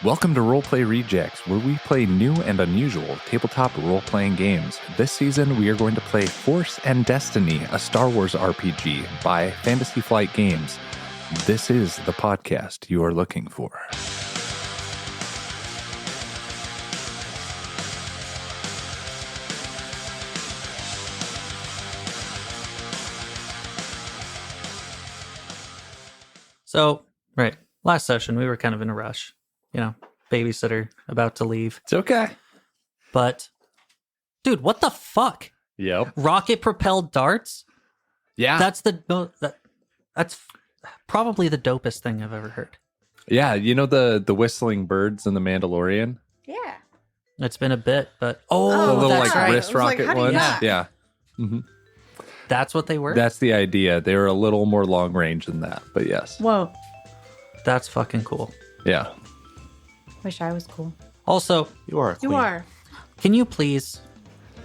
Welcome to Roleplay Rejects, where we play new and unusual tabletop role-playing games. This season, we are going to play Force and Destiny, a Star Wars RPG by Fantasy Flight Games. This is the podcast you are looking for. So, right, last session, we were kind of in a rush. You know, babysitter about to leave. It's okay. But, dude, what the fuck? Yep. Rocket-propelled darts? Yeah. That's probably the dopest thing I've ever heard. Yeah, you know the whistling birds in the Mandalorian? Yeah. It's been a bit, but The little that's right. wrist rocket how do you ones? not? Yeah. Mm-hmm. That's what they were? That's the idea. They were a little more long range than that, but yes. Whoa. That's fucking cool. Yeah. Wish I was cool. Also, You are a queen. You are. can you please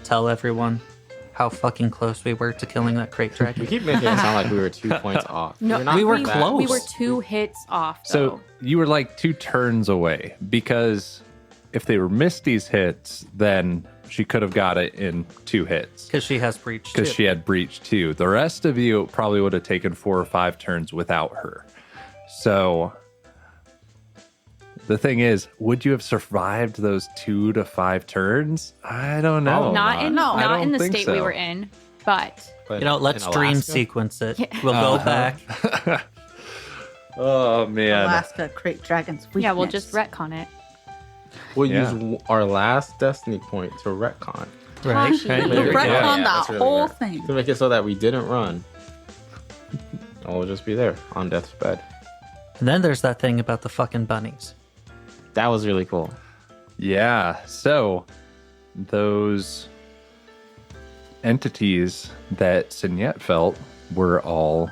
tell everyone how fucking close we were to killing that crate We dragon? keep making it sound like we were 2 points off. No, We're not we were that close. We were 2 hits off, So though. you were like 2 turns away, because if they were Misty's hits, then she could have got it in 2 hits. Because she has breach, Because too. she had breach too. The rest of you probably would have taken 4 or 5 turns without her. So the thing is, would you have survived those 2 to 5 turns? I don't know. Not in the think state so. we were in, but But You know, let's in dream Alaska? sequence it. Yeah. We'll go back. Oh man. Alaska Crate Dragon's weakness. yeah, we'll just retcon it. We'll Yeah. use our last destiny point to retcon. Right? Tashi. Right, You there we go. Retcon Yeah, the that's really whole good. thing. To make it so that we didn't run. And we'll just be there on death's bed. And then there's that thing about the fucking bunnies. That was really cool. Yeah. So those entities that Signette felt were all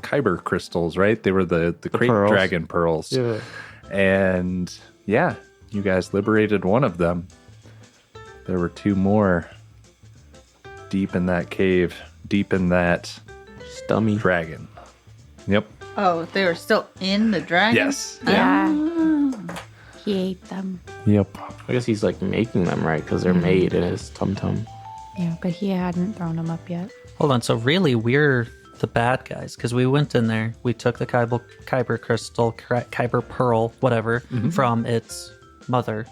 kyber crystals, right? They were the crate pearls. dragon pearls. Yeah. And yeah, you guys liberated one of them. There were 2 more deep in that cave, deep in that Stummy. dragon. Yep. Oh, they were still in the dragon? Yes. Yeah. Oh. He ate them. Yep. I guess he's like making them, right? Because they're made in his tum-tum. Yeah, but he hadn't thrown them up yet. Hold on. So really, we're the bad guys because we went in there. We took the kyber crystal, kyber pearl, whatever, from its mother.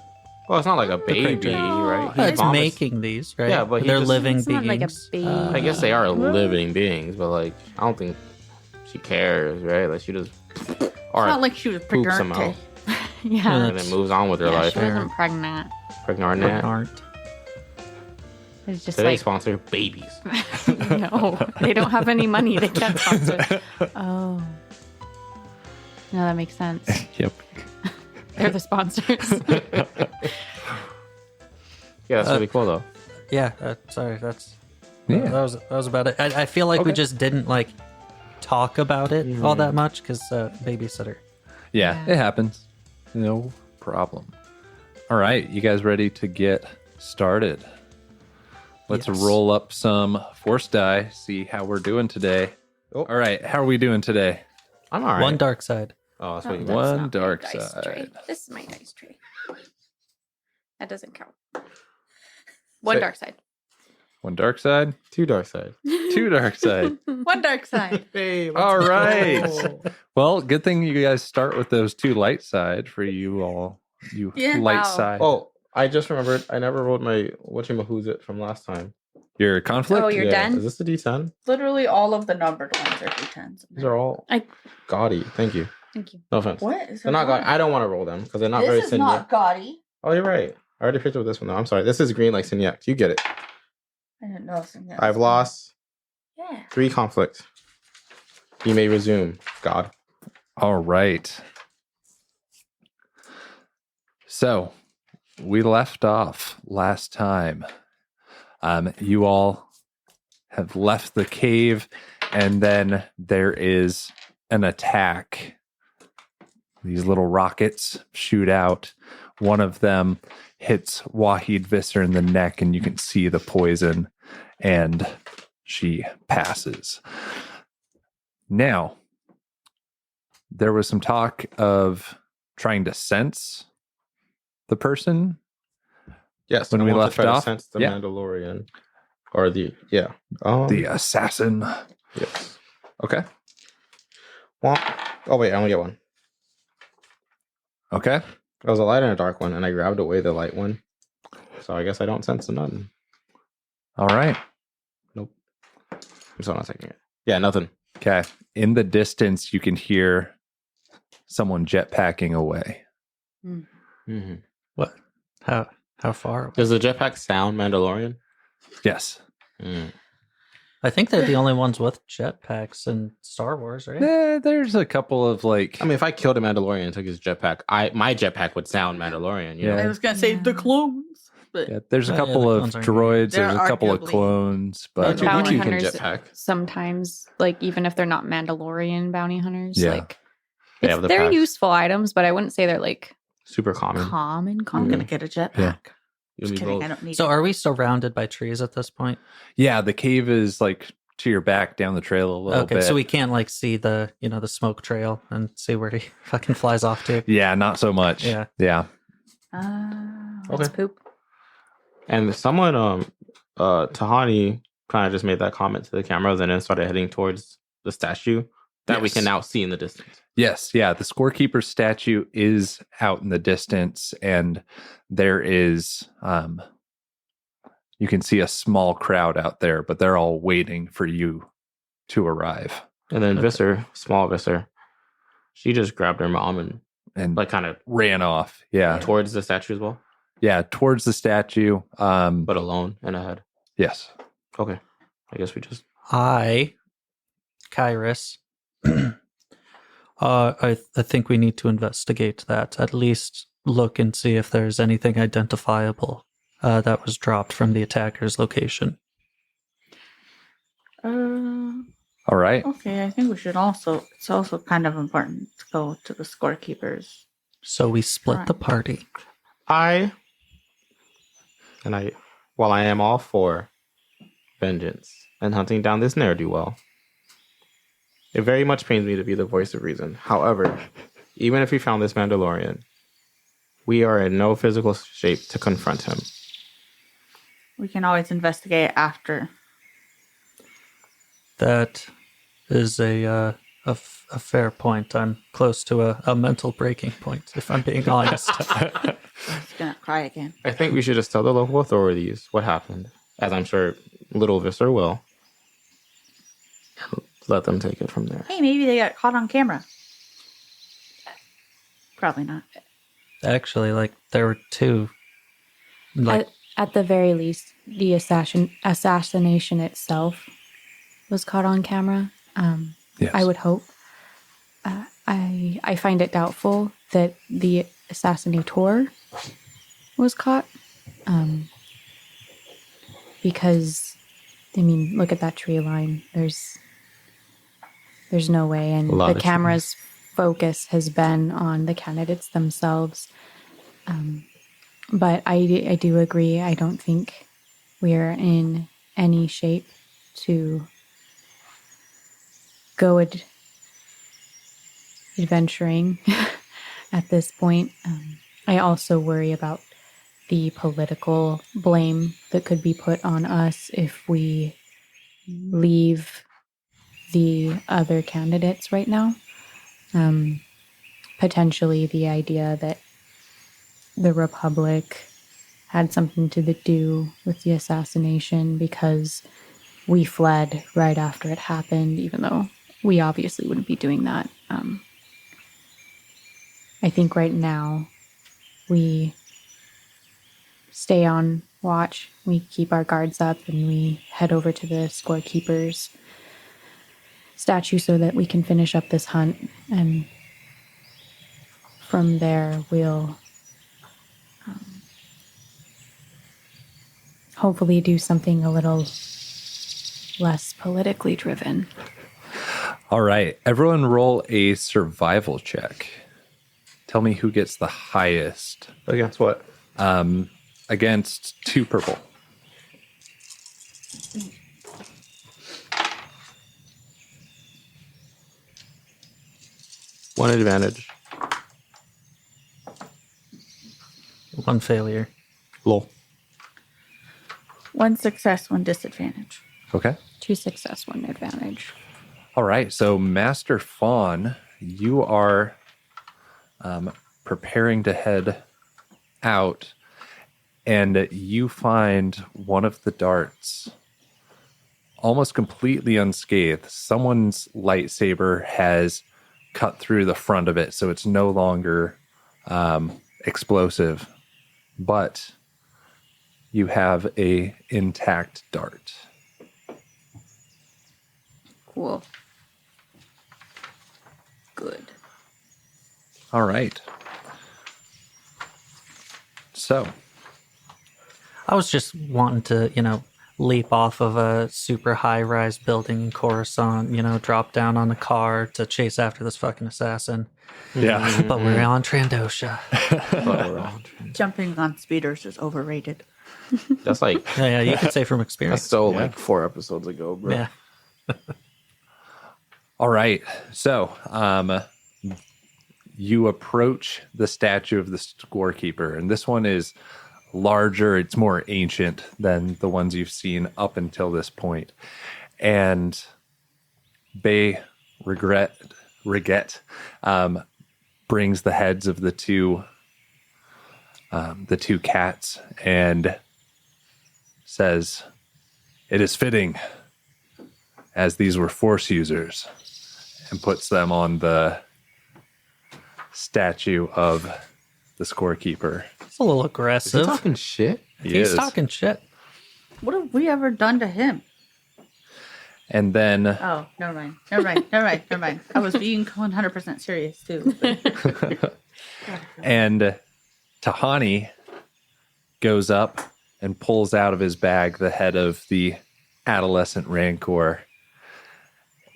Well, it's not like a baby, dragon. right? He It's vomits- making these, right? Yeah, but he they're just- living It's not beings. like a baby. I guess they are living beings, but like, I don't think she cares, right? Like, she just... Or It's not like she was poops them out. pregnant. Yeah. and then moves on with her Yeah, life. she wasn't pregnant. Pregnant. Aren't. It's just Today like, sponsor babies. no, they don't have any money. They can't sponsor. Oh. No, that makes sense. Yep. They're the sponsors. Yeah, that's really cool though. Yeah. Sorry. That Yeah. was about it. I feel like we just didn't like talk about it all that much because babysitter. Yeah, Yeah. it happens. No problem. All right, you guys ready to get started? Let's Yes. roll up some force die, see how we're doing today. Oh. All right, how are we doing today? I'm all right. One dark side. Oh, that's what you One want. That's not my dark dice side. tray. This is my dice tray. That doesn't count. One Say- dark side. One dark side, 2 dark side. 2 dark side. One dark side. Hey, All right. Well, good thing you guys start with those 2 light side for you all. You Yeah. light Wow. side. Oh, I just remembered. I never rolled my whatchamahoo's from last time. Your conflict? Oh, you're done? Is this the D10? Literally all of the numbered ones are D10s. These are all I- gaudy. Thank you. Thank you. No offense. What? Is They're not gaudy. I don't want to roll them because they're not very This is not Signac. gaudy. Oh, you're right. I already picked up this one though. I'm sorry. This is green like Signac. You get it. I didn't know. Signet. I've lost Yeah. 3 conflict. You may resume, God. All right. So we left off last time. You all have left the cave, and then there is an attack. These little rockets shoot out. One of them hits Wahid Visser in the neck, and you can see the poison, and she passes. Now, there was some talk of trying to sense the person. Yes, When I we want to left try to off? sense the Yeah. Mandalorian, or the The assassin. yes. Okay. Well, oh wait, I only get one. Okay. It was a light and a dark one, and I grabbed away the light one, so I guess I don't sense nothing. All right. Nope. I'm still not taking it. Yeah, nothing. Okay. In the distance, you can hear someone jetpacking away. Mm-hmm. What? How far? Does the jetpack sound Mandalorian? Yes. Mm. I think they're the only ones with jetpacks in Star Wars, right? There's a couple of like. I mean, if I killed a Mandalorian and took his jetpack, my jetpack would sound Mandalorian. You Yeah. know? I was gonna say the Yeah. clones, but Yeah, there's a Oh, yeah, couple the of clones aren't droids. They're There's a couple of arguably- clones, But but you bounty can hunters jetpack. sometimes, like even if they're not Mandalorian bounty hunters, Yeah. like They have the they're packs. useful items, but I wouldn't say they're like Super common. common. I'm gonna get a jetpack. Yeah. You'll Just need kidding, both. I don't need So it. are we surrounded by trees at this point? yeah, the cave is like to your back down the trail a little Okay, bit. so we can't like see the the smoke trail and see where he fucking flies off to. Yeah, not so much. Yeah. Yeah. Let's Okay. poop. And someone, Tahani, kind of just made that comment to the cameras and then started heading towards the statue that we Yes. can now see in the distance. Yes, yeah. The scorekeeper statue is out in the distance, and there is you can see a small crowd out there, but they're all waiting for you to arrive. And then Okay. Visser, small Visser, she just grabbed her mom and And like kind of ran off. Yeah. towards the statue as well, Yeah, towards the statue. but alone and ahead. Yes. Okay. I guess we just. Kyrus, I think we need to investigate that. At least look and see if there's anything identifiable that was dropped from the attacker's location. All right. Okay, I think we should also. It's also kind of important to go to the scorekeepers. So we split the party. While I am all for vengeance and hunting down this ne'er-do-well, it very much pains me to be the voice of reason. However, even if we found this Mandalorian, we are in no physical shape to confront him. We can always investigate after. That is a fair point. I'm close to a mental breaking point, if I'm being honest. I'm just gonna cry again. I think we should just tell the local authorities what happened, as I'm sure little Visser will. Let them take it from there. Hey, maybe they got caught on camera. Probably not. Actually, like there were two. Like At the very least, the assassination itself was caught on camera. Yes. I would hope. I find it doubtful that the assassinator was caught. Because, I mean, look at that tree line. There's no way. And A lot the of camera's focus has been on the candidates themselves. But I do agree. I don't think we're in any shape to go adventuring at this point. I also worry about the political blame that could be put on us if we leave the other candidates right now. Potentially the idea that the Republic had something to do with the assassination because we fled right after it happened, even though we obviously wouldn't be doing that. I think right now we stay on watch, we keep our guards up, and we head over to the scorekeeper's statue so that we can finish up this hunt. And from there, we'll hopefully do something a little less politically driven. All right. Everyone roll a survival check. Tell me who gets the highest. Against what? Against 2 purple. One advantage. 1 failure. Lol. 1 success, 1 disadvantage. Okay. 2 success, 1 advantage. All right. So, Master Fawn, you are preparing to head out, and you find one of the darts almost completely unscathed. Someone's lightsaber has cut through the front of it, so it's no longer explosive, but you have a intact dart. Cool. Good. All right. So, I was just wanting to, leap off of a super high-rise building in Coruscant, drop down on a car to chase after this fucking assassin. yeah. But we're on Trandosha. Jumping on speeders is overrated. That's like Yeah, you could say from that's experience. so like 4 episodes ago, bro. Yeah. All right. So, you approach the statue of the scorekeeper, and this one is larger. It's more ancient than the ones you've seen up until this point. And Bay Riget brings the heads of the two cats and says, "It is fitting, as these were Force users," and puts them on the statue of the scorekeeper. It's a little Is he aggressive. talking shit? He's talking shit. What have we ever done to him? And then Oh, never mind. I was being 100% serious too. but- and Tahani goes up and pulls out of his bag the head of the adolescent Rancor.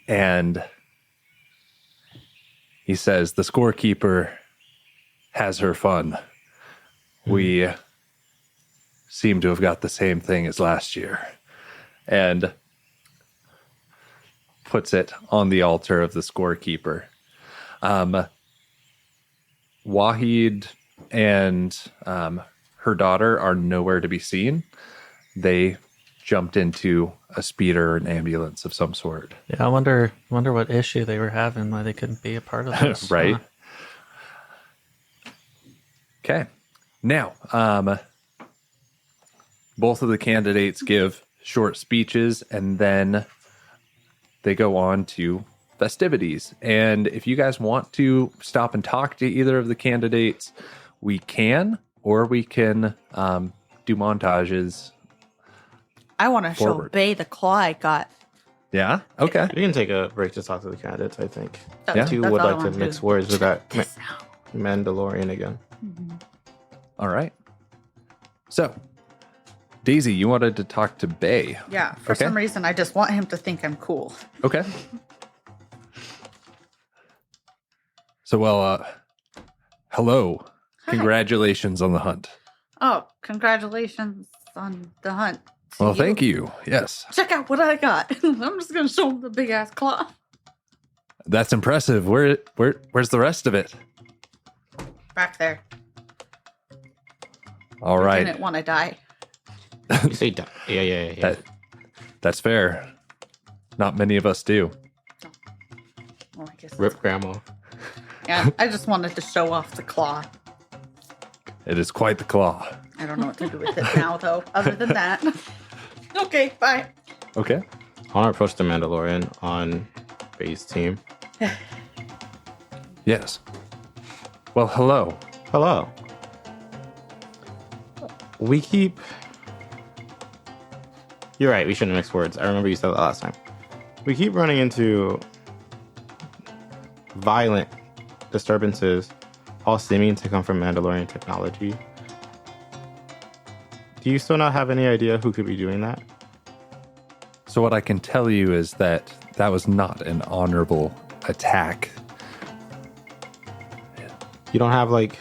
And he says, "The scorekeeper has her fun. We seem to have got the same thing as last year." And puts it on the altar of the scorekeeper. Wahid and her daughter are nowhere to be seen. They jumped into a speeder or an ambulance of some sort. Yeah, I wonder what issue they were having, why they couldn't be a part of this. Right. Okay. Now, both of the candidates give short speeches, and then they go on to festivities. And if you guys want to stop and talk to either of the candidates, we can, or we can do montages. I want to show Forward. Bay the claw I got. Yeah. Okay. We can take a break to talk to the candidates, I think. Yeah. Two That's would all I like to wanna mix do. words with that This out. Mandalorian again. All right. So, Daisy, you wanted to talk to Bay. Yeah, for Okay. some reason, I just want him to think I'm cool. Okay. So, hello. Hi. Congratulations on the hunt. Oh, congratulations on the hunt. to Well, thank you. Yes. Check out what I got. I'm just gonna show him the big ass claw. That's impressive. Where's the rest of it? Back there. All I right. didn't want to die. You say, yeah. That's fair. Not many of us do. Well, I guess. Rip grandma. Yeah, I just wanted to show off the claw. It is quite the claw. I don't know what to do with it now, though. Other than that. Okay, bye. Okay. I want to approach the Mandalorian on Bay's team. Yes. Well, hello. Hello. We keep... You're right, we shouldn't mix words. I remember you said that last time. We keep running into violent disturbances, all seeming to come from Mandalorian technology. Do you still not have any idea who could be doing that? So what I can tell you is that was not an honorable attack. You don't have, like,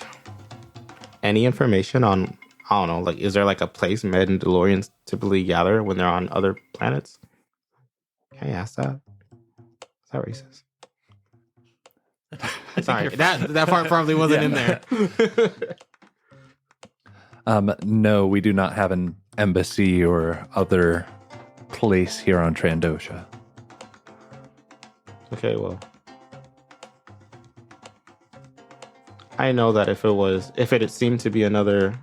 any information on, I don't know, like, is there, like, a place Mandalorians typically gather when they're on other planets? Can I ask that? Is that racist? Sorry, that part probably wasn't in there. No, we do not have an embassy or other place here on Trandosha. Okay, well. I know that if it had seemed to be another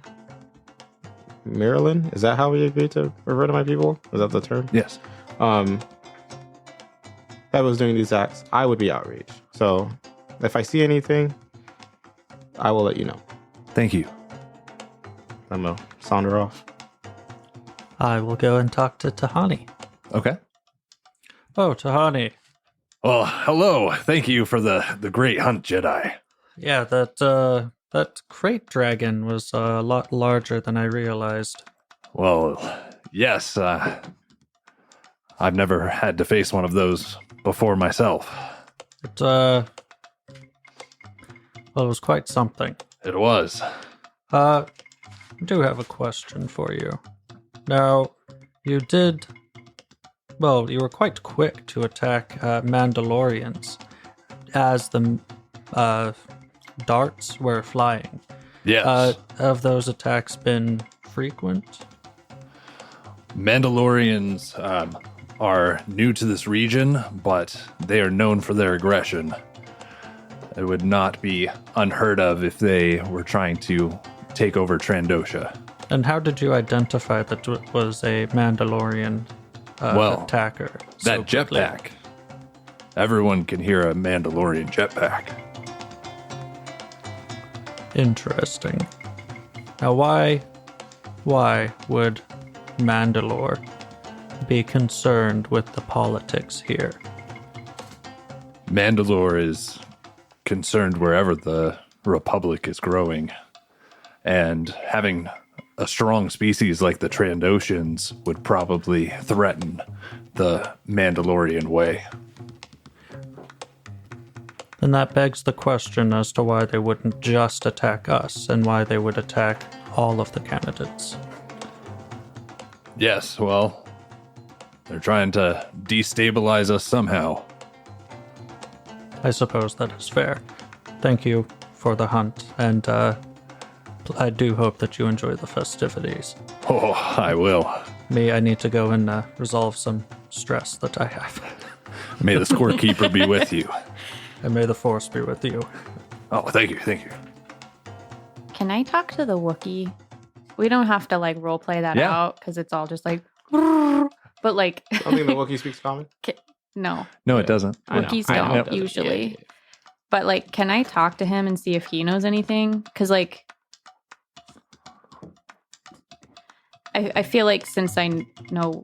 Maryland, is that how we agreed to refer to my people? Is that the term? Yes. That was doing these acts, I would be outraged. So if I see anything, I will let you know. Thank you. I'm gonna saunter off. I will go and talk to Tahani. Okay. Oh, Tahani. Well, hello. Thank you for the great hunt, Jedi. Yeah, that crate dragon was a lot larger than I realized. Well, yes. I've never had to face one of those before myself. Well, it was quite something. It was. I do have a question for you. Now, you were quite quick to attack Mandalorians as the darts were flying. Yes. Have those attacks been frequent? Mandalorians are new to this region, but they are known for their aggression. It would not be unheard of if they were trying to take over Trandosha. And how did you identify that it was a Mandalorian attacker? That quickly? jetpack. Everyone can hear a Mandalorian jetpack. Interesting. Now, why would Mandalore be concerned with the politics here? Mandalore is concerned wherever the Republic is growing, and having a strong species like the Trandoshans would probably threaten the Mandalorian way. And that begs the question as to why they wouldn't just attack us and why they would attack all of the candidates. Yes, well, they're trying to destabilize us somehow. I suppose that is fair. Thank you for the hunt, and I do hope that you enjoy the festivities. Oh, I will. I need to go and resolve some stress that I have. May the scorekeeper be with you. And may the force be with you. Oh, thank you. Can I talk to the Wookiee? We don't have to like role play that Yeah. out because it's all just like, but like, I don't think the Wookiee speaks common. no, No, it doesn't. I know. Wookiees I know don't it doesn't. usually. Yeah. But like, can I talk to him and see if he knows anything? Because like, I feel like since I know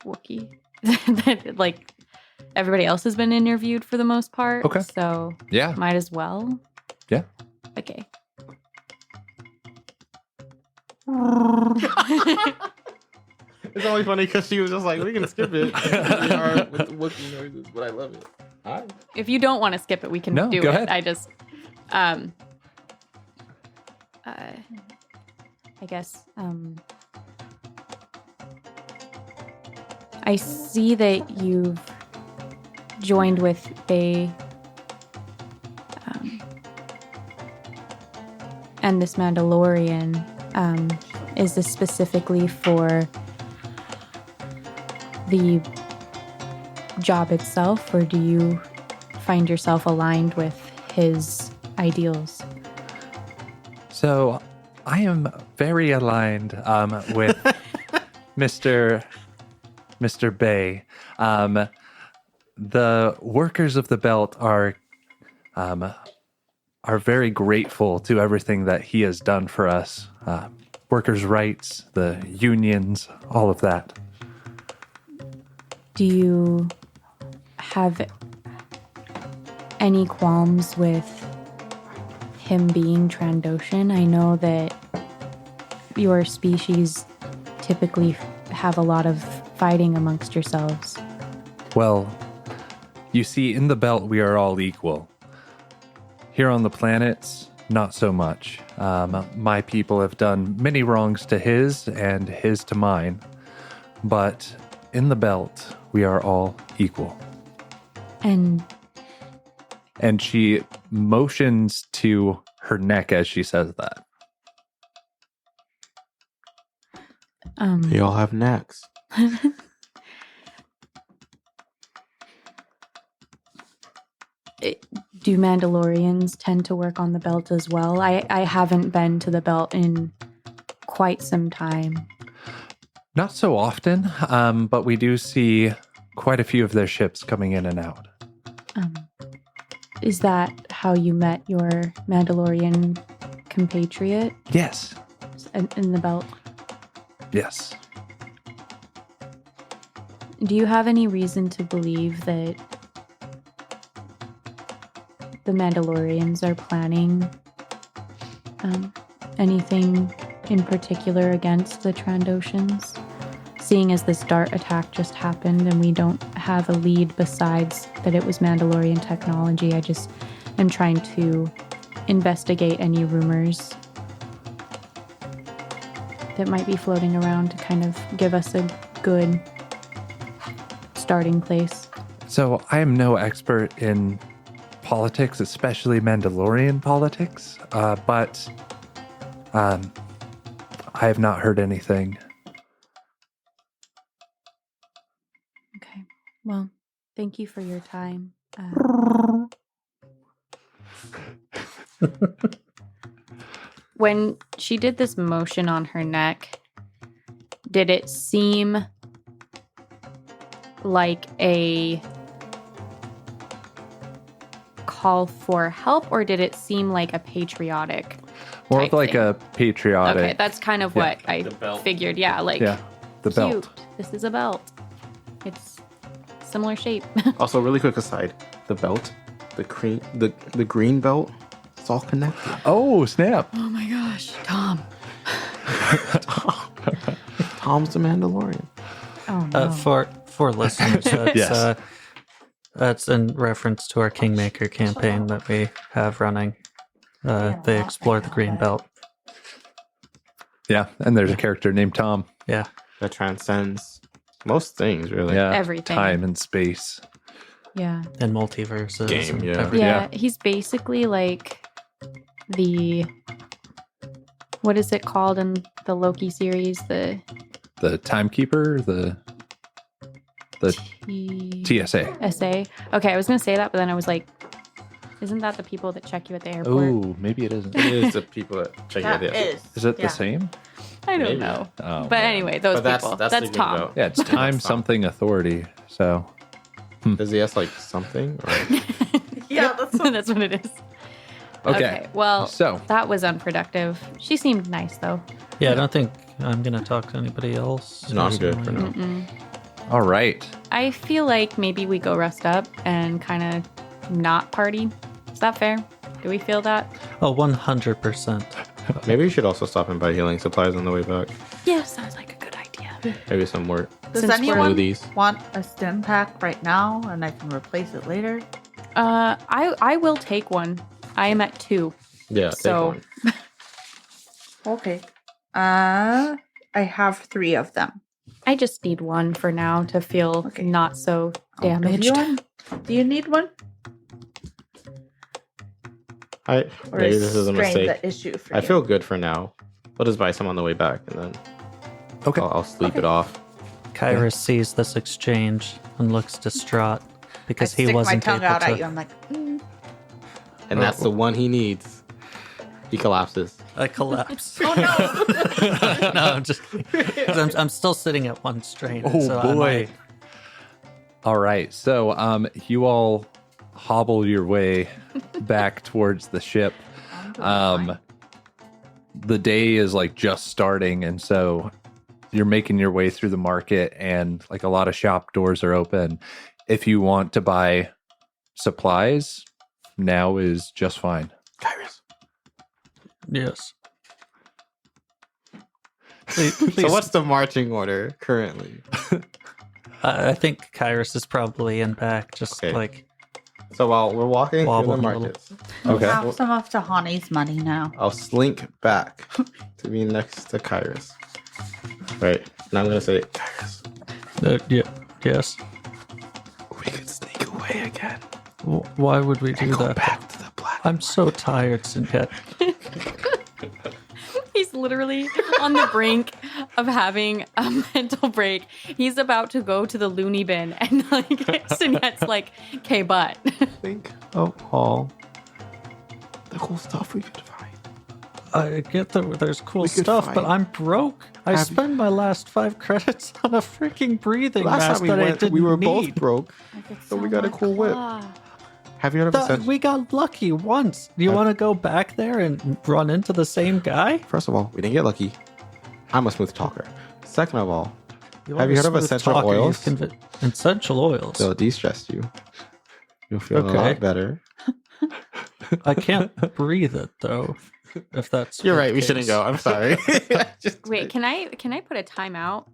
Wookiee, that like everybody else has been interviewed for the most part. Okay. So Yeah. might as well. Yeah. Okay. It's only funny because she was just like, we can skip it. We are with the Wookiee noises, but I love it. All right. If you don't want to skip it, we can No, do go it. ahead. I just, I guess, I see that you've joined with Bay, and this Mandalorian. Is this specifically for the job itself, or do you find yourself aligned with his ideals? So I am very aligned with Mr. Bay. The workers of the belt are very grateful to everything that he has done for us. Workers' rights, the unions, all of that. Do you have any qualms with him being Trandoshan? I know that your species typically have a lot of fighting amongst yourselves. Well, you see, in the belt, we are all equal. Here on the planets, not so much. My people have done many wrongs to his and his to mine. But in the belt, we are all equal. And And she motions to her neck as she says that. They all have necks. Do Mandalorians tend to work on the belt as well? I haven't been to the belt in quite some time. Not so often, but we do see quite a few of their ships coming in and out. Is that how you met your Mandalorian compatriot Yes. in the belt? Yes. Do you have any reason to believe that the Mandalorians are planning anything in particular against the Trandoshans? Seeing as this Dart attack just happened and we don't have a lead besides that it was Mandalorian technology, I just am trying to investigate any rumors that might be floating around to kind of give us a good starting place. So I am no expert in politics, especially Mandalorian politics, but I have not heard anything. Okay. Well, thank you for your time. When she did this motion on her neck, did it seem like a call for help, or did it seem like a patriotic? More type of like thing? a patriotic. Okay, that's kind of what I figured. Yeah, like Yeah, the cute. belt. This is a belt. It's similar shape. Also, really quick aside, the belt, the green belt, it's all connected. Oh, snap. Oh my gosh, Tom. Tom's the Mandalorian. Oh no. For listeners, that's, Yes. that's in reference to our Kingmaker campaign that we have running. They explore the green belt. Yeah, and there's a character named Tom. Yeah. That transcends most things, really. Yeah, Everything. time and space. Yeah. And multiverses. Game, and yeah. everything. Yeah, he's basically like the what is it called in the Loki series? The Timekeeper, the TSA. SA. Okay, I was gonna say that, but then I was like, isn't that the people that check you at the airport? Oh, maybe it isn't. It is the people that check out That the is. Is it Yeah. the same? I don't Maybe. know. Oh, But man. anyway, those But people. that's That's the green Tom. belt. Yeah, it's time That's Tom. something authority. So Does he ask like something? Or... Yeah, that's That's what it is. okay. Well, So that was unproductive. She seemed nice though. Yeah, I don't think I'm going to talk to anybody else. No, I'm good for now. Mm-mm. all right. I feel like maybe we go rest up and kind of not party. Is that fair? Do we feel that? Oh, 100%. Maybe we should also stop and buy healing supplies on the way back. Yeah, sounds like a good idea. Maybe some more Does Since we're- anyone smoothies. want a stim pack right now and I can replace it later? I will take one. I am at 2. Yeah, So- take one. Okay. I have 3 of them. I just need one for now to feel Okay. not so I'll give damaged. you one. Do you need one? Or maybe this is a mistake. the issue for I you? feel good for now. We'll just buy some on the way back, and then Okay. I'll sleep it off. Kyrus sees this exchange and looks distraught because I he stick wasn't my tongue able out to. at you. I'm like, And that's the one he needs. He collapses. I collapse. oh no. No, I'm just kidding. 'Cause I'm still sitting at one strain. Oh, so I boy. might- All right. So you all hobble your way back towards the ship. The day is like just starting, and so you're making your way through the market, and like a lot of shop doors are open. If you want to buy supplies, now is just fine. Kyrus. Yes. So what's the marching order currently? I think Kyrus is probably in back, just Okay. like So while we're walking through the Wobbling a little. markets, Okay. Have some of Tahani's money now. I'll slink back to be next to Kyrus. Right. Now I'm going to say, Kyrus, yes. we could sneak away again. Why would we do And go that? back to the black. I'm so tired, Sinket. He's is literally on the brink of having a mental break. He's about to go to the loony bin, and like Sinette's like, "Okay, but." Think of all the cool stuff we could find. I get that there's cool We could stuff, but find- I'm broke. I Have- spent my last 5 credits on a freaking breathing Last mask time we that I went, didn't we were need. both broke. So we got a cool whip. Have you heard of That- Essential? we got lucky once. Do you want to go back there and run into the same guy? First of all, we didn't get lucky. I'm a smooth talker. Second of all, You Have are you a heard of smooth essential talker. You've oils? Essential oils. they'll de-stress you. You'll feel a Okay. lot better. I can't breathe it though. If that's You're the right. We case. shouldn't go. I'm sorry. Wait, can I put a timeout?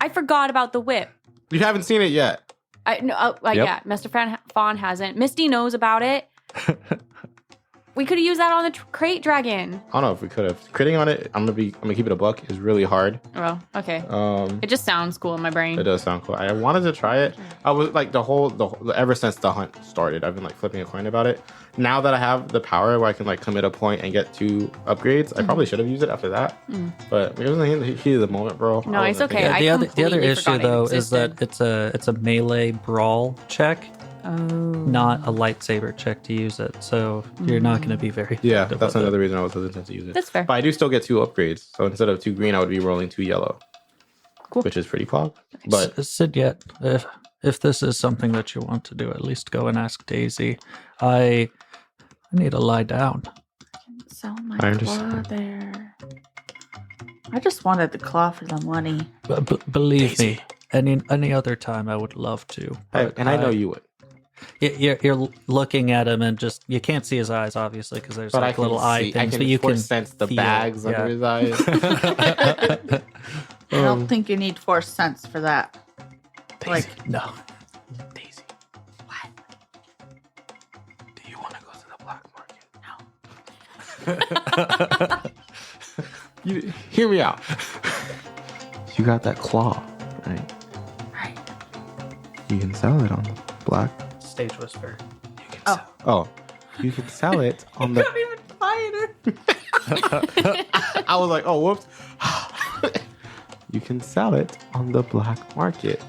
I forgot about the whip. You haven't seen it yet. Yep. Yeah, Mr. Fawn hasn't. Misty knows about it. We could have used that on the crate dragon. I don't know if we could have. Critting on it, I'm gonna keep it a buck, is really hard. Oh, okay. Um, It just sounds cool in my brain. it does sound cool. I wanted to try it. I was like ever since the hunt started, I've been like flipping a coin about it. Now that I have the power where I can like commit a point and get 2 upgrades, I probably should have used it after that. But it wasn't the heat of the moment, bro. No, I it's wasn't okay. thinking- Yeah, I the other completely issue forgot it though is existed. that it's a melee brawl check, Oh. not a lightsaber check to use it. So you're not going to be very Yeah, effective that's with it. another reason I was hesitant to use it. That's fair. But I do still get 2 upgrades. So instead of 2 green, I would be rolling 2 yellow. Cool. Which is pretty pog. But Sid, yet if this is something that you want to do, at least go and ask Daisy. I need to lie down. Sell my I claw understand. there. I just wanted the claw for the money. Believe me, any other time I would love to. but I know you would. You're looking at him and just you can't see his eyes obviously because there's But I like can little eye see, I things, can but you can sense the feel, bags yeah. under his eyes. I don't think you need force sense for that. Like, No. Daisy. What? Do you want to go to the black market? No. You hear me out. You got that claw, right? right. You can sell it on the black. Stage whisper. You can sell. You can sell it on the. Not even find it. I was like, oh, whoops. You can sell it on the black market.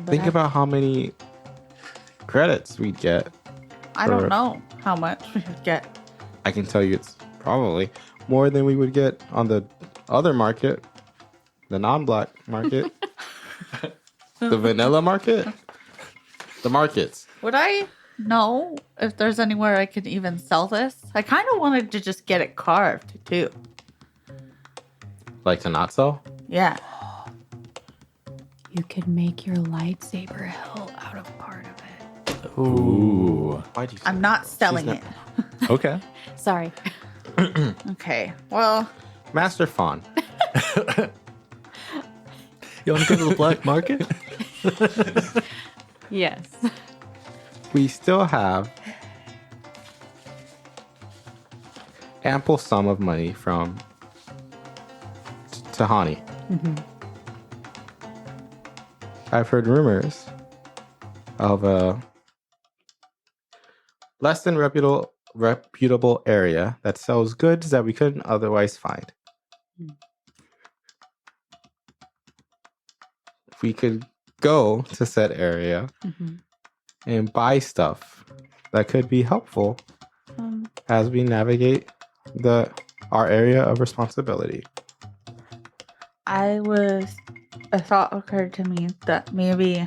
Think about how many credits we'd get. I don't know how much we would get. I can tell you it's probably more than we would get on the other market, the non-black market, the vanilla market, the markets. Would I know if there's anywhere I could even sell this? I kind of wanted to just get it carved too. Like to not sell? Yeah. You could make your lightsaber hilt out of part of it. Ooh. Why do you? I'm not selling She's it. Okay. Sorry. Okay. Well, Master Fawn. You want to go to the black market? Yes. We still have ample sum of money from Tahani. I've heard rumors of a less than reputable area that sells goods that we couldn't otherwise find. We could go to said area and buy stuff that could be helpful as we navigate our area of responsibility. a thought occurred to me that maybe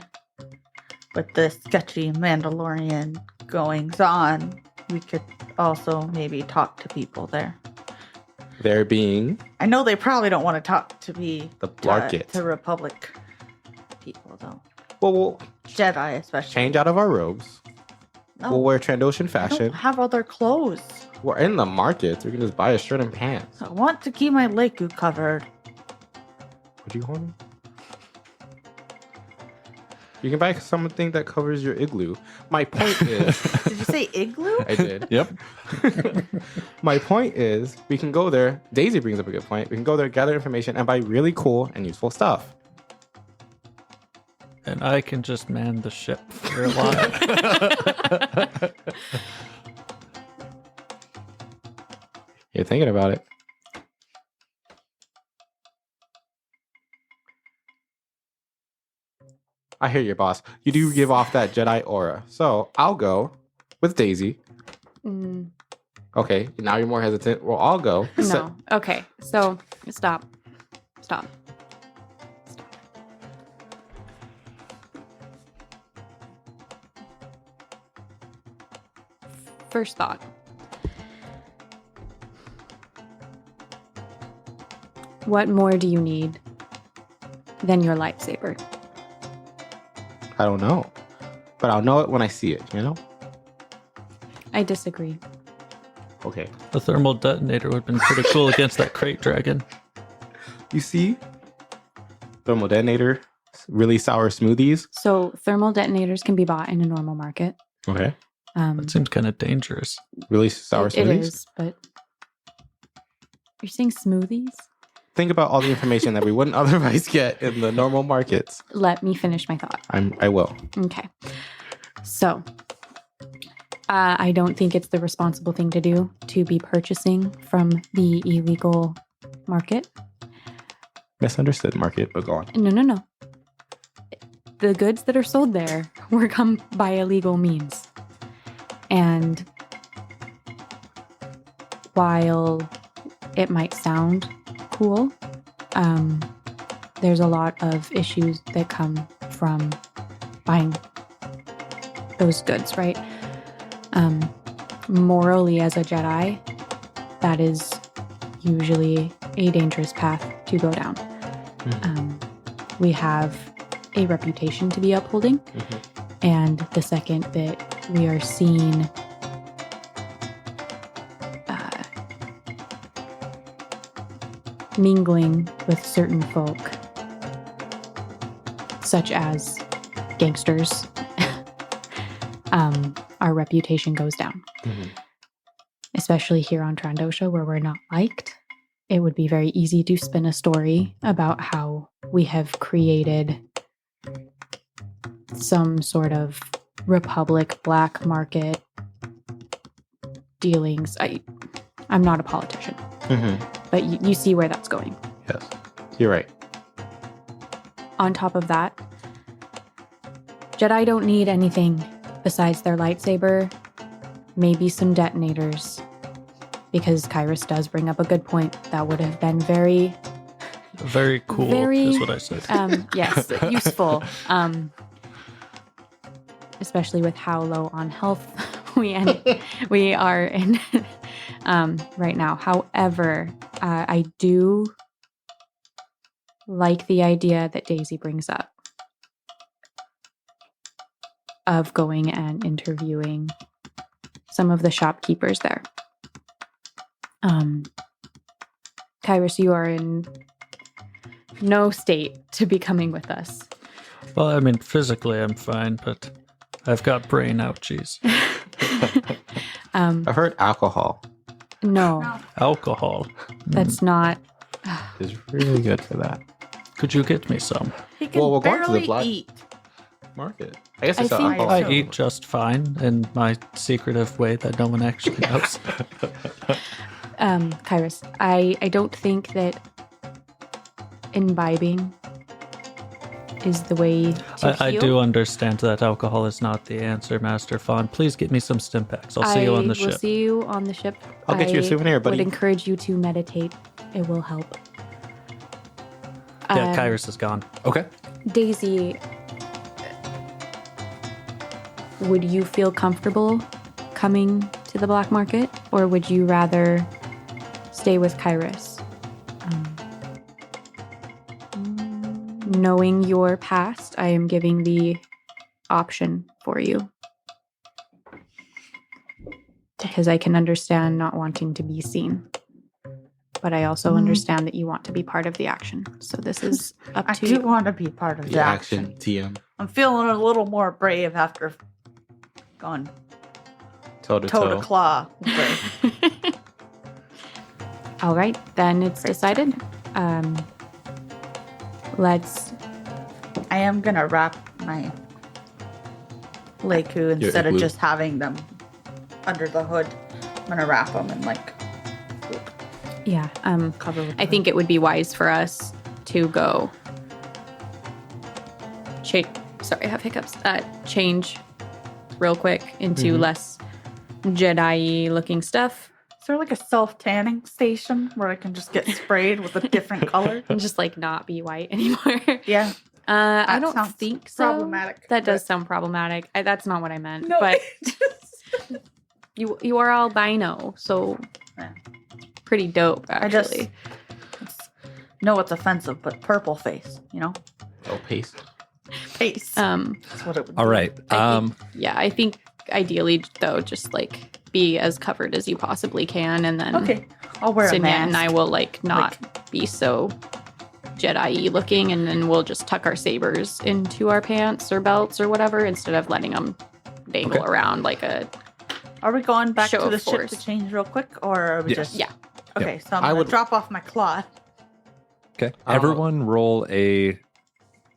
with the sketchy Mandalorian goings on, we could also maybe talk to people there. There being I know they probably don't want to talk to the market. to Republic people though. Well, we'll Jedi especially. change out of our robes. No, We'll wear Trandoshan I fashion. don't have other clothes. We're in the market. We can just buy a shirt and pants. I want to keep my Leiku covered. What do you want? You can buy something that covers your igloo. My point is, Did you say igloo? I did. Yep. My point is, we can go there. Daisy brings up a good point. We can go there, gather information, and buy really cool and useful stuff. And I can just man the ship for a while. You're thinking about it. I hear you, boss. You do give off that Jedi aura. So I'll go with Daisy. Mm, Okay, now you're more hesitant. Well, I'll go. no. Okay. So stop. Stop. First thought. What more do you need than your lightsaber? I don't know. But I'll know it when I see it, you know? I disagree. Okay. The thermal detonator would have been pretty cool against that crate dragon. You see? Thermal detonator, really sour smoothies. So thermal detonators can be bought in a normal market. Okay. That seems kind of dangerous. Really sour It smoothies? is, but you're saying smoothies? Think about all the information that we wouldn't otherwise get in the normal markets. Let me finish my thought. I will. Okay. So, I don't think it's the responsible thing to do to be purchasing from the illegal market. Misunderstood market, but go on. No. The goods that are sold there were come by illegal means. And while it might sound cool, there's a lot of issues that come from buying those goods, right? Morally, as a Jedi, that is usually a dangerous path to go down. We have a reputation to be upholding, and the second that we are seen mingling with certain folk, such as gangsters, our reputation goes down. Especially here on Trandosha, where we're not liked. It would be very easy to spin a story about how we have created some sort of Republic black market dealings. I'm not a politician, but you see where that's going. Yes, you're right. On top of that, Jedi don't need anything besides their lightsaber, maybe some detonators, because Kyrus does bring up a good point. That would have been very cool, is what I said. yes, useful. Especially with how low on health we are in right now. However, I do like the idea that Daisy brings up of going and interviewing some of the shopkeepers there. Kyrus, you are in no state to be coming with us. Well, I mean, physically I'm fine, but I've got brain ouchies. I've heard alcohol No, Alcohol. that's not. is really good for that. Could you get me some? He can Well, we're going to the barely black- eat. Market. I guess I it's think- alcohol. I eat just fine in my secretive way that no one actually knows. Kyrus, I don't think that imbibing is the way to I heal. do understand that alcohol is not the answer, Master Fawn. Please get me some stim packs. I'll see you on the I will ship. see you on the ship. I'll get you a souvenir, I buddy. would encourage you to meditate. It will help. Yeah, Kyrus is gone. Okay. Daisy, would you feel comfortable coming to the black market, or would you rather stay with Kyrus? Knowing your past, I am giving the option for you. Because I can understand not wanting to be seen. But I also understand that you want to be part of the action. So this is up I to do you. want to be part of The the action action. TM. I'm feeling a little more brave after going Toe to toe to toe. claw. All right, then it's decided. Let's. I am gonna wrap my Leiku instead of igloo. just having them under the hood. I'm gonna wrap them and Yeah. Cover with I think it would be wise for us to go. Sorry, I have hiccups. Change real quick into less Jedi looking stuff. Is there like a self-tanning station where I can just get sprayed with a different color? And just like not be white anymore. Yeah. I That don't sounds think so. problematic, That does but- sound problematic. That's not what I meant. No, But you are albino, so Yeah. pretty dope I just actually. know it's offensive, but purple face, you know? Oh, paste. Face. That's what it would All be. right. I think ideally though, just like be as covered as you possibly can, and then Okay. I'll wear a Sinya mask. and I will like not be so Jedi looking, and then we'll just tuck our sabers into our pants or belts or whatever instead of letting them dangle Okay. around like a Are we going back Show to of the ship force. to change real quick, or are we Yes. just? yeah. Okay, so I'm I gonna would- drop off my cloth. Okay. Oh. Everyone roll a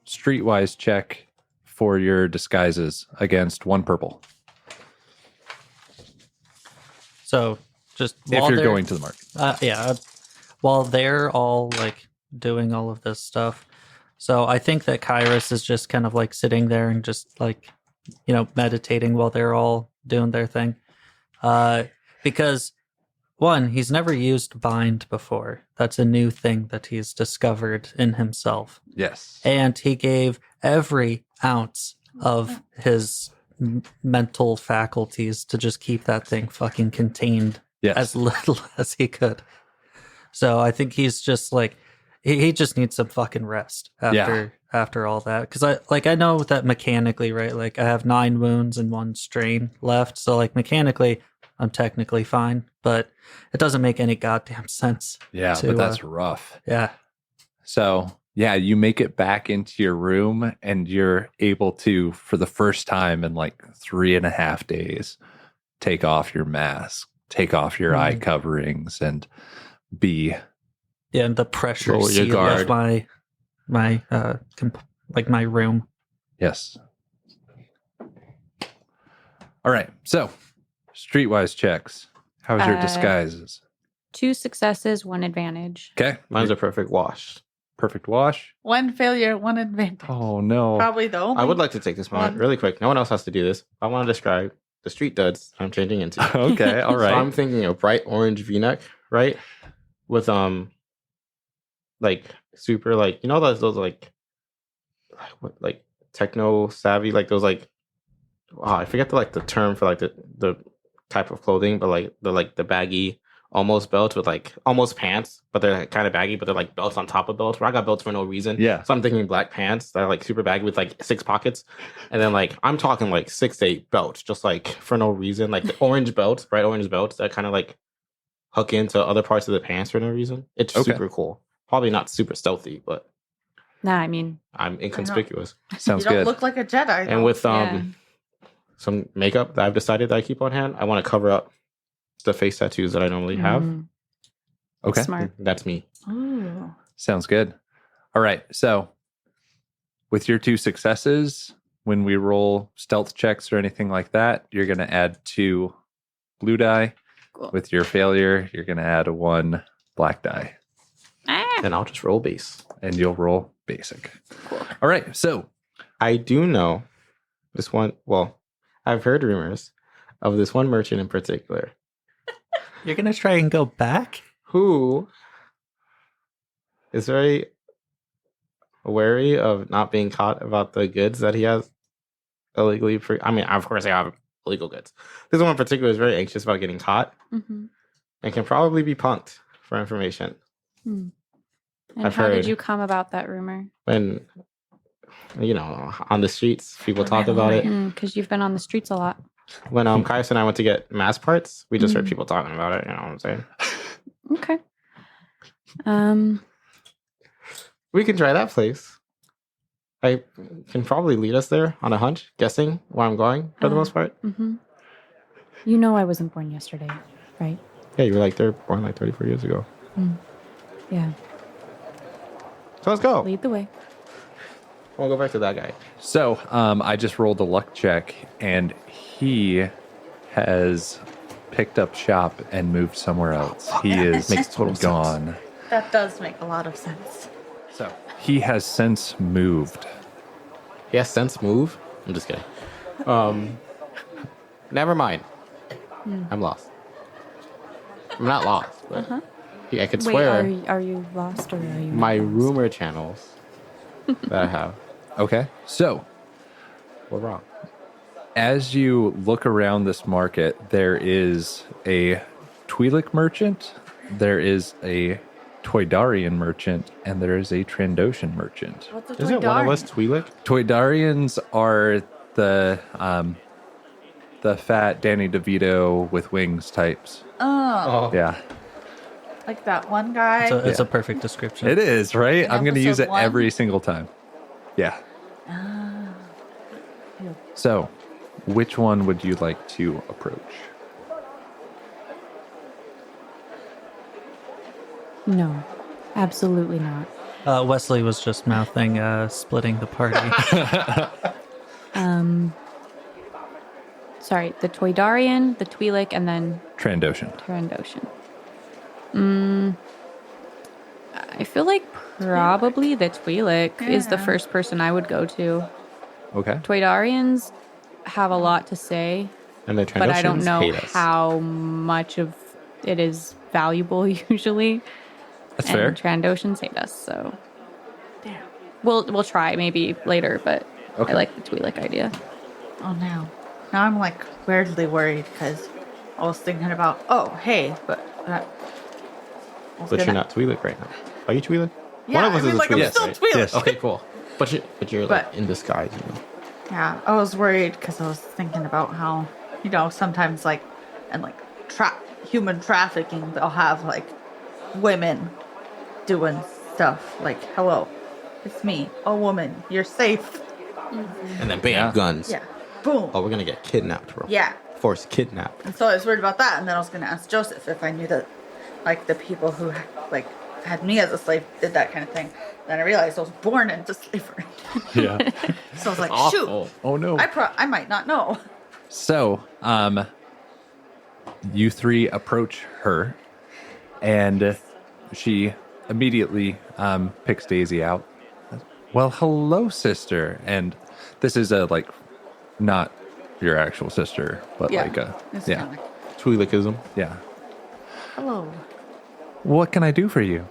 streetwise check for your disguises against 1 purple. So just If while you're they're- going to the market. while they're all like doing all of this stuff. So I think that Kairos is just kind of like sitting there and just like, meditating while they're all doing their thing. Because one, he's never used bind before. That's a new thing that he's discovered in himself. Yes. And he gave every ounce of his mental faculties to just keep that thing fucking contained Yes. as little as he could. So I think he's just like he just needs some fucking rest after all that. Because I know that mechanically, right? Like I have 9 wounds and 1 strain left, so like mechanically I'm technically fine, but it doesn't make any goddamn sense. Yeah, to, but that's rough. Yeah. So, yeah, you make it back into your room and you're able to, for the first time in like 3.5 days, take off your mask, take off your eye coverings, and be. Yeah, and the pressure Lower your seal guard. of my room. Yes. All right. So, streetwise checks. How's your disguises? 2 successes, 1 advantage. Okay. Mine's a perfect wash. Perfect wash. 1 failure, 1 advantage. Oh, no. Probably the only. I would like to take this moment One. really quick. No one else has to do this. I want to describe the street duds I'm changing into. Okay. All So I'm right. thinking a bright orange V-neck, right? With like super like those like techno savvy, like those like I forget the term for like the type of clothing, but like the baggy almost belts with like almost pants, but they're kind of baggy, but they're like belts on top of belts. Where I got belts for no reason. Yeah. So I'm thinking black pants that are like super baggy with like 6 pockets, and then like I'm talking like 6 to 8 belts, just like for no reason, like the orange belts, bright orange belts that kind of like hook into other parts of the pants for no reason. It's Okay. super cool. Probably not super stealthy, but Nah, I mean, I'm inconspicuous. Sounds you don't good. look like a Jedi. And with Yeah. some makeup that I've decided that I keep on hand, I want to cover up the face tattoos that I normally have. Okay. Smart. That's me. Ooh. Sounds good. All right. So, with your 2 successes, when we roll stealth checks or anything like that, you're going to add 2 blue die. Cool. With your failure, you're going to add 1 black die, And I'll just roll base. and you'll roll basic. Cool. All right. So, I do know this one. Well, I've heard rumors of this one merchant in particular You're gonna try and go back? who is very wary of not being caught about the goods that he has illegally. I mean, of course, I have illegal goods. This one in particular is very anxious about getting caught Mm-hmm. and can probably be punked for information. And I've how heard. did you come about that rumor? When, on the streets, people talk about it. Because you've been on the streets a lot. When Kaius and I went to get mask parts, we just heard Mm. people talking about it. You know what I'm saying? Okay. We can try that place. I can probably lead us there on a hunch, guessing where I'm going for the most part. Mm-hmm. You know I wasn't born yesterday, right? Yeah, you were like, they're born like 34 years ago. Yeah. So let's go. Lead the way. We'll go back to that guy. I just rolled a luck check, and he has picked up shop and moved somewhere else. He is Makes total sense. gone. That does make a lot of sense. So he has since moved. He has sense move. I'm just kidding. Never mind. I'm lost. I'm not lost, but I could Wait, swear are you lost or are you? my not lost? rumor channels that I have Okay. So were wrong. as you look around this market, there is a Twi'lek merchant, there is a Toydarian merchant, and there is a Trandoshan merchant. What's a Isn't one of us Twi'lek? Toydarians are the fat Danny DeVito with wings types. Oh, Yeah, like that one guy. It's a perfect description. it is, right? In I'm going to use it episode 1? every single time. Yeah. Ew. So, which one would you like to approach? No, absolutely not. Wesley was just mouthing splitting the party. Sorry, the Toydarian, the Twi'lek, and then Trandoshan. Trandoshan. I feel like probably the Twi'lek is the Yeah. first person I would go to. Okay. Toydarians have a lot to say, And the but I don't Trandoshans know hate us. how much of it is valuable usually. That's And fair. Trandoshans hate us, so Damn. we'll try maybe later, but Okay. I like the Twi'lek idea. Oh, now I'm like weirdly worried because I was thinking about, oh, hey, but I was But you're gonna- not Twi'lek right now. Are you Twi'lek? Yeah, One of us I mean, is a like, I'm Twi'lek, still right? Twi'lek. Yes. Okay, cool. But you're like But- in disguise, you know. Yeah, I was worried because I was thinking about how, sometimes like, and like human trafficking, they'll have like women doing stuff like, hello, it's me, a woman, you're safe. And then bam, Yeah. guns. Yeah, boom. Oh, we're gonna get kidnapped, bro. Yeah. Forced kidnapped. And so I was worried about that, and then I was going to ask Joseph if I knew that, like, the people who like had me as a slave did that kind of thing. Then I realized I was born into slavery, Yeah. so I was like, Awful. shoot, Oh no. I might not know. So, you three approach her, and she immediately picks Daisy out. Well, hello, sister. And this is not your actual sister, but Yeah, like a it's yeah, kinda like, Twi'lekism. yeah. hello. What can I do for you?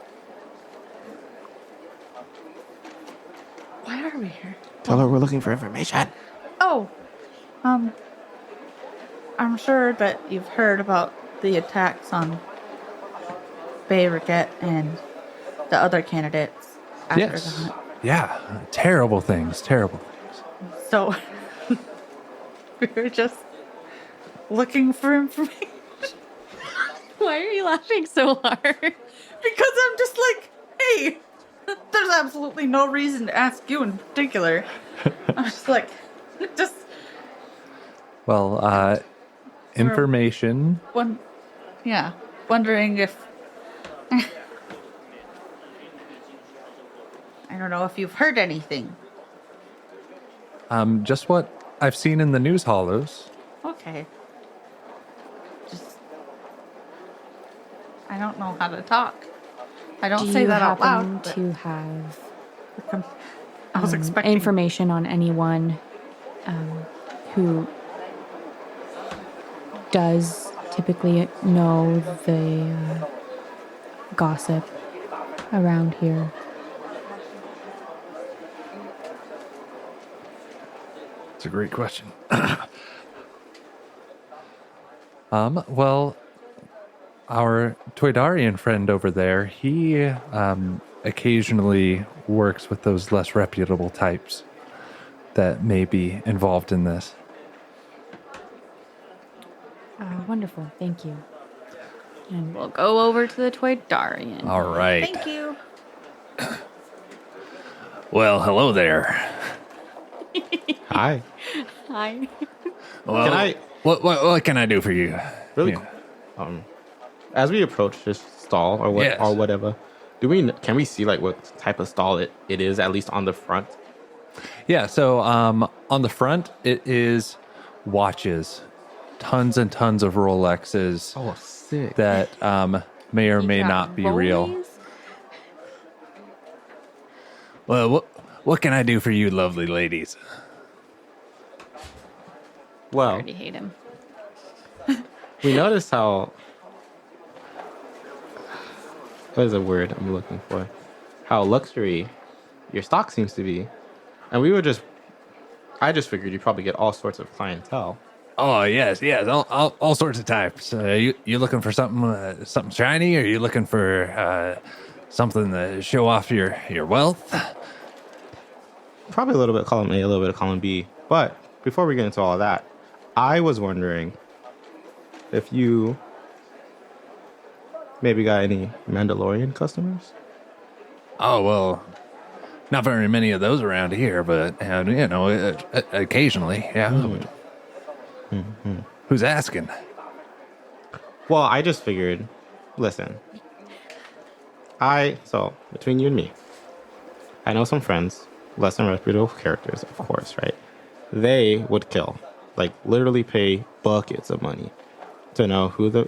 Why are we here? Tell her we're looking for information. Oh, I'm sure that you've heard about the attacks on Bay Riquette and the other candidates after the Yes. hunt. Yeah. Terrible things. Terrible things. So we were just looking for information Why are you laughing so hard? because I'm just like, hey, there's absolutely no reason to ask you in particular. I'm just like, just Well, information. wondering if I don't know if you've heard anything. Just what I've seen in the news hollows. Okay. Just I don't know how to talk. I don't Do say you that out happen loud. to have But I was expecting information on anyone who does typically know the gossip around here? It's a great question. Well, our Toydarian friend over there, he occasionally works with those less reputable types that may be involved in this. Wonderful, thank you. And we'll go over to the Toydarian. All right. Thank you. Well, hello there. Hi. Hi. Well, Can I What can I do for you? really? Yeah. As we approach this stall or what Yes. or whatever, can we see like what type of stall it is at least on the front? Yeah, so on the front, it is watches. tons and tons of Rolexes Oh, sick. that may or may not be real. Rollies? Well, what can I do for you, lovely ladies? I Well, already hate him. we noticed how. What is the word I'm looking for? How luxury your stock seems to be. And I just figured you'd probably get all sorts of clientele. Oh yes, all sorts of types. You looking for something shiny, or you looking for something to show off your wealth? Probably a little bit of column A, a little bit of column B. But before we get into all of that, I was wondering if you maybe got any Mandalorian customers? Oh well, not very many of those around here, but occasionally, yeah. Who's asking? Well, I just figured, listen, so between you and me, I know some friends, less than reputable characters, of course, right? They would kill, like literally pay buckets of money to know who the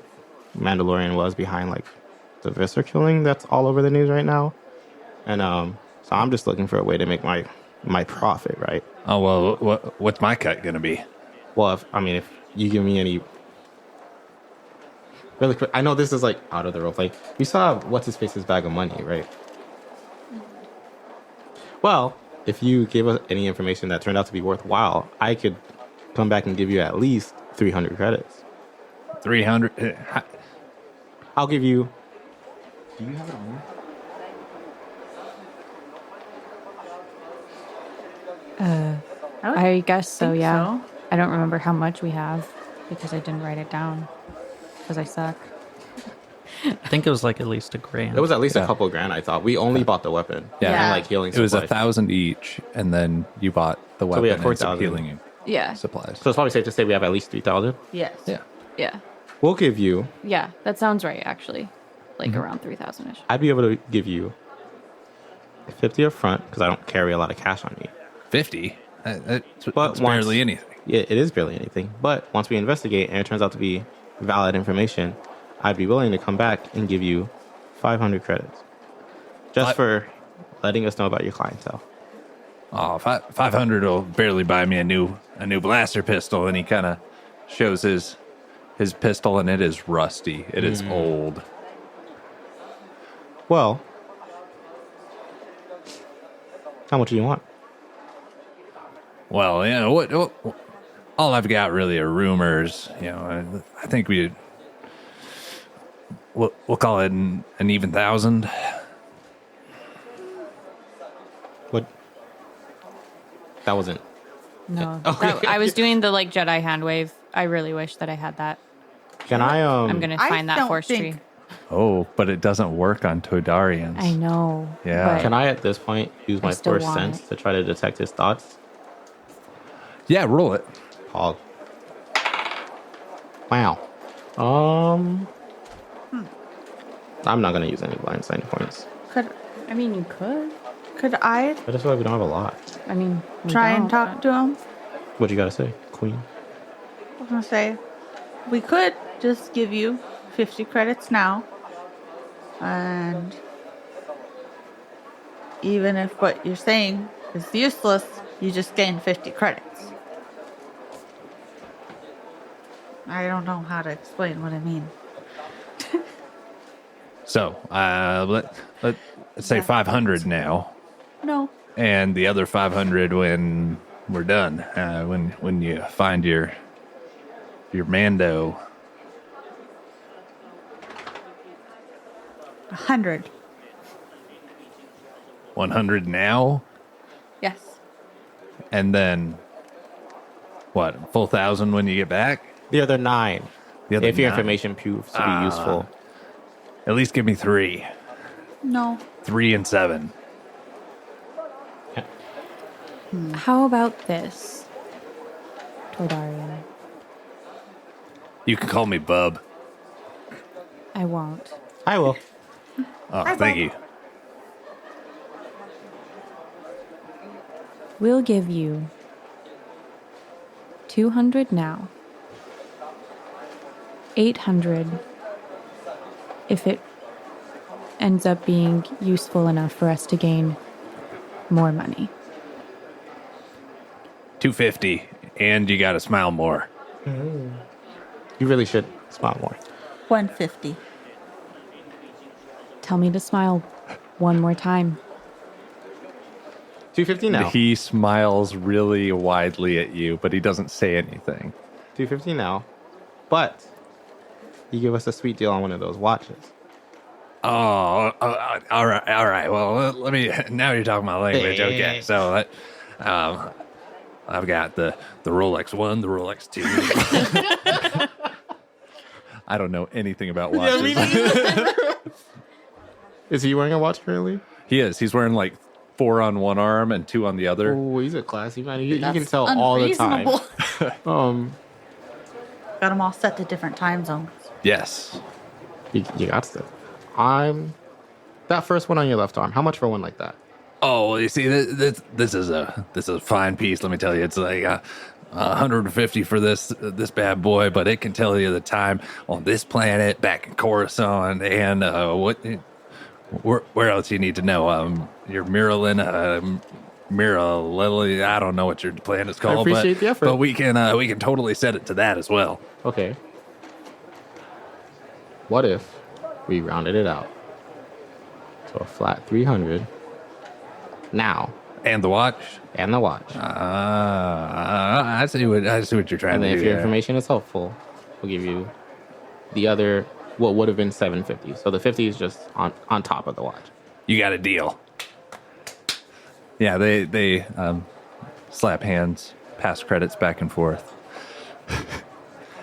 Mandalorian was behind like the Visser killing that's all over the news right now. And so I'm just looking for a way to make my profit, right? Oh well, what's my cut gonna be? Well, if you give me any really quick, I know this is like out of the rope. Like you saw what's his face's bag of money, right? Well, if you gave us any information that turned out to be worthwhile, I could come back and give you at least 300 credits. 300. I'll give you. Do you have it on you? I guess so, think yeah. so. I don't remember how much we have because I didn't write it down because I suck. I think it was like at least $1,000. It was at least a couple grand. I thought we only bought the weapon. Yeah. And like healing. It was supplies. 1,000 each, and then you bought the weapon we had and some 4,000. healing Yeah. supplies. So it's probably safe to say we have at least 3,000. Yes. Yeah. Yeah. We'll give you. Yeah. That sounds right, actually. Like around 3,000 ish. I'd be able to give you 50 up front because I don't carry a lot of cash on me. 50. That's But barely anything. Yeah, it is barely anything. But once we investigate and it turns out to be valid information, I'd be willing to come back and give you 500 credits just for letting us know about your clientele. Oh, 500 will barely buy me a new blaster pistol, and he kind of shows his pistol, and it is rusty. It is old. Well, how much do you want? Well, what all I've got really are rumors. I think we'll call it an even 1,000. What? That wasn't. No. Okay. I was doing the like Jedi hand wave. I really wish that I had that. Can I I'm going to I find that don't force think- tree. Oh, but it doesn't work on Todarians. I know. Yeah. but Can I at this point use my still first want sense it. to try to detect his thoughts? Yeah, roll it. Paul. Wow. I'm not gonna use any blind sight points. I mean, you could. Could I I just feel like we don't have a lot. I mean, we try and don't, talk but- to him? What you gotta say, Queen? I was gonna say, we could just give you 50 credits now, and even if what you're saying is useless, you just gain 50 credits. I don't know how to explain what I mean. So, let's say Yeah. 500 now, No. and the other 500 when we're done. When you find your Mando. 100. 100 now, Yes. and then what? Full 1,000 when you get back. The other 9. The other If your 9. information proves to be useful. At least give me 3. No. 3 and 7. How about this, Tordarian? You can call me Bub. I won't. I will. Oh, Hi, thank Bub. you. We'll give you 200 now. 800 if it ends up being useful enough for us to gain more money. 250, and you got to smile more. You really should smile more. 150. Tell me to smile one more time. 250 now. He smiles really widely at you, but he doesn't say anything. 250 now. But you give us a sweet deal on one of those watches. Oh, all right. Well, let me. Now you're talking my language. Hey. Okay, so I've got the Rolex 1, the Rolex 2. I don't know anything about watches. Is he wearing a watch currently? He is. He's wearing like 4 on one arm and 2 on the other. Oh, he's a classy man. You can That's tell all the time. unreasonable. Got them all set to different time zones. Yes. You got to. That first one on your left arm. How much for one like that? Oh, you see, this is a fine piece. Let me tell you, it's like 150 for this bad boy, but it can tell you the time on this planet, back in Coruscant, and where else you need to know. Your Miralin, Lily. I don't know what your planet's called. I appreciate the effort. But we can totally set it to that as well. Okay. What if we rounded it out to a flat 300 now? And the watch. And the watch. I see what you're trying And to then do. if your there. information is helpful, we'll give you the other, what would have been 750. So the 50 is just on top of the watch. You got a deal. Yeah, they slap hands, pass credits back and forth.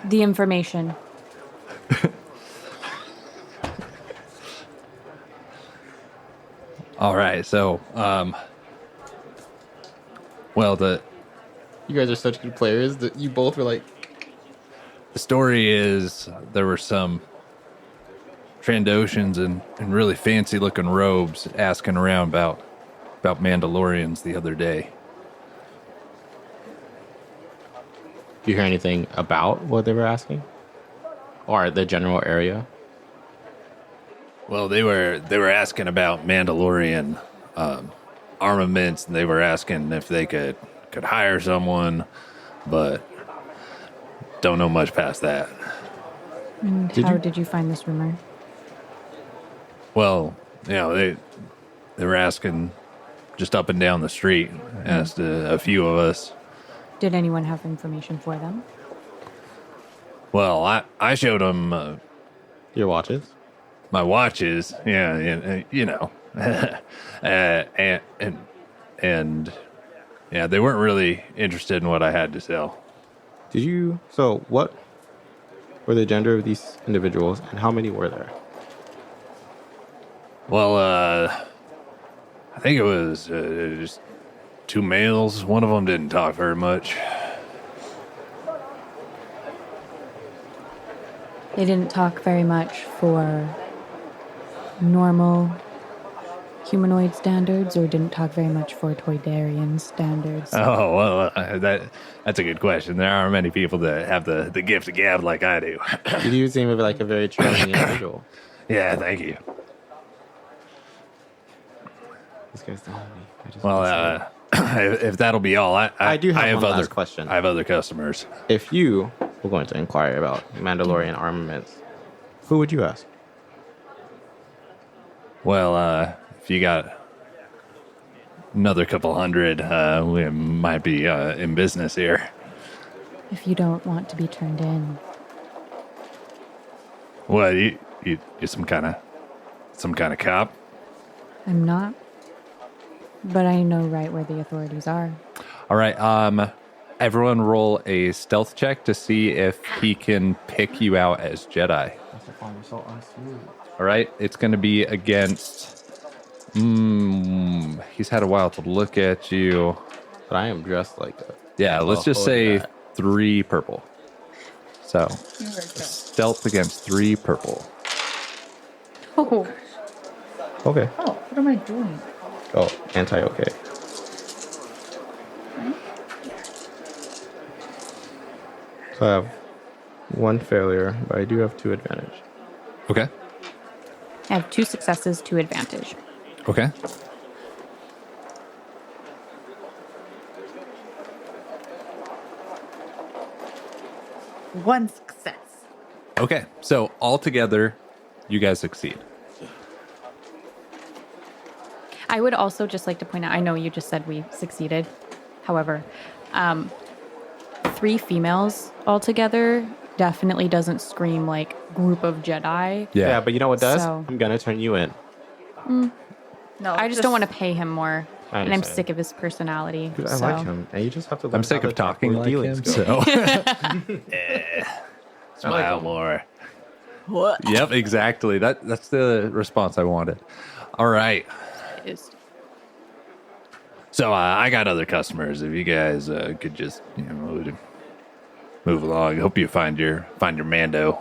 The information. All right, so the You guys are such good players that you both were like, story is there were some Trandoshans in really fancy looking robes asking around about Mandalorians the other day. do you hear anything about what they were asking? Or the general area? Well, they were asking about Mandalorian armaments, and they were asking if they could hire someone, but don't know much past that. And how did you find this rumor? Well, they were asking just up and down the street. Asked a few of us. Did anyone have information for them? Well, I showed them Your watches? my watches. Yeah, and yeah, they weren't really interested in what I had to sell. So what were the gender of these individuals and how many were there? Well, I think it was just 2 males. One of them didn't talk very much. They didn't talk very much for normal humanoid standards, or didn't talk very much for Toydarian standards? Oh, well, that's a good question. There aren't many people that have the gift of gab like I do. You seem like a very charming individual. Yeah, thank you. These guys don't know me. I just Well, wanna say if that'll be all, I do have I have one other last question. I have other customers. if you were going to inquire about Mandalorian armaments, who would you ask? Well, if you got another couple hundred, we might be in business here. If you don't want to be turned in. Well, you're some kind of cop. I'm not. But I know right where the authorities are. All right. Everyone roll a stealth check to see if he can pick you out as Jedi. All right. It's going to be against. He's had a while to look at you. But I am dressed like a... Yeah, let's just hold say that. 3 purple. So, stealth against 3 purple. Oh, Okay. what am I doing? Oh, anti-okay. So I have 1 failure, but I do have 2 advantage. Okay. I have 2 successes, 2 advantage. Okay. One success. Okay. So altogether, you guys succeed. I would also just like to point out, I know you just said we succeeded. However, 3 females altogether definitely doesn't scream like group of Jedi. Yeah, but you know what does? So- I'm gonna turn you in. No, I just don't want to pay him more. I And I'm understand. sick of his personality. Dude, I so. like him, and you just have to. Learn I'm sick how of the talking backward like dealings him, go. so. Smile more. What? Yep, exactly. That's the response I wanted. All right. Is- So I got other customers. If you guys could just move along. Hope you find your Mando.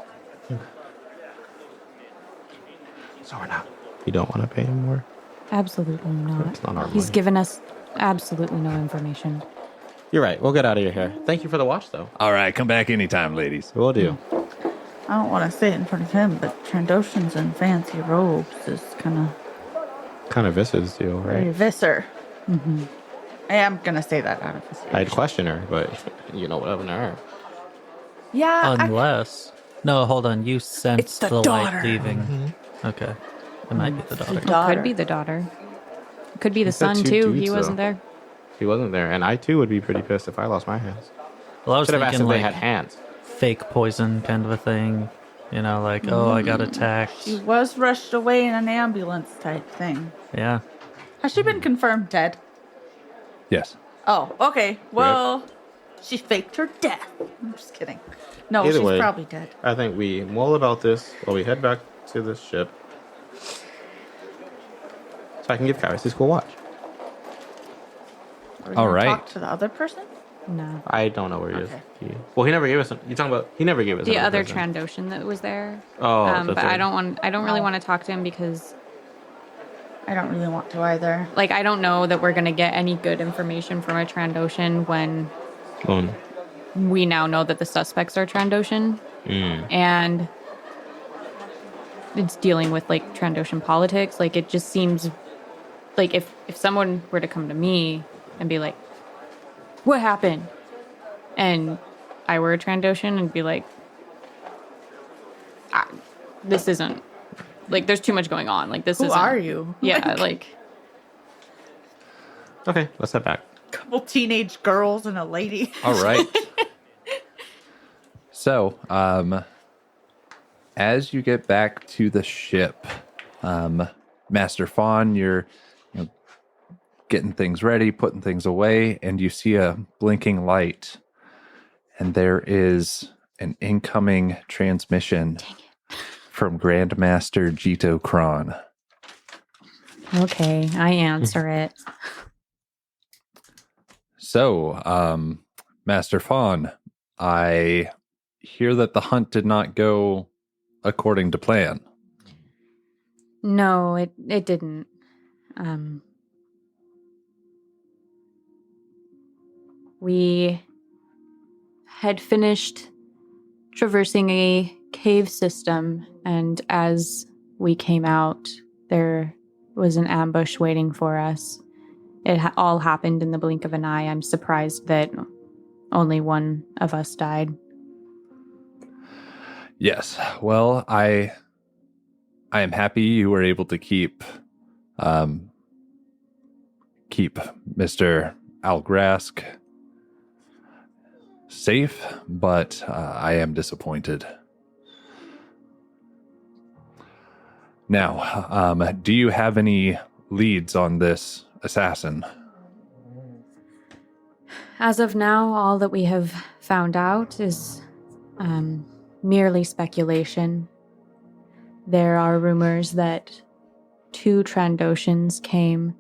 So we're not. You don't want to pay him more. Absolutely not. It's not our He's money. given us absolutely no information. You're right. We'll get out of your hair. Thank you for the watch, though. All right, come back anytime, ladies. We'll do. I don't want to say it in front of him, but Trandoshans and fancy robes is kind of Kind of Visser's deal, very right? Visser. I am gonna say that out of his I'd question her, but you know what happened to her. Yeah, Unless. No, hold on. You sensed the the, daughter. light leaving. Okay. It might be the daughter. daughter. Could be the daughter. Could be the said son, 2 too. dudes, He wasn't though. there. He wasn't there, and I too would be pretty pissed if I lost my hands. Well, I was Should have asked thinking if they like had hands. fake poison kind of a thing. You know, like, oh, I got attacked. She was rushed away in an ambulance type thing. Yeah. Has she been confirmed dead? Yes. Oh, okay. Well, she faked her death. I'm just kidding. No, Either she's way. probably dead. I think we mull about this while we head back to the ship, so I can give Kairos his cool watch. Are we All gonna right. Talk to the other person. No. I don't know where he Okay. is. Well, he never gave us. You talking about? He never gave us The another other person. Trandoshan that was there. Oh, the but I third. don't really Oh. want to talk to him because I don't really want to either. like I don't know that we're gonna get any good information from a Trandoshan when Moon. we now know that the suspects are Trandoshan and it's dealing with like Trandoshan politics. Like it just seems like if someone were to come to me and be like, "What happened?" and I were a Trandoshan and be like, "This isn't like there's too much going on. Like this Who isn't." are you? Yeah, like Okay, let's head back. Couple teenage girls and a lady. All right. So, as you get back to the ship, Master Fawn, you're getting things ready, putting things away, and you see a blinking light. And there is an incoming transmission from Grandmaster Jito Kron. okay, I answer it. So, Master Fawn, I hear that the hunt did not go according to plan. No, it didn't. We had finished traversing a cave system, and as we came out, there was an ambush waiting for us. It all happened in the blink of an eye. I'm surprised that only one of us died. Yes. Well, I am happy you were able to keep Mr. Algrask safe, but I am disappointed. Now, do you have any leads on this assassin? As of now, all that we have found out is merely speculation. There are rumors that 2 Trandoshans came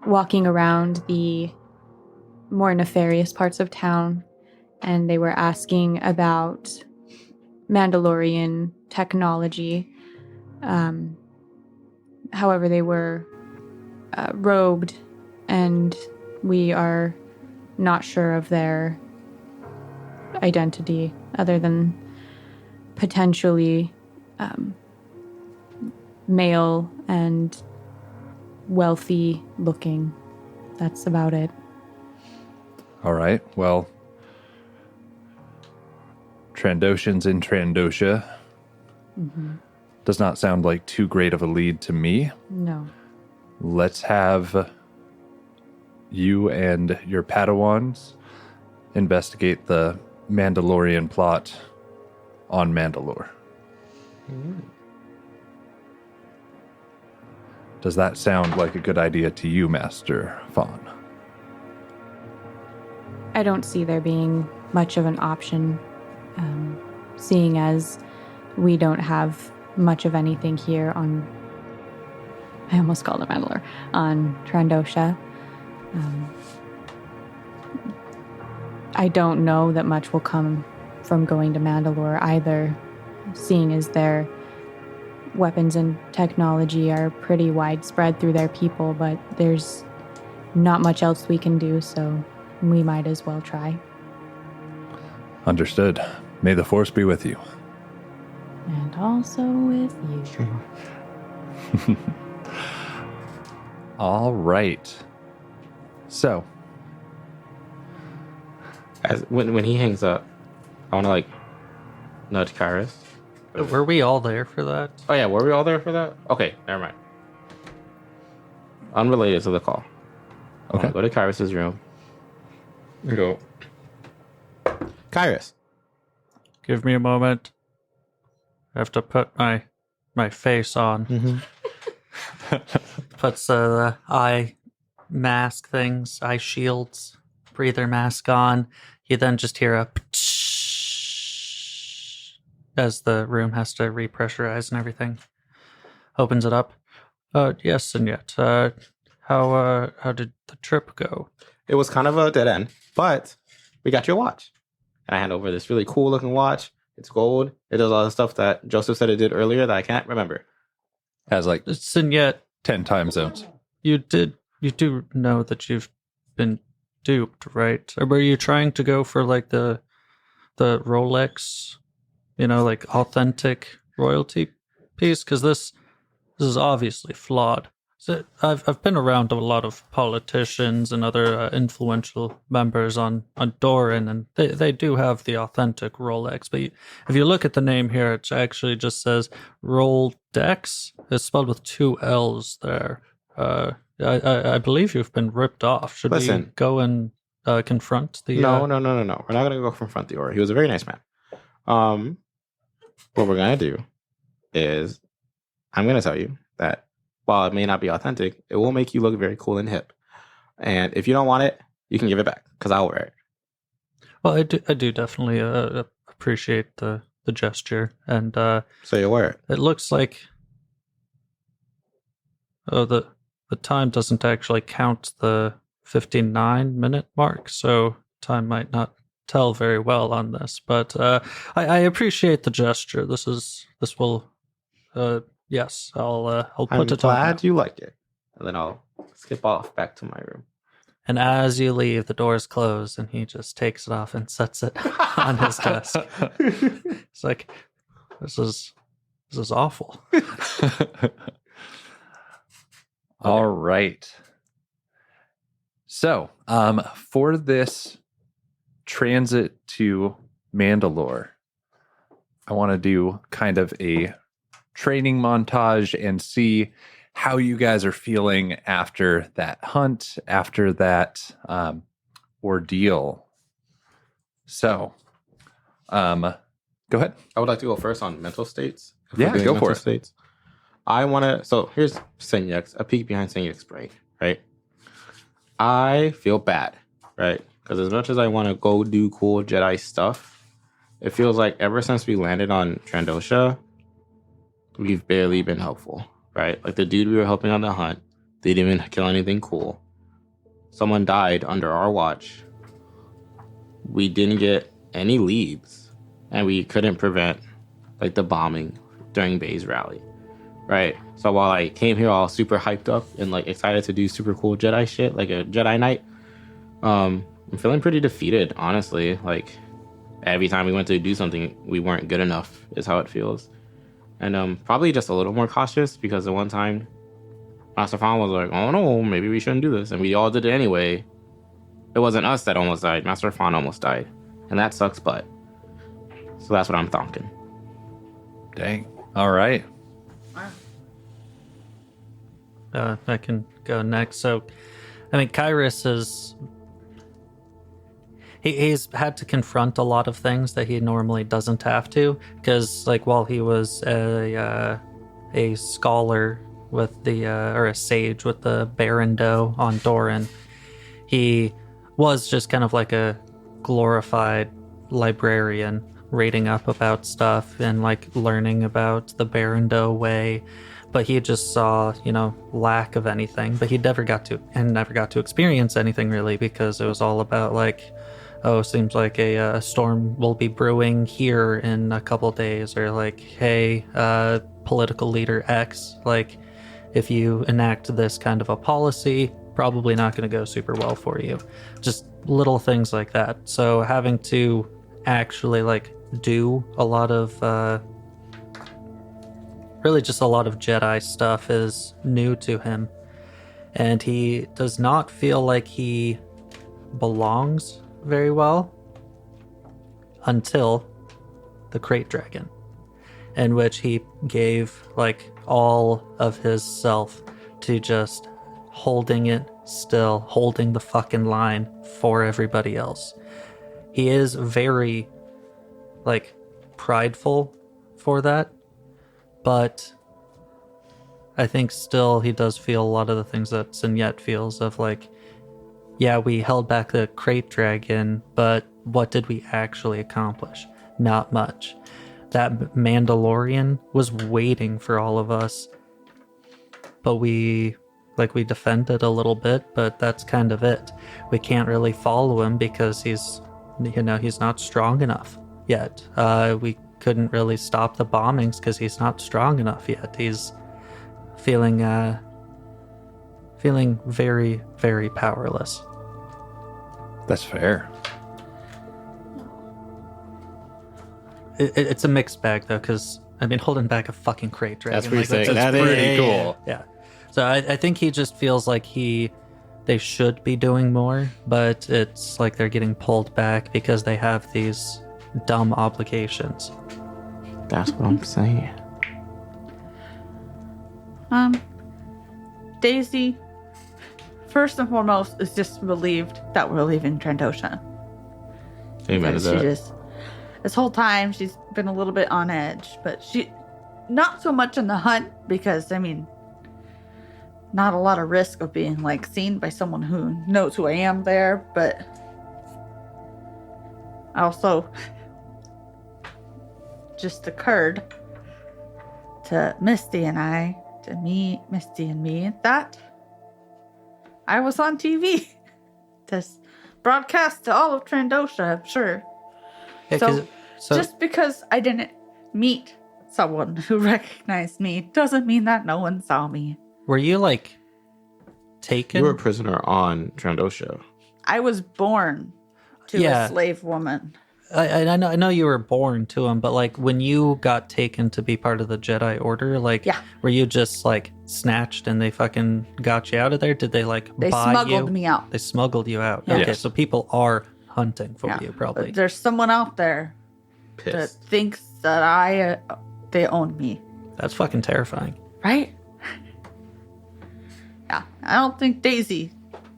walking around the more nefarious parts of town, and they were asking about Mandalorian technology. However, they were robed, and we are not sure of their identity other than potentially male and wealthy looking. That's about it. All right. Well, Trandoshans in Trandosha does not sound like too great of a lead to me. No. Let's have you and your Padawans investigate the Mandalorian plot on Mandalore. Does that sound like a good idea to you, Master Fawn? I don't see there being much of an option, seeing as we don't have much of anything here on, I almost called it Mandalore, on Trandosha. I don't know that much will come from going to Mandalore either, seeing as their weapons and technology are pretty widespread through their people, but there's not much else we can do, so we might as well try. Understood. May the Force be with you. And also with you. All right. So, When he hangs up, I want to like nudge Kairos. Were we all there for that? Oh yeah, were we all there for that? Okay, never mind. Unrelated to the call. okay. Go to Kairos' room. Go. Kairos. Give me a moment. I have to put my face on. Puts the eye mask things, eye shields, breather mask on. You then just hear a as the room has to repressurize and everything. Opens it up. Yes, and yet. How did the trip go? It was kind of a dead end, but we got your watch. And I hand over this really cool looking watch. It's gold. It does all the stuff that Joseph said it did earlier that I can't remember. Has like It's and yet 10 time zones. you do know that you've been duped, right? Or were you trying to go for like the Rolex, like authentic royalty piece? Because this is obviously flawed. So I've been around a lot of politicians and other influential members on Doran, and they do have the authentic Rolex. But if you look at the name here, it actually just says Roldex. It's spelled with 2 L's there. I believe you've been ripped off. Should we go and confront the... No. We're not going to go confront the Aura. He was a very nice man. What we're going to do is I'm going to tell you that while it may not be authentic, it will make you look very cool and hip. And if you don't want it, you can give it back because I'll wear it. Well, I do definitely appreciate the gesture. And so you'll wear it. It looks like... Oh, the time doesn't actually count the 59-minute mark, so time might not tell very well on this. But I appreciate the gesture. This will... yes, I'll put it on. I'm glad you like it. And then I'll skip off back to my room. And as you leave, the doors close, and he just takes it off and sets it on his desk. It's like, this is awful. All right. So, for this transit to Mandalore, I want to do kind of a training montage and see how you guys are feeling after that hunt, after that ordeal. So, go ahead. I would like to go first on mental states. Yeah, go for it. States. I want to... So here's Senyek's, a peek behind Senyek's brain, right? I feel bad, right? Because as much as I want to go do cool Jedi stuff, it feels like ever since we landed on Trandosha, we've barely been helpful, right? Like the dude we were helping on the hunt, they didn't even kill anything cool. Someone died under our watch. We didn't get any leads, and we couldn't prevent like the bombing during Bay's rally, right? So while I came here all super hyped up and like excited to do super cool Jedi shit, like a Jedi Knight, I'm feeling pretty defeated, honestly. Like Every time we went to do something, we weren't good enough, is how it feels. And probably just a little more cautious, because the one time Master Fawn was like, oh no, maybe we shouldn't do this. And we all did it anyway. It wasn't us that almost died. Master Fawn almost died. And that sucks butt. So that's what I'm thinking. Dang. All right. I can go next. So, I mean, Kyrus is... He's had to confront a lot of things that he normally doesn't have to. Because, like, while he was a scholar with the... or a sage with the Barando on Doran, he was just kind of like a glorified librarian, reading up about stuff and, like, learning about the Barando way. But he just saw, lack of anything. But he never got to experience anything really, because it was all about like, oh, seems like a storm will be brewing here in a couple days, or like, hey, political leader X, like, if you enact this kind of a policy, probably not going to go super well for you. Just little things like that. So having to actually like do a lot of really just a lot of Jedi stuff is new to him, and he does not feel like he belongs very well until the Crate Dragon, in which he gave like all of his self to just holding it still, holding the fucking line for everybody else. He is very like prideful for that, but I think still he does feel a lot of the things that Sinyet feels of like, yeah, we held back the Crate Dragon, but what did we actually accomplish? Not much. That Mandalorian was waiting for all of us, but we defended a little bit, but that's kind of it. We can't really follow him because he's not strong enough yet. We couldn't really stop the bombings because he's not strong enough yet. He's feeling very, very powerless. That's fair. It's a mixed bag though, because I mean, holding back a fucking Crate Dragon. That's pretty sick. That's pretty cool. Yeah. So I think he just feels like they should be doing more, but it's like they're getting pulled back because they have these dumb obligations. That's what I'm saying. Daisy, first and foremost, is just relieved that we're leaving Trandoshan. Amen to that. This whole time she's been a little bit on edge, but she not so much in the hunt because I mean, not a lot of risk of being like seen by someone who knows who I am there, but also just occurred to Misty and I, to me, Misty and me, that I was on TV. This broadcast to all of Trandosha, I'm sure. Yeah, So just because I didn't meet someone who recognized me doesn't mean that no one saw me. were you like taken? You were a prisoner on Trandosha. I was born to a slave woman. I know you were born to him, but like when you got taken to be part of the Jedi Order, like were you just like snatched and they fucking got you out of there? Did they like They buy smuggled you? me out. They smuggled you out. Yeah. Okay, Yes. so people are hunting for you probably. But there's someone out there that Pissed. thinks that they own me. That's fucking terrifying. Right? Yeah. I don't think Daisy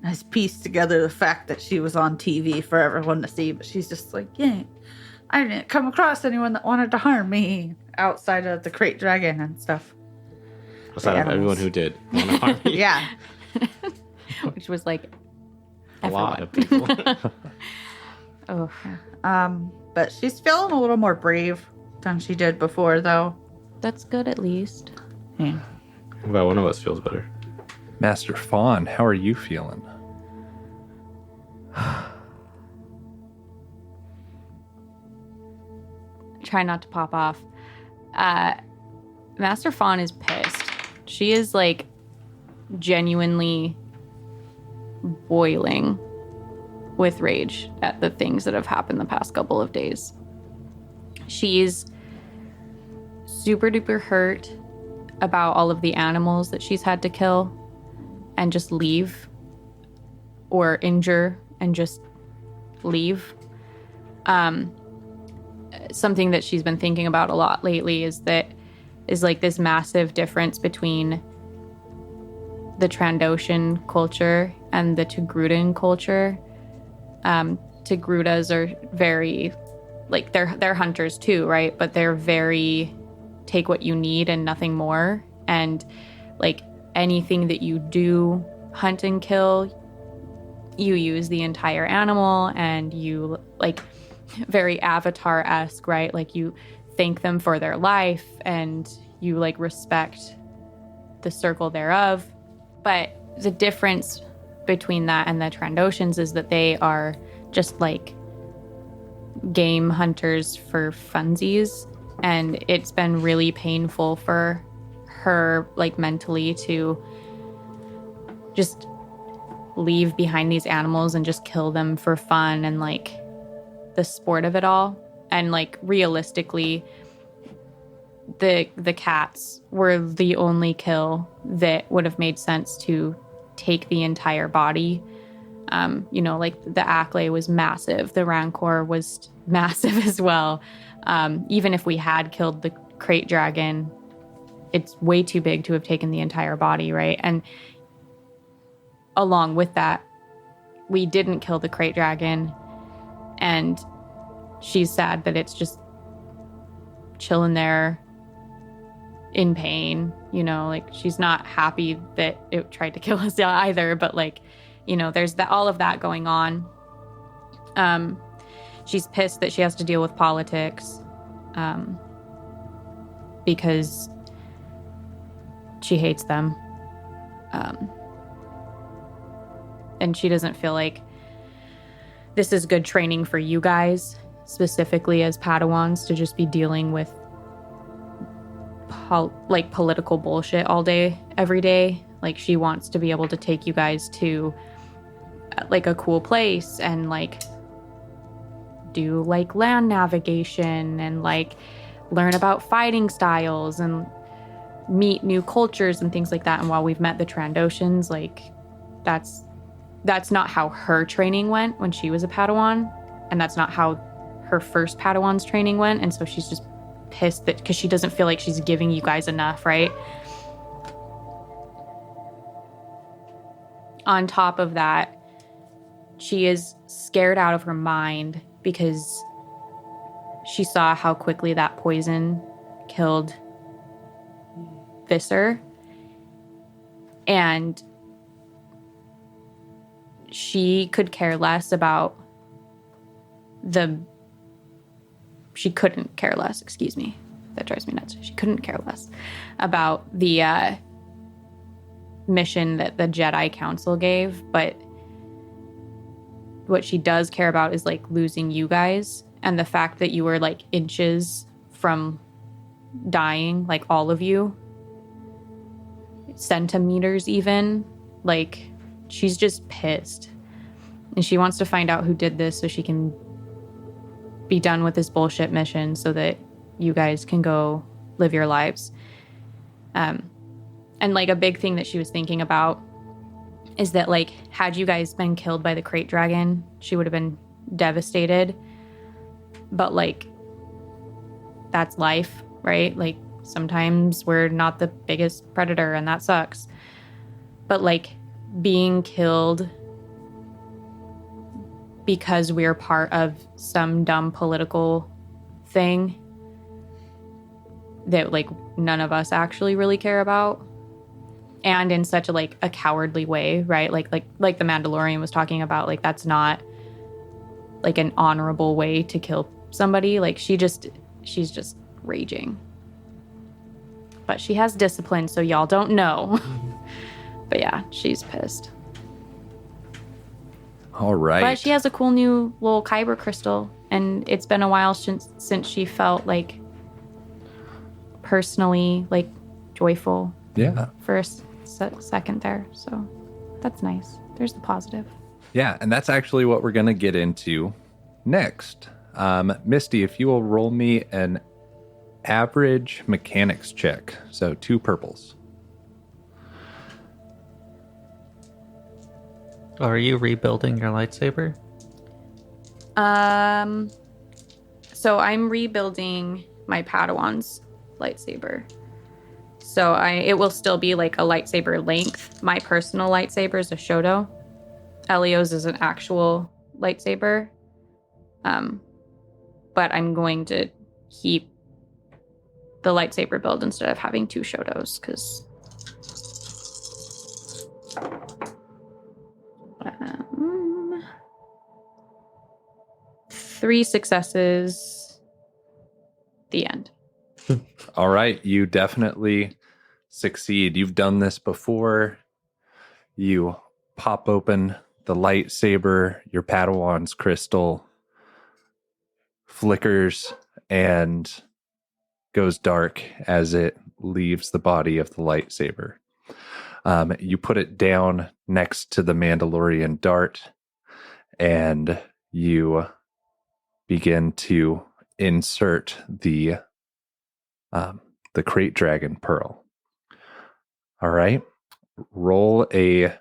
has pieced together the fact that she was on TV for everyone to see, but she's just like, yeah, I didn't come across anyone that wanted to harm me outside of the Crate Dragon and stuff. Outside of everyone who did want to harm me. Yeah. Which was like A lot of everyone. people. Oh, But she's feeling a little more brave than she did before, though. that's good at least. Yeah. Well, one of us feels better. Master Fawn, how are you feeling? Try not to pop off. Master Fawn is pissed. She is like genuinely boiling with rage at the things that have happened the past couple of days. She's super duper hurt about all of the animals that she's had to kill and just leave, or injure and just leave. Something that she's been thinking about a lot lately is like this massive difference between the Trandoshan culture and the Togrutan culture. Togrutas are very, like, they're hunters too, right? But they're very take what you need and nothing more. And like anything that you do hunt and kill, you use the entire animal, and you like very Avatar-esque, right? Like you thank them for their life and you like respect the circle thereof. But the difference between that and the Trandoshans is that they are just like game hunters for funsies, and it's been really painful for her, like mentally, to just leave behind these animals and just kill them for fun and like the sport of it all. And like realistically, the cats were the only kill that would have made sense to take the entire body. You know, like the Acklay was massive. The Rancor was massive as well. Even if we had killed the crate dragon, it's way too big to have taken the entire body, right? And along with that, we didn't kill the crate dragon, and she's sad that it's just chilling there in pain, you know, like she's not happy that it tried to kill us either, but like, you know, there's all of that going on. She's pissed that she has to deal with politics, because she hates them. And she doesn't feel like this is good training for you guys, specifically as Padawans, to just be dealing with political bullshit all day, every day. Like she wants to be able to take you guys to like a cool place and like do like land navigation and like learn about fighting styles and meet new cultures and things like that. And while we've met the Trandoshans, like that's not how her training went when she was a Padawan, and that's not how her first Padawan's training went. And so she's just pissed that because she doesn't feel like she's giving you guys enough, right? On top of that, she is scared out of her mind because she saw how quickly that poison killed Visser, and she could care less about she couldn't care less, excuse me. That drives me nuts. She couldn't care less about the mission that the Jedi Council gave, but what she does care about is like losing you guys, and the fact that you were like inches from dying, like all of you, centimeters even. Like she's just pissed, and she wants to find out who did this so she can be done with this bullshit mission so that you guys can go live your lives. And like a big thing that she was thinking about is that like had you guys been killed by the crate dragon, she would have been devastated. But like that's life, right? Like sometimes we're not the biggest predator and that sucks. But like being killed because we're part of some dumb political thing that like none of us actually really care about, and in such a like a cowardly way, right? Like the Mandalorian was talking about, like that's not like an honorable way to kill somebody. Like she's just raging, but she has discipline, so y'all don't know. But yeah, she's pissed. All right. But she has a cool new little kyber crystal, and it's been a while since she felt like personally like joyful. Yeah. For a second there, so that's nice. There's the positive. Yeah, and that's actually what we're going to get into next. Misty, if you will roll me an average mechanics check. So 2 purples. Are you rebuilding your lightsaber? So I'm rebuilding my Padawan's lightsaber. So it will still be like a lightsaber length. My personal lightsaber is a Shoto. Elio's is an actual lightsaber. But I'm going to keep the lightsaber build instead of having 2 Shotos, because 3 successes. The end. All right, you definitely succeed. You've done this before. You pop open the lightsaber, your Padawan's crystal flickers and goes dark as it leaves the body of the lightsaber. You put it down next to the Mandalorian dart, and you begin to insert the crate dragon pearl. All right, roll a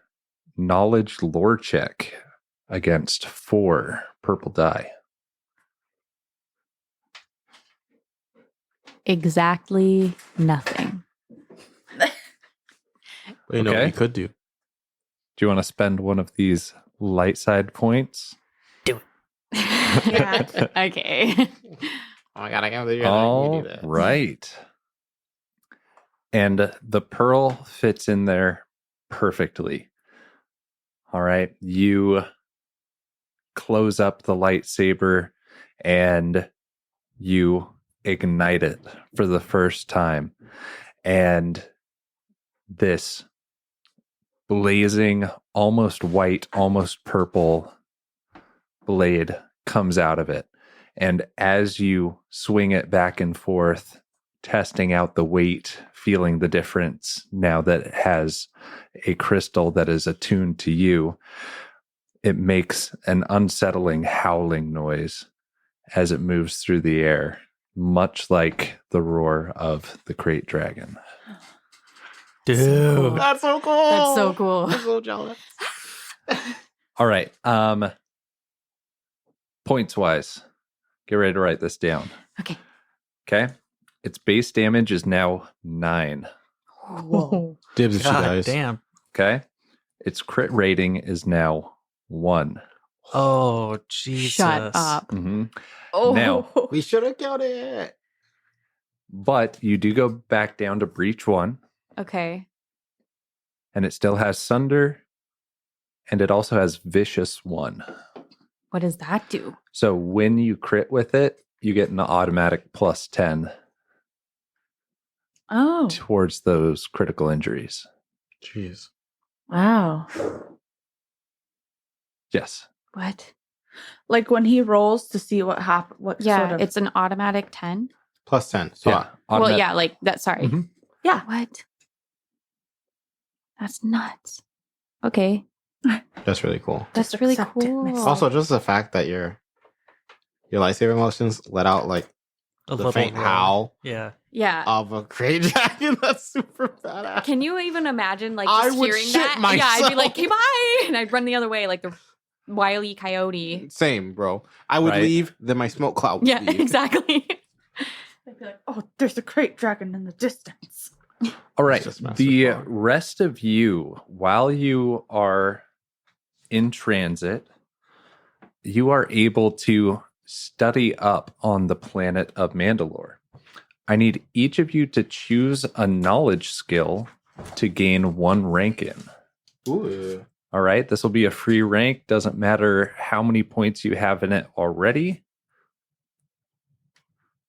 knowledge lore check against 4 purple die. Exactly nothing. You know what Okay. you could do. Do you want to spend one of these light side points? Yeah. Okay. Oh my god, I can't believe All you do that. right. And the pearl fits in there perfectly. All right. You close up the lightsaber and you ignite it for the first time. And this blazing, almost white, almost purple blade comes out of it. And as you swing it back and forth, testing out the weight, feeling the difference now that it has a crystal that is attuned to you, it makes an unsettling howling noise as it moves through the air, much like the roar of the crate dragon. Dude. That's so cool. That's so cool. I'm so jealous. All right. Points wise, get ready to write this down. Okay. Okay. Its base damage is now 9. Whoa. Dibs if she God dies. damn. Okay. Its crit rating is now 1. Oh, Jesus. Shut up. Mm-hmm. Oh. Now- We should have killed it. But you do go back down to breach 1, Okay. and it still has Sunder, and it also has Vicious 1. What does that do? So when you crit with it, you get an automatic plus 10 Oh, towards those critical injuries. Jeez. wow. Yes. What? Like when he rolls to see what happened. What Yeah, sort of? it's an automatic 10. Plus 10. So Yeah. Well, yeah, like that. Sorry. Mhm. Yeah. What? That's nuts. Okay. that's really cool. That's Just really accept it, cool. miss. Also, just the fact that your lightsaber motions let out like A the little faint roar. howl Yeah. Yeah. of a crate dragon. That's super badass. Can you even imagine, like, I just would hearing shit that? Yeah, I'd be myself. like, okay, bye. And I'd run the other way, like the Wile E. Coyote. Same, bro. I would Right. leave, then my smoke cloud would Yeah, leave. exactly. They'd be like, oh, there's a crate dragon in the distance. All right. just massive The power. rest of you, while you are in transit, you are able to study up on the planet of Mandalore. I need each of you to choose a knowledge skill to gain 1 rank in. Ooh. All right. This will be a free rank. Doesn't matter how many points you have in it already.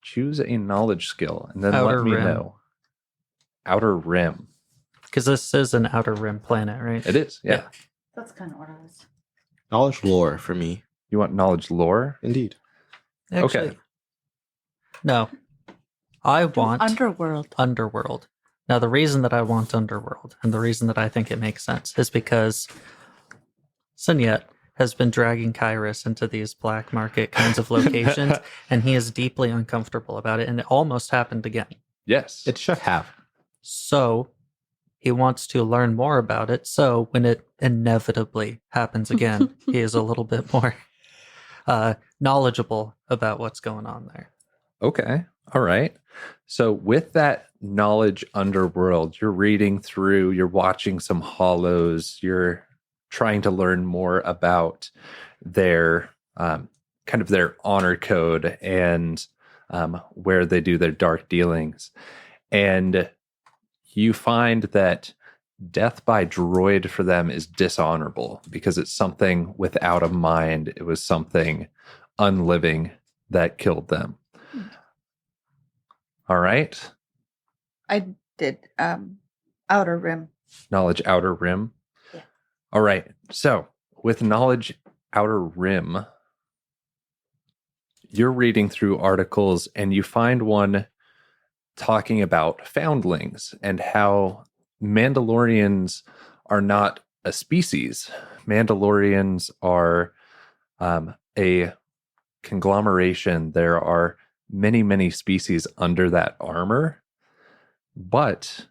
Choose a knowledge skill and then Outer let me Rim. know. Outer Rim. Because this is an outer rim planet, right? It is. Yeah. Yeah. That's kind of what I was. Knowledge lore for me. You want knowledge lore? Indeed. Actually, Okay. No. I want Underworld. Underworld. Now, the reason that I want Underworld and the reason that I think it makes sense is because Sunyet has been dragging Kairos into these black market kinds of locations, and he is deeply uncomfortable about it, and it almost happened again. Yes. It should have. So he wants to learn more about it, so when it inevitably happens again, he is a little bit more knowledgeable about what's going on there. Okay. All right. So with that knowledge underworld, you're reading through, you're watching some hollows, you're trying to learn more about their kind of their honor code and where they do their dark dealings. And you find that death by droid for them is dishonorable because it's something without a mind. It was something unliving that killed them. All right. I did Outer Rim. Knowledge Outer Rim. Yeah. All right. So with Knowledge Outer Rim, you're reading through articles and you find one talking about foundlings and how Mandalorians are not a species. Mandalorians are a conglomeration. There are many, many species under that armor, but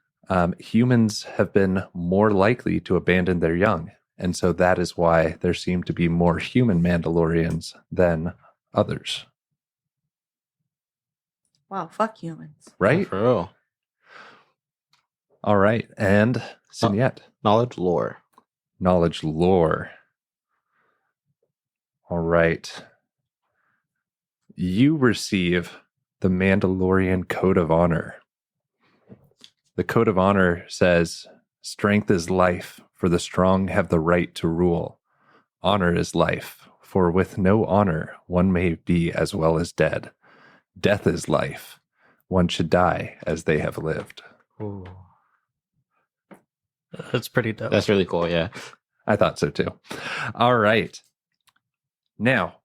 humans have been more likely to abandon their young. And so that is why there seem to be more human Mandalorians than others. Wow, fuck humans. Right? For real. All right. And Signette. Knowledge lore. Knowledge lore. All right. You receive the Mandalorian Code of Honor. The Code of Honor says, strength is life, for the strong have the right to rule. Honor is life, for with no honor, one may be as well as dead. Death is life. One should die as they have lived. Ooh. That's pretty dope. That's really cool, yeah. I thought so too. All right. Now,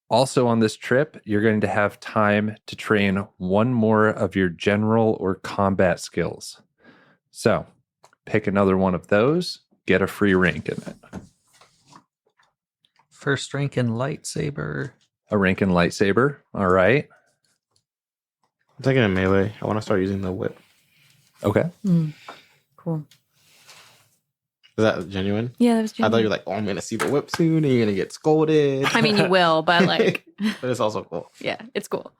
also on this trip, you're going to have time to train one more of your general or combat skills. So, pick another one of those, get a free rank in it. First rank in lightsaber. A rank in lightsaber. All right. I'm taking a melee. I want to start using the whip. Okay. Cool. Is that genuine? Yeah, that was I thought you were like, oh, I'm going to see the whip soon and you're going to get scolded. I mean, you will, but like, But it's also cool. yeah, it's cool.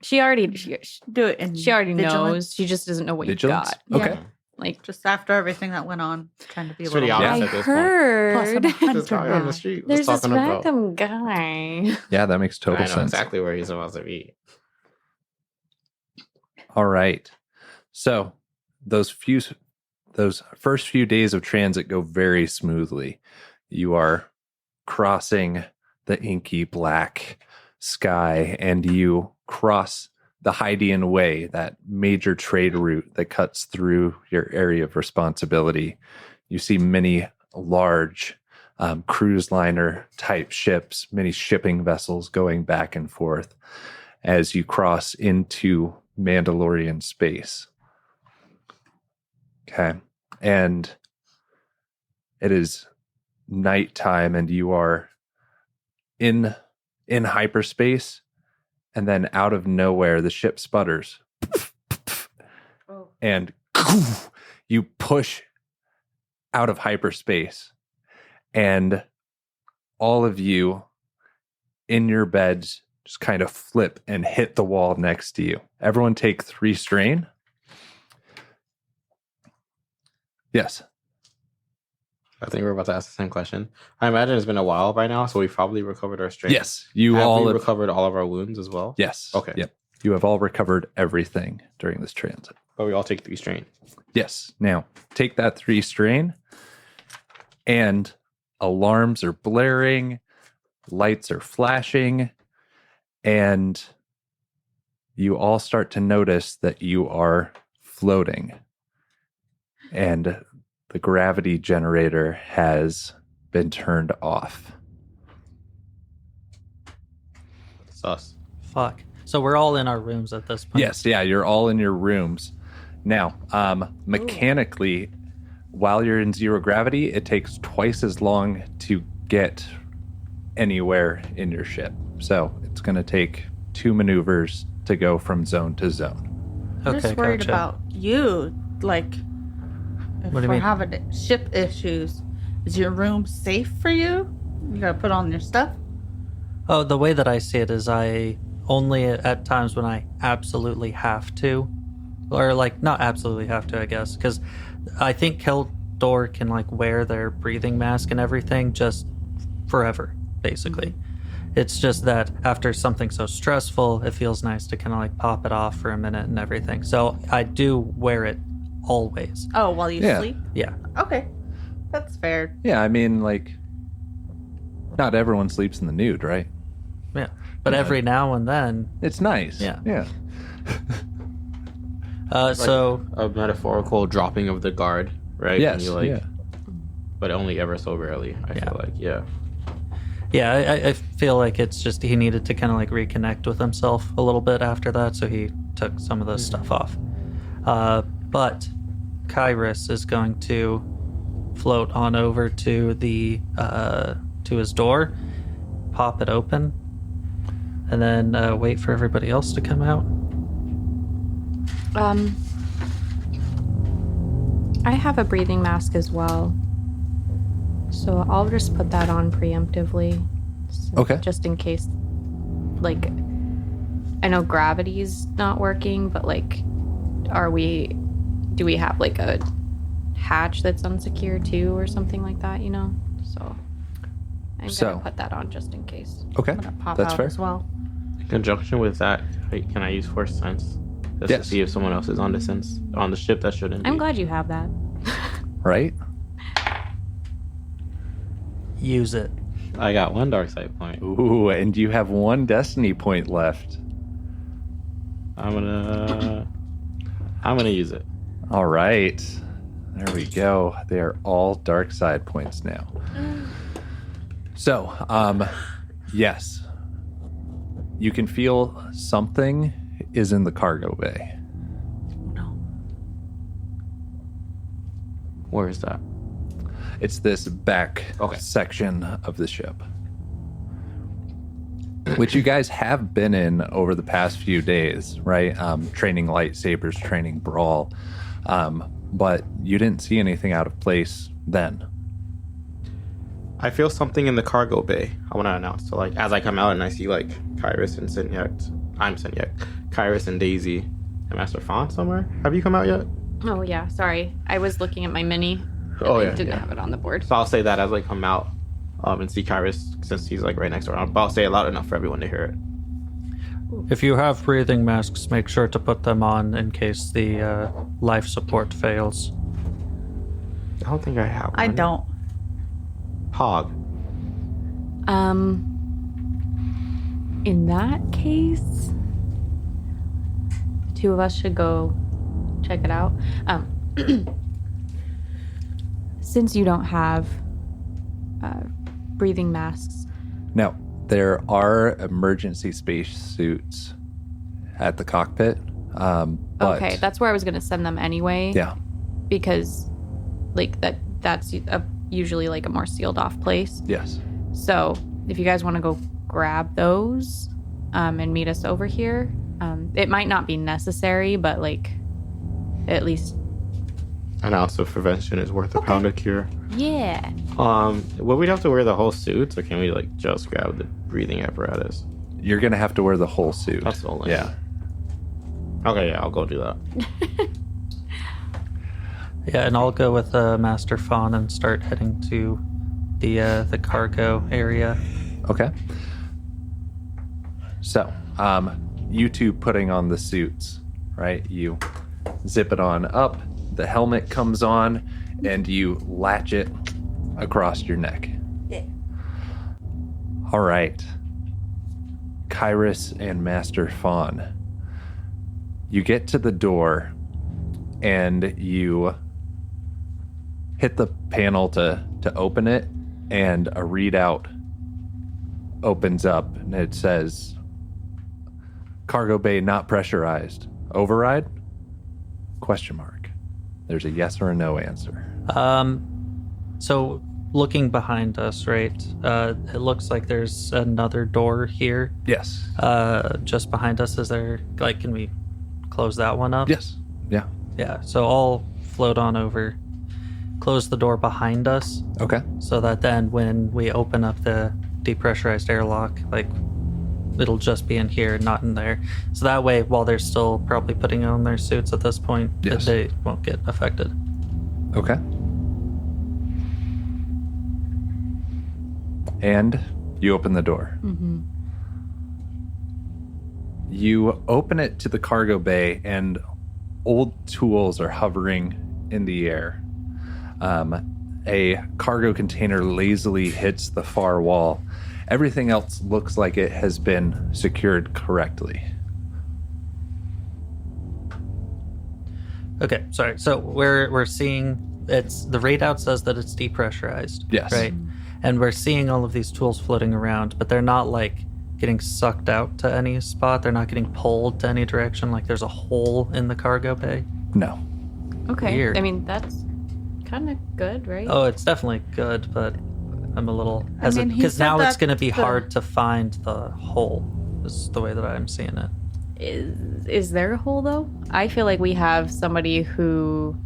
She already Do it in she already Vigilance. knows. She just doesn't know what Vigilance? you got. Okay. Yeah. Like, Just after everything that went on, trying to be a It's pretty little obvious more- at I this point. heard Plus, I'm a This guy hunter on the now. street was there's this talking about. random guy. Yeah, that makes I total know sense. exactly where he's supposed to be. All right. So those first few days of transit go very smoothly. You are crossing the inky black sky and you cross the Hydean Way, that major trade route that cuts through your area of responsibility. You see many large cruise liner type ships, many shipping vessels going back and forth as you cross into Mandalorian space. Okay. And it is nighttime and you are in hyperspace, and then out of nowhere the ship sputters. Oh. And you push out of hyperspace, and all of you in your beds just kind of flip and hit the wall next to you. Everyone take 3 strain. Yes. I think we're about to ask the same question. I imagine it's been a while by now, so we've probably recovered our strength. Yes. You Have all we have, recovered all of our wounds as well? yes. Okay. Yep. You have all recovered everything during this transit. But we all take 3 strain. Yes. Now, take that 3 strain, and alarms are blaring, lights are flashing, and you all start to notice that you are floating. And the gravity generator has been turned off. Sus. Fuck. So we're all in our rooms at this point. Yes, yeah, you're all in your rooms. Now, mechanically, while you're in zero gravity, it takes twice as long to get anywhere in your ship. So it's going to take 2 maneuvers to go from zone to zone. I'm Okay, just worried gotcha. about you. Like, if What do you we're mean? having ship issues, is your room safe for you? You gotta put on your stuff? Oh, the way that I see it is I only at times when I absolutely have to, or like not absolutely have to, I guess, because I think Keldor can like wear their breathing mask and everything just forever, basically. It's just that after something so stressful, it feels nice to kind of like pop it off for a minute and everything. So I do wear it always. Oh, while you Yeah. sleep? Yeah. Okay. That's fair. Yeah, I mean, like, not everyone sleeps in the nude, right? Yeah. But every now and then, It's nice. Yeah. Yeah. so A metaphorical dropping of the guard, right? Yes. And you like, yeah. but only ever so rarely. I Yeah. feel like, yeah. yeah, I feel like it's just he needed to kind of like reconnect with himself a little bit after that, so he took some of this stuff off. But Kyrus is going to float on over to the to his door, pop it open, and then wait for everybody else to come out. I have a breathing mask as well. So I'll just put that on preemptively. Okay. Just in case, like, I know gravity's not working, but like, do we have like a hatch that's unsecure too or something like that, you know? So I'm So- gonna put that on just in case. Okay. I'm gonna pop That's out fair. as well. In conjunction with that, can I use Force Sense? Just Yes. to see if someone else is on the ship that shouldn't I'm be. glad you have that. Right? Use it. I got 1 dark side point. Ooh, and you have 1 destiny point left. I'm gonna use it. All right. There we go. They are all dark side points now. So, yes. You can feel something is in the cargo bay. Where is that? It's this back Okay. section of the ship, which you guys have been in over the past few days, right? Training lightsabers, training brawl, but you didn't see anything out of place then. I feel something in the cargo bay. I want to announce. So, like, as I come out and I see, like, Kyrus and Kyrus and Daisy and Master Font somewhere. Have you come out yet? Oh yeah, sorry. I was looking at my mini. Oh, I yeah, didn't yeah. have it on the board. So I'll say that as I come out and see Kyrus, since he's, like, right next door. I'll say it loud enough for everyone to hear it. If you have breathing masks, make sure to put them on in case the life support fails. I don't think I have one. I don't. Hog. In that case, the 2 of us should go check it out. Since you don't have breathing masks, Now, there are emergency space suits at the cockpit. But okay, that's where I was gonna send them anyway. yeah. Because, like that's usually like a more sealed off place. Yes. So if you guys want to go grab those and meet us over here, it might not be necessary, but like at least An ounce of prevention is worth a pound of cure. yeah. Would we have to wear the whole suits, or can we, like, just grab the breathing apparatus? You're going to have to wear the whole suit. That's the only. Yeah. Okay, yeah, I'll go do that. Yeah, and I'll go with Master Fawn and start heading to the cargo area. Okay. So, you two putting on the suits, right? You zip it on up, the helmet comes on, and you latch it across your neck. Yeah. All right. Kyrus and Master Fawn. You get to the door and you hit the panel to open it, and a readout opens up and it says cargo bay not pressurized. Override? Question mark. There's a yes or a no answer. So looking behind us, right? It looks like there's another door here. Yes. Just behind us. Is there can we close that one up? Yes. Yeah. Yeah. So I'll float on over, close the door behind us, Okay. so that then when we open up the depressurized airlock, it'll just be in here, not in there. So that way, while they're still probably putting on their suits at this point, Yes. they won't get affected. Okay. And you open the door. Mm-hmm. You open it to the cargo bay, and old tools are hovering in the air. A cargo container lazily hits the far wall. Everything else looks like it has been secured correctly. Okay, sorry. So we're seeing the readout says that it's depressurized. Yes. Right. And we're seeing all of these tools floating around, but they're not getting sucked out to any spot. They're not getting pulled to any direction. There's a hole in the cargo bay. No. Okay. Weird. I mean, that's kind of good, right? Oh, it's definitely good, but I'm a little hesitant he because said now it's that going to be the- hard to find the hole. Is the way that I'm seeing it. Is there a hole, though? I feel like we have somebody who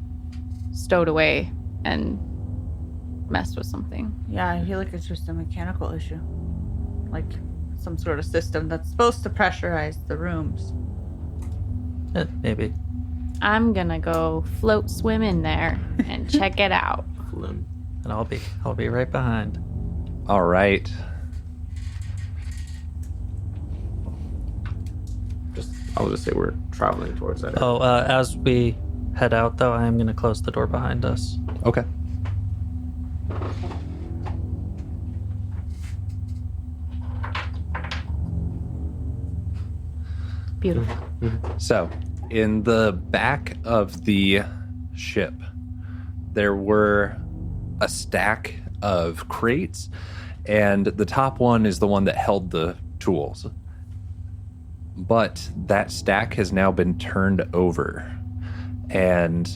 stowed away and messed with something. Yeah, I feel like it's just a mechanical issue. Like some sort of system that's supposed to pressurize the rooms. Maybe. I'm gonna go float swim in there and check it out. Flim. And I'll be right behind. All right. I'll just say we're traveling towards that. Oh, as we head out, though, I am going to close the door behind us. Okay. Beautiful. So, in the back of the ship, there were a stack of crates, and the top one is the one that held the tools. But that stack has now been turned over, and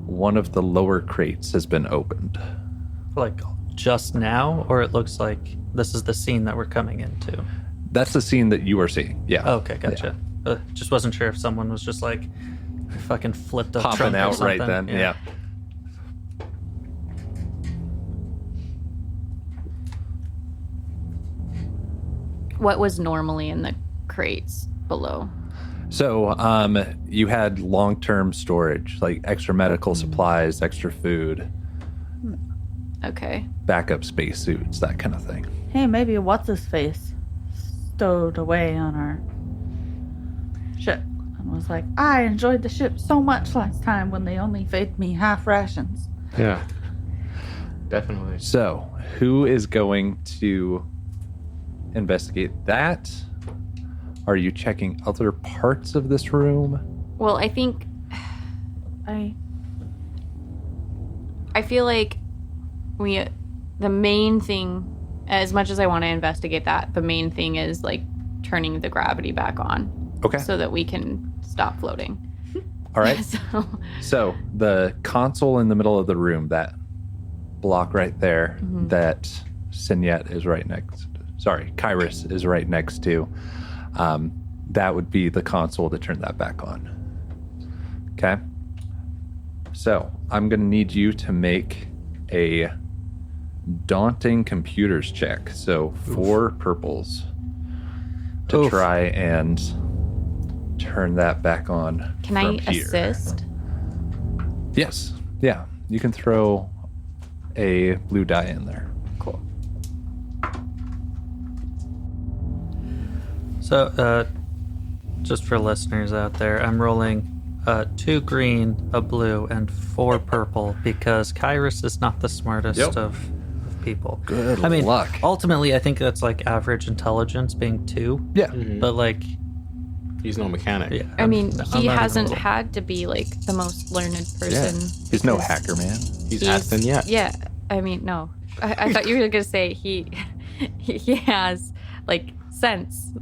one of the lower crates has been opened. Just now, or it looks like this is the scene that we're coming into? That's the scene that you are seeing. Yeah. Okay, gotcha. Just wasn't sure if someone was just fucking flipped up Popping out right then. Yeah. What was normally in the crates below? So, you had long-term storage, like extra medical supplies, extra food, Okay. backup spacesuits, that kind of thing. Hey, maybe what's his face stowed away on our ship and was like, I enjoyed the ship so much last time when they only fed me half rations. Yeah. Definitely. So, who is going to investigate that? Are you checking other parts of this room? Well, I think I feel like the main thing, as much as I want to investigate that, the main thing is turning the gravity back on. Okay. So that we can stop floating. All right. So So, the console in the middle of the room, that block right there, that Sinyet is right next. Sorry, Kairos is right next to. That would be the console to turn that back on. Okay. So I'm going to need you to make a daunting computers check. So 4 purples to try and turn that back on. can I from here. assist? Yes. Yeah. You can throw a blue die in there. Cool. So, just for listeners out there, I'm rolling 2 green, a blue, and 4 purple because Kairos is not the smartest Yep. of people. Good I mean, luck. ultimately, I think that's average intelligence being 2. Yeah. But He's no mechanic. yeah. I mean, I'm he not hasn't even- had to be the most learned person. He's no because hacker, man. He's Aston yet. Yeah. I mean, no. I thought you were gonna say he has sense.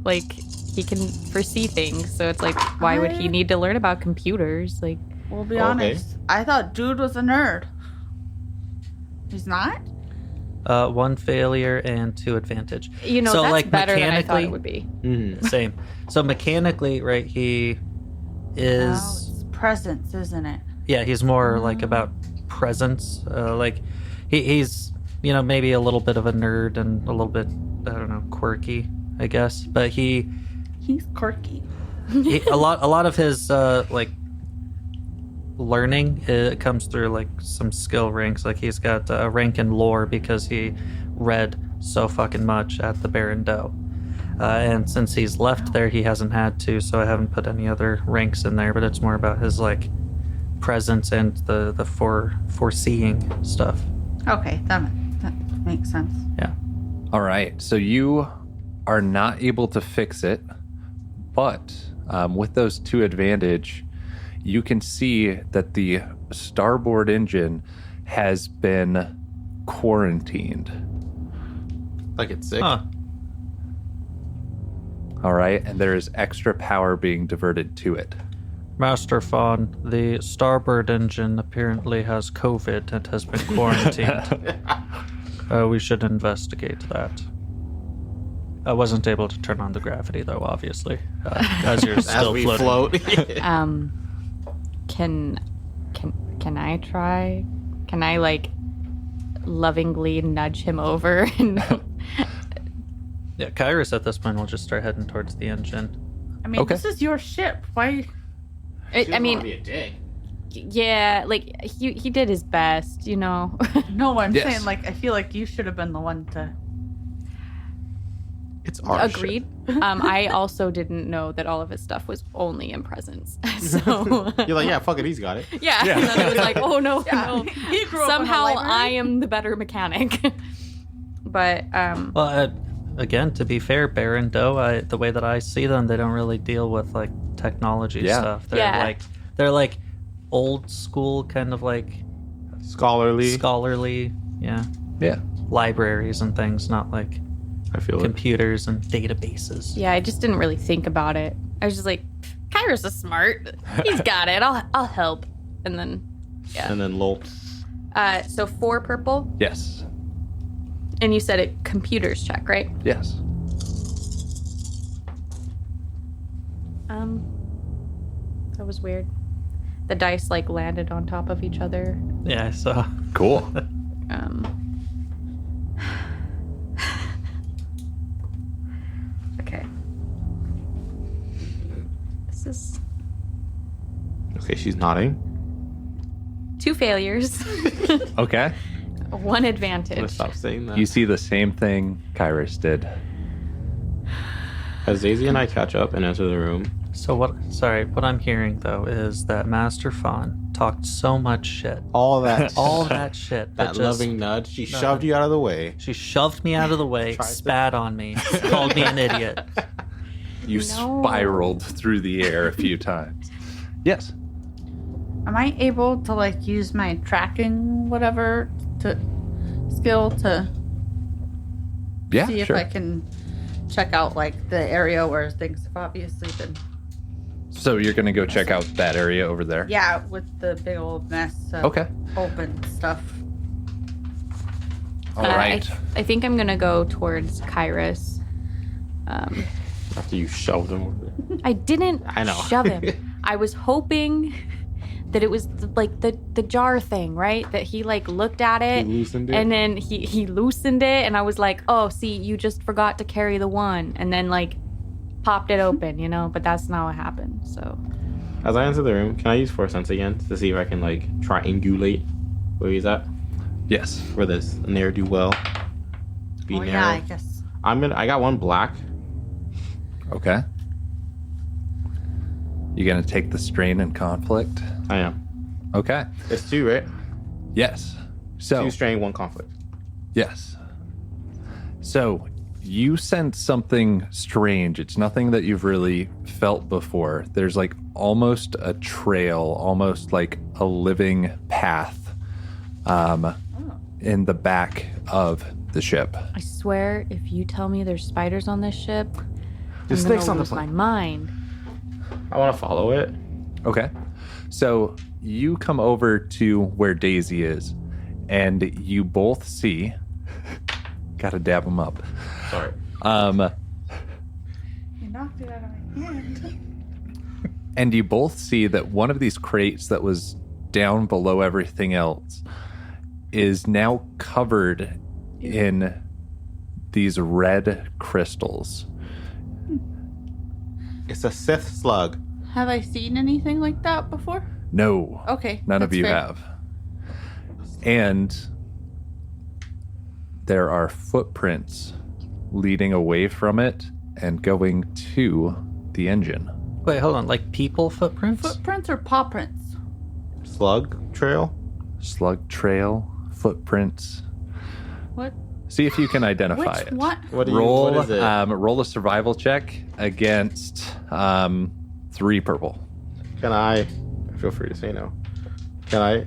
He can foresee things. So it's why would he need to learn about computers? We'll be Okay. honest. I thought dude was a nerd. He's not? 1 failure and 2 advantage. You know, So, that's like, better than I thought mechanically- it would be. Mhm. Same. So mechanically, right, he No, is... it's presence, isn't it? Yeah, he's more like about presence. Like he's maybe a little bit of a nerd and a little bit, I don't know, quirky, I guess. But He's quirky. a lot of his like learning comes through like some skill ranks. Like he's got a rank in lore because he read so fucking much at the Baron Doe. And since he's left there, he hasn't had to, so I haven't put any other ranks in there. But it's more about his like presence and the foreseeing stuff. Okay, that makes sense. Yeah. All right. So you are not able to fix it, but with those 2 advantage, you can see that the starboard engine has been quarantined. Like it's sick. Huh. All right. And there is extra power being diverted to it. Master Fawn, the starboard engine apparently has COVID and has been quarantined. We should investigate that. I wasn't able to turn on the gravity, though, obviously, as you're still As we floating. float. Can I try? Can I like lovingly nudge him over? And Yeah, Kairos at this point will just start heading towards the engine. I mean, Okay. this is your ship. Why? I mean, be a dick. yeah, like he did his best, you know. No, I'm Yes. saying, like, I feel like you should have been the one to. It's our Agreed. I also didn't know that all of his stuff was only in presence. So You're like, yeah, fuck it, he's got it. yeah. And then it was like, oh no, no. He grew up in a Somehow library. I am the better mechanic. But Well, again, to be fair, Baron Doe, the way that I see them, they don't really deal with like technology Yeah. stuff. Yeah. They're like old school kind of like Scholarly. scholarly, yeah, Yeah. libraries and things, not like I feel it. computers and databases. yeah, I just didn't really think about it. I was just like, Kairos is smart. He's got it. I'll help. And then And then lol. so 4 purple, Yes. and you said it computers check, right? Yes. That was weird. The dice like landed on top of each other. Yeah, so Cool. Okay. This is Okay, she's nodding. 2 failures, Okay. 1 I'm gonna advantage. stop saying that. You see the same thing Kairos did. As Daisy and I catch up and enter the room, what I'm hearing though is that Master Fawn talked so much shit. all that All that shit. that just- loving nudge, she shoved you out of the way. She shoved me out of the way, Tried to- spat on me, called me an idiot. You No. spiraled through the air a few times. Yes. Am I able to like use my tracking whatever skill to Yeah, see if sure. I can check out like the area where things have obviously been? So you're going to go check out that area over there? Yeah, with the big old mess of Okay. open stuff. All right. I think I'm gonna go towards Kairos. After you shoved him over there. I didn't I know. shove him. I was hoping that it was like the jar thing, right? That he like looked at it, He loosened it? and then he loosened it, and I was like, oh, see, you just forgot to carry the 1, and then like popped it open, you know. But that's not what happened. So As I enter the room, can I use Force Sense again to see if I can like triangulate where he's at Yes. for this ne'er do well? Be Oh narrow. yeah, I guess. I got 1 black. Okay. You going to take the strain and conflict? I am. Okay. It's 2, right? Yes. So, 2 strain, 1 conflict. yes. So, you sense something strange. It's nothing that you've really felt before. There's like almost a trail, almost like a living path in the back of the ship. I swear, if you tell me there's spiders on this ship, There's I'm gonna snakes on the lose my plane. mind. I want to follow it. Okay. So you come over to where Daisy is, and you both see. Gotta dab them up. Sorry. You knocked it out of my hand. And you both see that one of these crates that was down below everything else is now covered in these red crystals. It's a Sith slug. Have I seen anything like that before? No. Okay. None of that's you fair. have. And there are footprints leading away from it and going to the engine. Wait, hold on. Like people footprints? Footprints or paw prints? Slug trail? Slug trail, footprints. What? See if you can identify Which it. one? What Roll, is it? roll a survival check against 3 purple. Can I, feel free to say no. Can I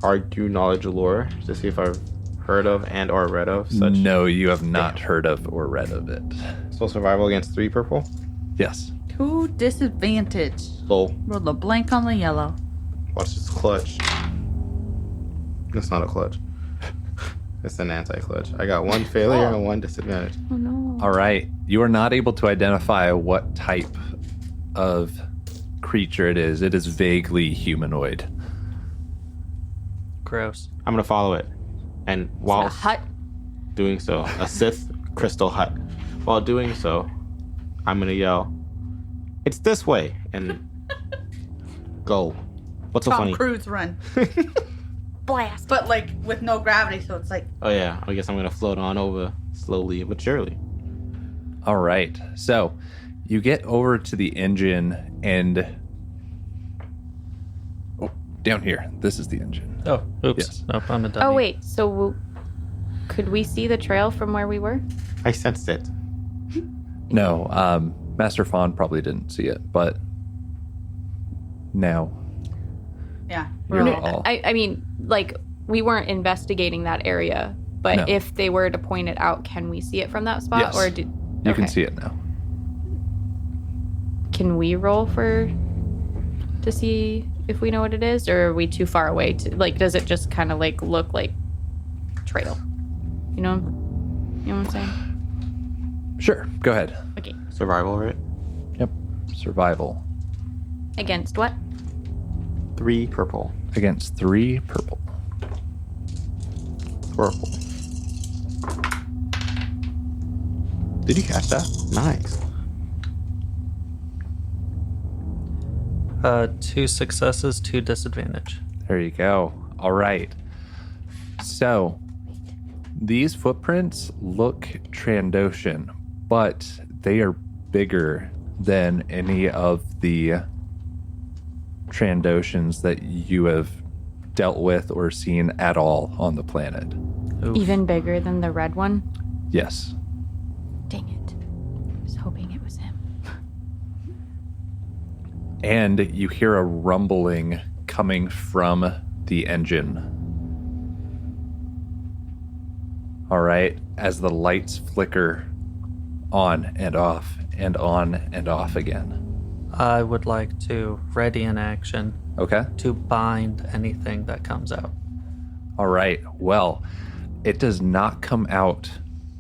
argue knowledge of lore to see if I've heard of and or read of such? No, you have not heard of or read of it. So survival against 3 purple? Yes. 2 disadvantage. Lol. Roll the blank on the yellow. Watch this clutch. It's not a clutch. It's an anti-clutch. I got 1 failure and 1 disadvantage. Oh no. All right. You are not able to identify what type of creature it is. It is vaguely humanoid. Gross. I'm gonna follow it. And A while hut. doing so, a Sith crystal hut. While doing so, I'm gonna yell, "It's this way!" and go. What's so Tom funny? Cruise run. Blast. But like with no gravity, so it's like Oh yeah, I guess I'm gonna float on over slowly but surely. All right. So you get over to the engine and. Oh, down here. This is the engine. Oh, oops. Yes. Nope, I'm a dummy. Oh wait. So could we see the trail from where we were? I sensed it. No, Master Fawn probably didn't see it, but now yeah. you're we're all. I mean, like we weren't investigating that area, but No. if they were to point it out, can we see it from that spot? Yes. Or did You can okay. see it now. Can we roll to see if we know what it is, or are we too far away to like? Does it just kind of like look like trail? You know what I'm saying? Sure. Go ahead. Okay. Survival, right? Yep. Survival Against what? 3 purple. against 3 purple. Purple. Did you catch that? Nice. 2 successes, 2 disadvantage. There you go. All right. So these footprints look Trandoshan, but they are bigger than any of the Trandoshans that you have dealt with or seen at all on the planet. Oof. Even bigger than the red one? Yes. Dang it. I was hoping it was him. And you hear a rumbling coming from the engine. All right, as the lights flicker on and off and on and off again. I would like to ready an action Okay. to bind anything that comes out. All right. Well, it does not come out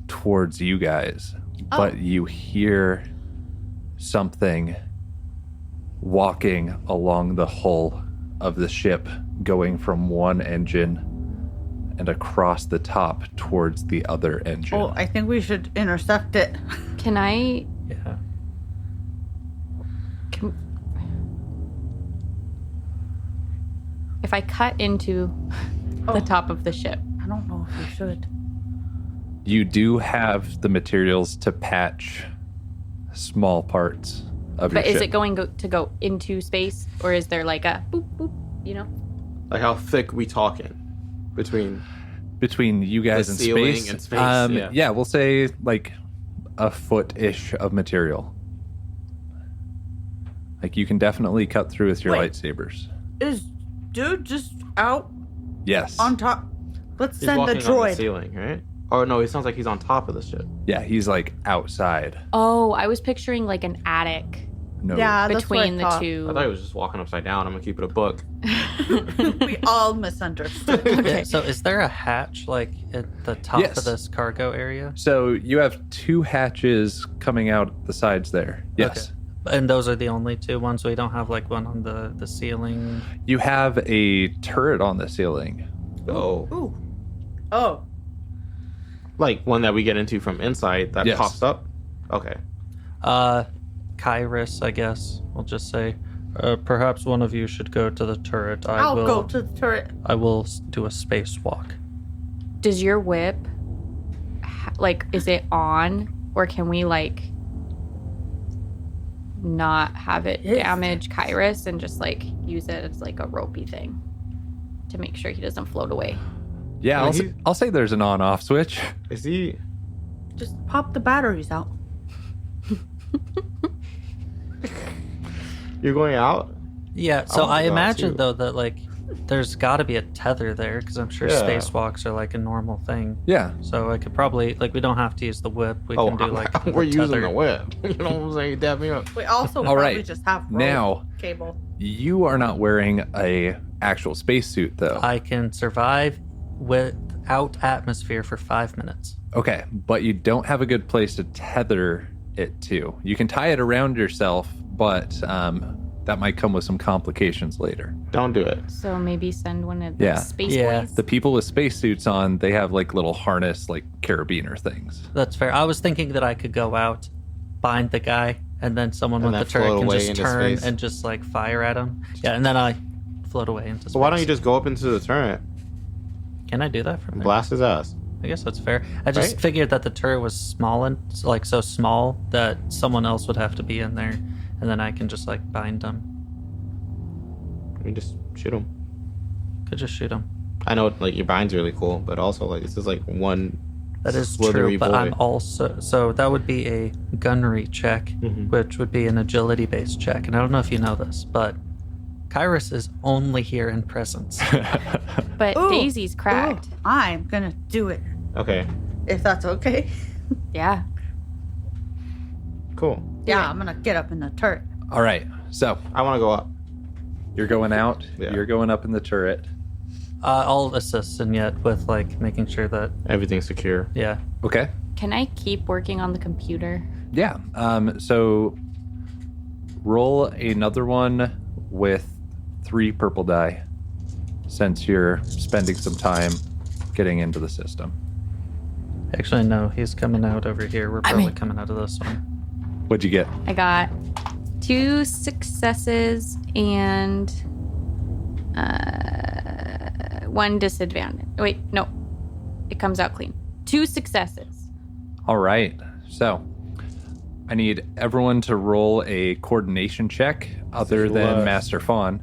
towards you guys, but you hear something walking along the hull of the ship, going from one engine and across the top towards the other engine. Oh, I think we should intercept it. Can I? Yeah. If I cut into the top of the ship, I don't know if we should. You do have the materials to patch small parts of your but is ship. it going to go into space, or is there like a boop boop? You know? Like how thick we talking between? Between you guys The and ceiling space? and space, yeah. We'll say like a foot-ish of material. Like you can definitely cut through with your Wait. lightsabers. Is dude just out Yes. on top? Let's He's send the walking on the droid. ceiling, right? Oh no, it sounds like he's on top of the ship. Yeah, he's like outside. Oh, I was picturing like an attic No. Yeah, that's what I between the thought. two. I thought he was just walking upside down. I'm gonna keep it a book. We all misunderstood. Okay. So is there a hatch like at the top Yes. of this cargo area? So you have 2 hatches coming out the sides there. Yes. Okay. And those are the only 2 ones. We don't have like one on the ceiling. You have a turret on the ceiling. Oh, Ooh. Oh. like one that we get into from inside that Yes. pops up. Okay. Kairos, I guess. We'll just say, perhaps one of you should go to the turret. I'll go to the turret. I will do a spacewalk. Does your whip, like, is it on, or can we like not have it Yes. damage Kairos and just like use it as like a ropey thing to make sure he doesn't float away? Yeah, Well, I'll say there's an on-off switch. Is he? Just pop the batteries out. You're going out? Yeah, so wanna I go out imagine too. though that like there's got to be a tether there because I'm sure Yeah. spacewalks are like a normal thing. Yeah. So I could probably like we don't have to use the whip. We Oh, can do like we're the using tether. the whip. You know what I'm saying? Dab me up. We also All probably right. just have rope Now, cable. you are not wearing a actual spacesuit though. I can survive without atmosphere for 5 minutes. Okay, but you don't have a good place to tether it to. You can tie it around yourself, but that might come with some complications later. Don't do it. So maybe send one of the Yeah. space Yeah. boys. The people with spacesuits on, they have like little harness, like carabiner things. That's fair. I was thinking that I could go out, bind the guy, and then someone And with then the turret float can away just into turn space. and just like fire at him. Yeah, and then I float away into space. So why don't you just go up into the turret Can I do that from and there? blast his ass? I guess that's fair. I just Right? figured that the turret was small and like so small that someone else would have to be in there, and then I can just like bind them. You just shoot him. Could just shoot him. I know like your bind's really cool, but also like this is like one That is slithery true, but boy. I'm also so that would be a gunnery check, Mhm. which would be an agility-based check. And I don't know if you know this, but Kairos is only here in presence. But Ooh. Daisy's cracked. Ooh, I'm gonna do it. Okay, If that's okay. Yeah. cool. Yeah, I'm gonna get up in the turret. All right, so I want to go up. you're going out, Yeah. you're going up in the turret. I'll assist in yet with like making sure that Everything's secure. yeah. Okay. Can I keep working on the computer? Yeah. So roll another one with 3 purple die since you're spending some time getting into the system. Actually, no, he's coming out over here. We're probably coming out of this one. What'd you get? I got 2 successes and 1 disadvantage. Wait, no. It comes out clean. 2 successes. All right. So I need everyone to roll a coordination check other than Sure. Master Fawn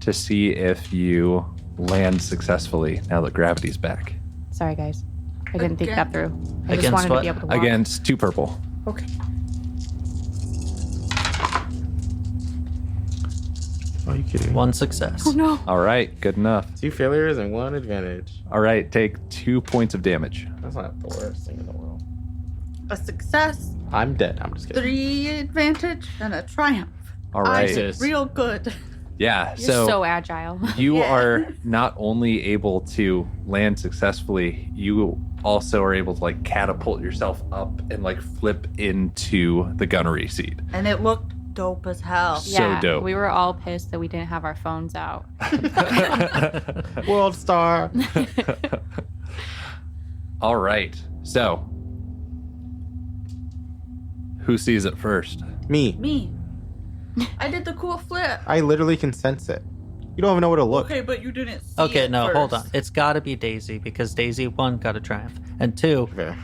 to see if you land successfully now that gravity's back. Sorry, guys. I didn't think that through. I just Against wanted what? to be able to walk. Against 2 purple. Okay. Are you kidding? 1 success. Oh, no. All right. Good enough. 2 failures and 1 advantage. All right. Take 2 points of damage. That's not the worst thing in the world. A success, I'm dead. I'm just kidding. 3 advantage, and a triumph. All right. I did real good. Yeah. You're so agile. You Yeah. are not only able to land successfully, you also are able to like catapult yourself up and like flip into the gunnery seat. And it looked dope as hell. So dope. We were all pissed that we didn't have our phones out. World star. All right. So, who sees it first? Me. Me. I did the cool flip. I literally can sense it. You don't even know where to look. Okay, but you didn't see Okay, it no, first. hold on. It's got to be Daisy because Daisy 1 got a triumph, and 2 Fair.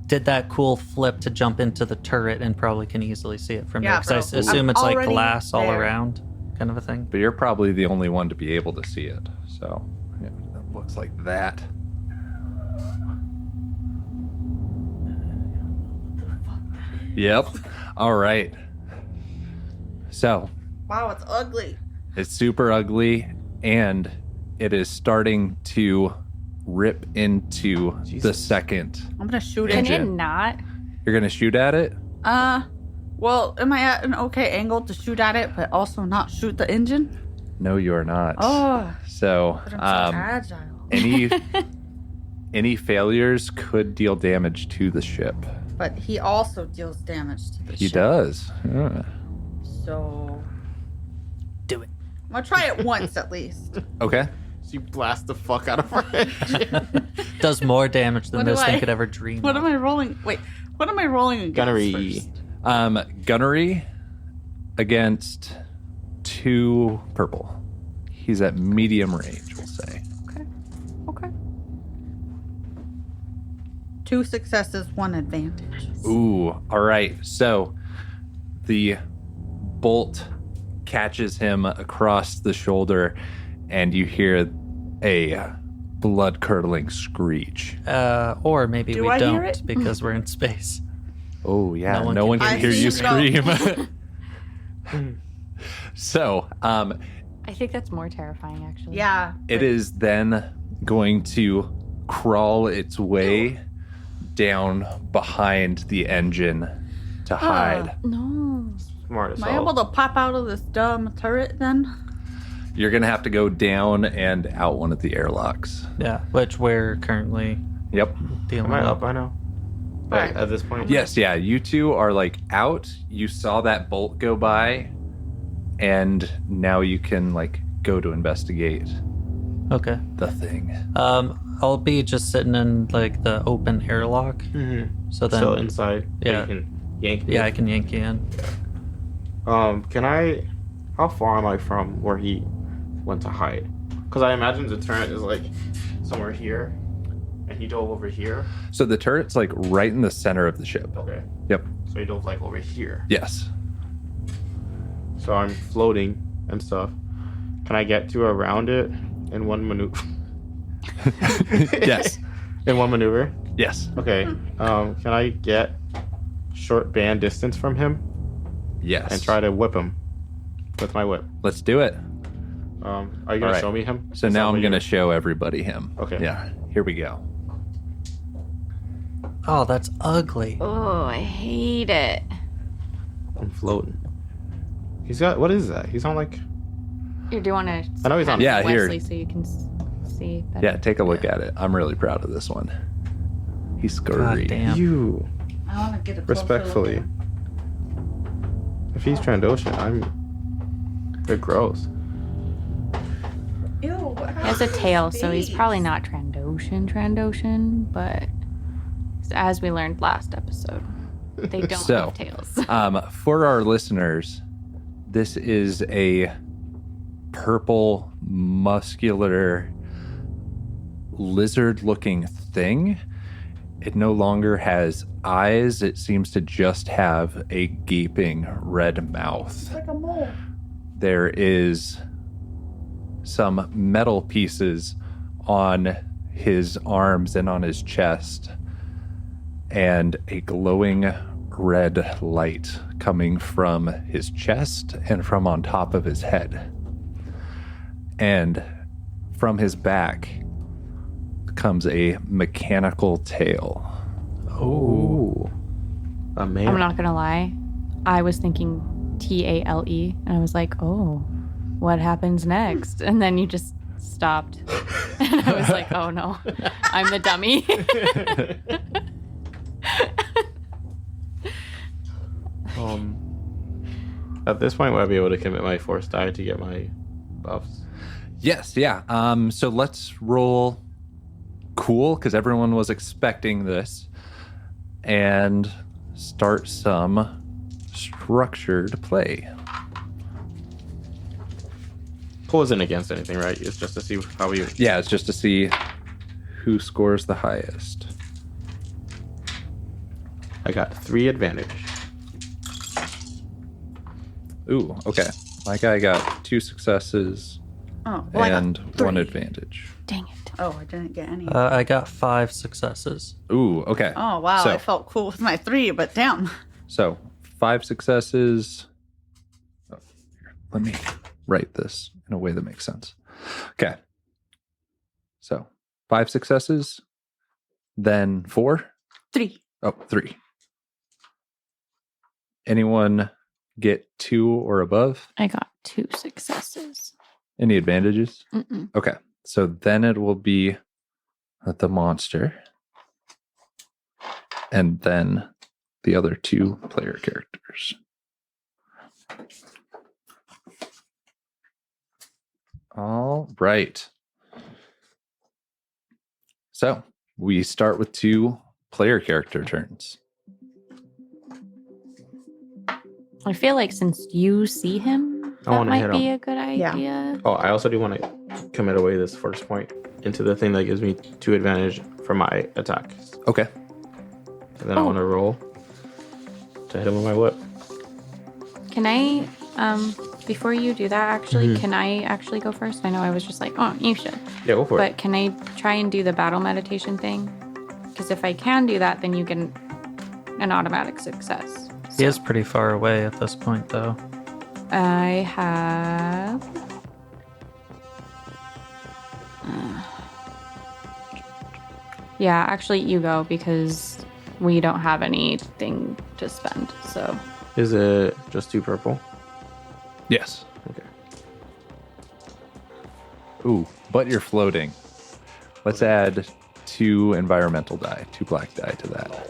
did that cool flip to jump into the turret and probably can easily see it from Yeah, there. Because I bro. assume I'm it's like already glass all there. around, kind of a thing. But you're probably the only one to be able to see it. So, yeah, it looks like that. Yep. All right. So, Wow, it's ugly. it's super ugly and it is starting to rip into the Jesus. second. I'm gonna shoot Can it. it Engine. not? You're going to shoot at it? Well, am I at an okay angle to shoot at it, but also not shoot the engine? No, you are not. Oh, So, but I'm so agile. any failures could deal damage to the ship. But he also deals damage to the He ship. does. So Do it. I'm gonna try it once at least. Okay. She blasts the fuck out of her engine. Does more damage than What do this thing I- could ever dream What of. am I rolling? Wait, what am I rolling against Gunnery. first? Gunnery against 2 purple. He's at medium range, we'll say. Okay. 2 successes, 1 advantage. Ooh, all right. So the bolt catches him across the shoulder, and you hear a blood-curdling screech. Or maybe Do we I hear don't it? because we're in space. Oh, yeah. No No one one can can hear hear you you. scream. So, I think that's more terrifying, actually. Yeah. it is then going to crawl its way down behind the engine to hide. No. Smart as Am I able hell. to pop out of this dumb turret then? You're going to have to go down and out one of the airlocks. Yeah, which we're currently Yep. dealing Am I with. up by now? Like, Alright. at this point? Yes, yeah. You two are like out. You saw that bolt go by, and now you can like go to investigate Okay. the thing. I'll be just sitting in like the open airlock. Mm-hmm. So then, Still inside. Yeah. You can yank me. yeah, I can yank you in. Can I... How far am I from where he went to hide? Because I imagine the turret is like somewhere here, and he dove over here. So the turret's like right in the center of the ship. Okay. Yep. So he dove like over here. Yes. So I'm floating and stuff. Can I get to around it in one maneuver? Yes. In one maneuver? Yes. Okay. Can I get short band distance from him Yes. and try to whip him with my whip? Let's do it. Are you gonna Alright. show me him? So Is that now I'm what going to you're- show everybody him. Okay. Yeah. Here we go. Oh, that's ugly. Oh, I hate it. I'm floating. He's got. What is that? He's on like. Here, do you want to? I know he's on- Yeah, here. Wesley, so you can see. Better. Yeah, take a look at it. I'm really proud of this one. He's God scurry. damn. You. I want to get a closer Respectfully. look If he's Trandoshan, I'm. They're gross. at- Ew. What He has a tail, so he's probably not Trandoshan, but as we learned last episode, they don't So, have tails. For our listeners, this is a purple, muscular, lizard-looking thing. It no longer has eyes. It seems to just have a gaping red mouth. It's like a mole. There is some metal pieces on his arms and on his chest, and a glowing red light coming from his chest and from on top of his head. And from his back comes a mechanical tail. Ooh. A man. I'm not gonna lie, I was thinking Tale, and I was like, oh, what happens next? And then you just stopped, and I was like, oh no, I'm the dummy. At this point, would I be able to commit my force die to get my buffs? Yes, yeah. So let's roll cool, because everyone was expecting this, and start some structured play. Cool isn't against anything, right? It's just to see how we. Yeah, it's just to see who scores the highest. I got 3 advantage. Ooh, okay. My guy got 2 successes Oh, well, I got and 1 3. advantage. Dang it. Oh, I didn't get any. I got 5 successes. Ooh, okay. Oh wow, So- I felt cool with my 3, but damn. So 5 successes. Oh, here, let me write this in a way that makes sense. Okay. So 5 successes, then 4. 3. Oh, 3. Anyone get 2 or above? I got 2 successes. Any advantages? Mm-mm. Okay. So then it will be the monster. And then the other 2 player characters. All right. So we start with 2 player character turns. I feel like since you see him, I that wanna might hit be him. a good Yeah. idea. Oh, I also do want to commit away this first point into the thing that gives me 2 advantage for my attacks. Okay. And then I want to roll to hit him with my whip. Can I, before you do that, actually, Mhm. can I actually go first? I know I was just like, oh, you should. Yeah, go for But it. can I try and do the battle meditation thing? Because if I can do that, then you get an automatic success. He is pretty far away at this point, though. I have. Yeah, actually, you go because we don't have anything to spend. So Is it just 2 purple? Yes. Okay. Ooh, but you're floating. Let's add 2 environmental die, 2 black die to that.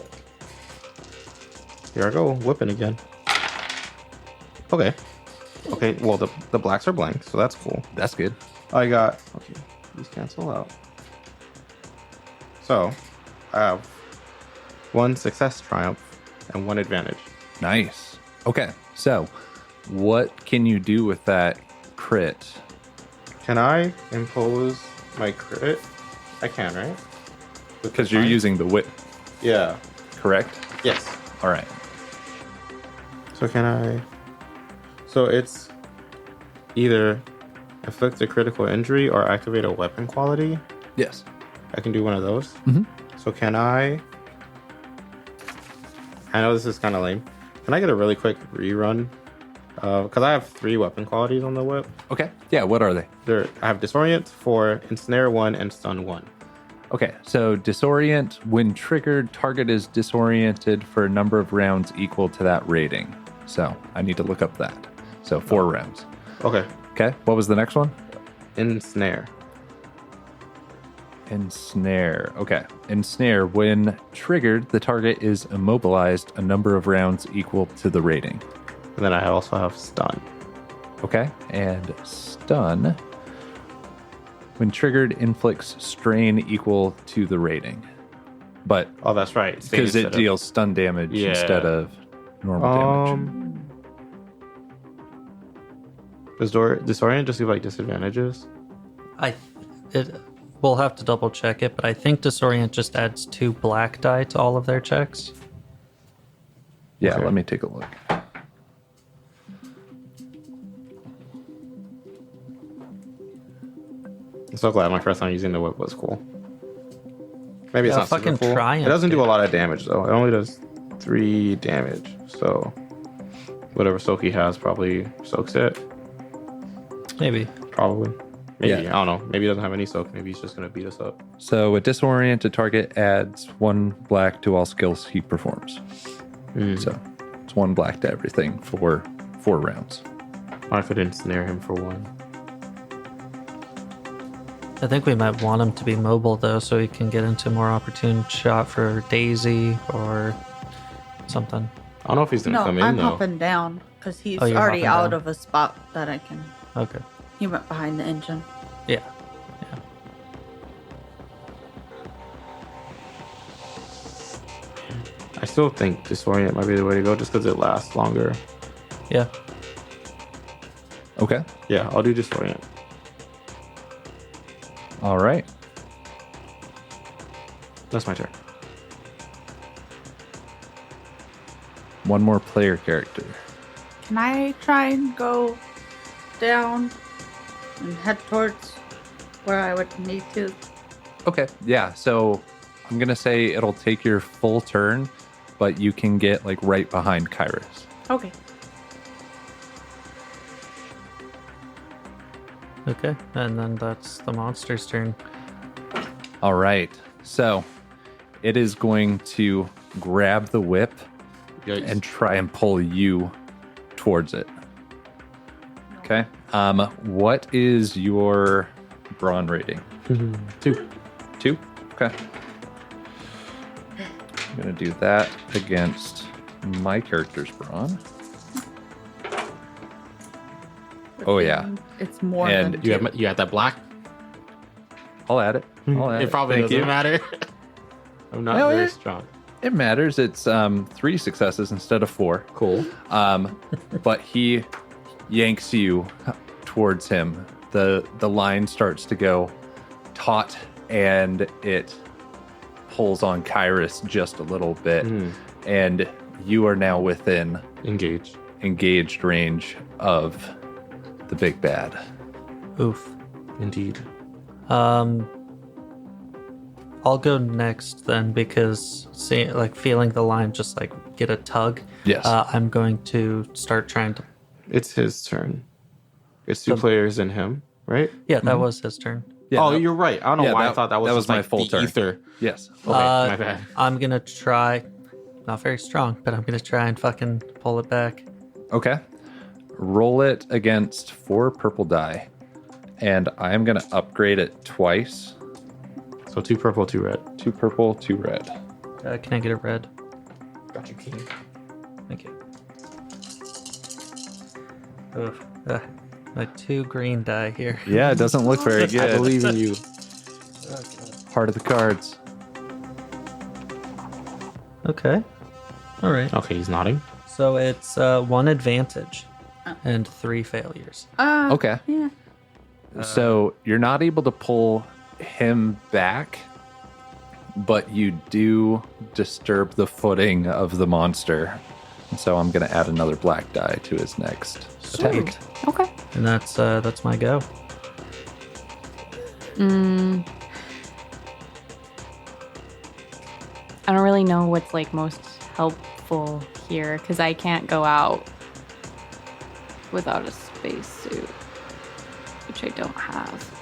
Here I go, whipping again. Okay. Okay, well, the blacks are blank, so that's cool. That's good. I got... Okay, these cancel out. So, I have 1 success triumph and 1 advantage. Nice. Okay, so what can you do with that crit? Can I impose my crit? I can, right? With Because the you're time? using the whip, Yeah. correct? Yes. All right. So can I... So it's either inflict a critical injury or activate a weapon quality. Yes. I can do one of those. Mhm. So can I know this is kind of lame. Can I get a really quick rerun? Because I have 3 weapon qualities on the whip. Okay. Yeah, what are they? I have Disorient 4, Ensnare 1, and Stun 1. Okay, so disorient, when triggered, target is disoriented for a number of rounds equal to that rating. So I need to look up that. So 4 rounds. Okay. Okay, what was the next one? Ensnare. Ensnare. Okay, ensnare, when triggered, the target is immobilized a number of rounds equal to the rating. And then I also have Stun. Okay, and stun, when triggered, inflicts strain equal to the rating. But Oh, that's right. because it deals stun damage Yeah. instead of normal damage. Does Disorient just give like disadvantages? We'll have to double check it, but I think Disorient just adds 2 black die to all of their checks. Yeah, Okay. let me take a look. I'm so glad my first time using the whip was cool. Maybe it's Yeah, not super fucking cool. Triumph, It doesn't do dude. a lot of damage though. It only does 3 damage. So whatever soak he has probably soaks it. Maybe. Probably. Maybe. Yeah. I don't know. Maybe he doesn't have any soak. Maybe he's just gonna beat us up. So a disoriented target adds 1 black to all skills he performs. So it's 1 black to everything for 4 rounds. I could ensnare him for 1. I think we might want him to be mobile, though, so he can get into a more opportune shot for Daisy or something. I don't know if he's gonna No, come in I'm though. hopping down because he's Oh, you're already hopping out down. of a spot that I can. Okay. He went behind the engine. Yeah. I still think Disorient might be the way to go just because it lasts longer. Yeah. Okay. Yeah, I'll do Disorient. All right. That's my turn. 1 more player character. Can I try and go down and head towards where I would need to? Okay. Yeah. So I'm going to say it'll take your full turn, but you can get like right behind Kairos. Okay. Okay. And then that's the monster's turn. All right. So it is going to grab the whip Yikes. and try and pull you towards it. Okay. What is your brawn rating? 2. 2? Okay. I'm gonna do that against my character's brawn. Oh yeah, It's more And than You two. have that black? I'll add it. I'll add It probably Thank doesn't you. matter. I'm not Oh, very yeah. strong. It matters. It's 3 successes instead of 4. Cool. But he yanks you towards him. The line starts to go taut, and it pulls on Kyrus just a little bit, and you are now within Engage. engaged range of the big bad. Oof. Indeed. I'll go next then because feeling the line just like get a tug. Yes. I'm going to start trying to. It's his turn. It's 2 players and him, right? Yeah, that was his turn. Yeah, oh, that- you're right. I don't know yeah, why I that- thought that was that just was my like full the turn. ether. Yes. Okay, my bad. I'm gonna try. Not very strong, but I'm gonna try and fucking pull it back. Okay. Roll it against 4 purple die, and I am gonna upgrade it twice. So 2 purple, 2 red. 2 purple, 2 red. Can I get a red? Got you, King. Thank you. Oof. My 2 green die here. Yeah, it doesn't look very I good. believe in you. Heart of the cards. Okay. All right. Okay, he's nodding. So it's 1 advantage and 3 failures. Okay. Yeah. So you're not able to pull him back, but you do disturb the footing of the monster. And so I'm going to add another black die to his next attack. Okay. And that's my go. I don't really know what's like most helpful here because I can't go out without a spacesuit, which I don't have.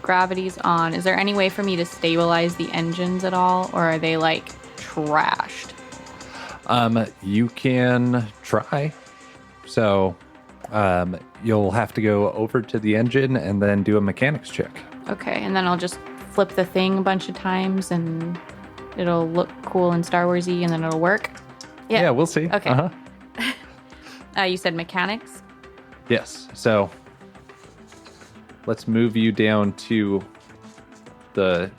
Gravity's on. Is there any way for me to stabilize the engines at all, or are they like trashed? You can try. So you'll have to go over to the engine and then do a mechanics check. Okay, and then I'll just flip the thing a bunch of times and it'll look cool and Star Warsy and then it'll work. Yeah, we'll see. Okay. Uh-huh. You said mechanics? Yes. So let's move you down to the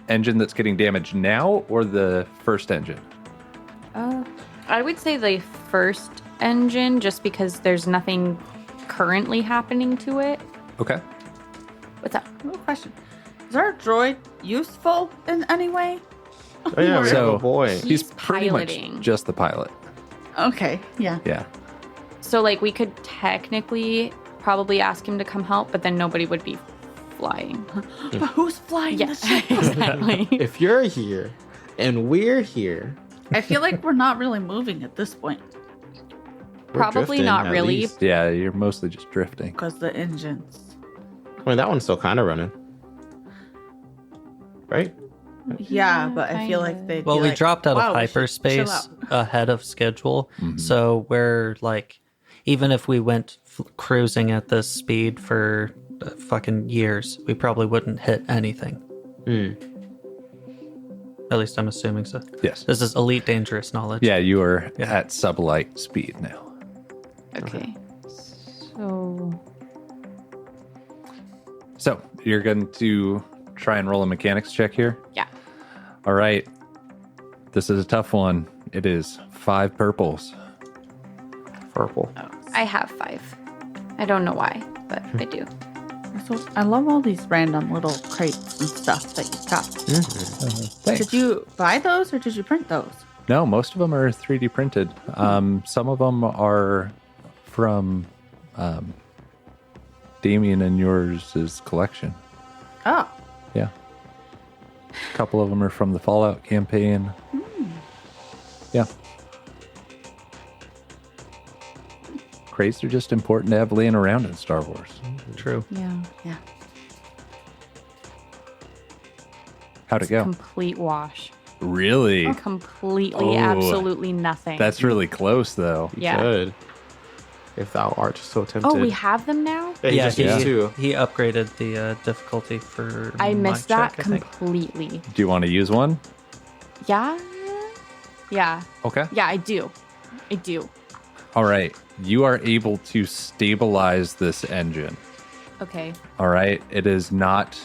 engine that's getting damaged now or the first engine? I would say the first engine just because there's nothing currently happening to it. Okay. What's up? I have a question. Is our droid useful in any way? Oh yeah, we have So- a boy. He's pretty piloting. much just the pilot. Okay, yeah. Yeah. So, like, we could technically probably ask him to come help, but then nobody would be flying. But who's flying Yeah, the ship? exactly. If you're here and we're here, I feel like we're not really moving at this point we're Probably drifting, not at really. least. Yeah, you're mostly just drifting. because the engines. I mean, that one's still kind of running, right? Yeah, but I feel like kinda. they'd Well, be we like, dropped out "Wow, of we should chill hyperspace out." ahead of schedule. Mhm. So we're like, even if we went cruising at this speed for fucking years, we probably wouldn't hit anything. Hmm. At least I'm assuming so. Yes. This is elite dangerous knowledge. Yeah, you are Yeah. at sublight speed now. Okay. So, So you're going to try and roll a mechanics check here? yeah. All right. This is a tough one. It is 5 purples. Purple. I have 5. I don't know why, but I do. So I love all these random little crates and stuff that you've got. Thanks. Did you buy those or did you print those? No, most of them are 3D printed. Some of them are from Damien and yours' collection. Oh, Yeah. A couple of them are from the Fallout campaign. Yeah. Crates are just important to have laying around in Star Wars. True. Yeah. yeah. How'd it go? Complete wash. Really? Completely, Oh. absolutely nothing. That's really close, though. Yeah. Good. If thou art so tempted. Oh, we have them now? Yeah, he just used two. he upgraded the difficulty for. I my missed that check, I think. completely. Do you want to use one? Yeah? Yeah. Okay. Yeah, I do. I do. All right. You are able to stabilize this engine. Okay. All right. It is not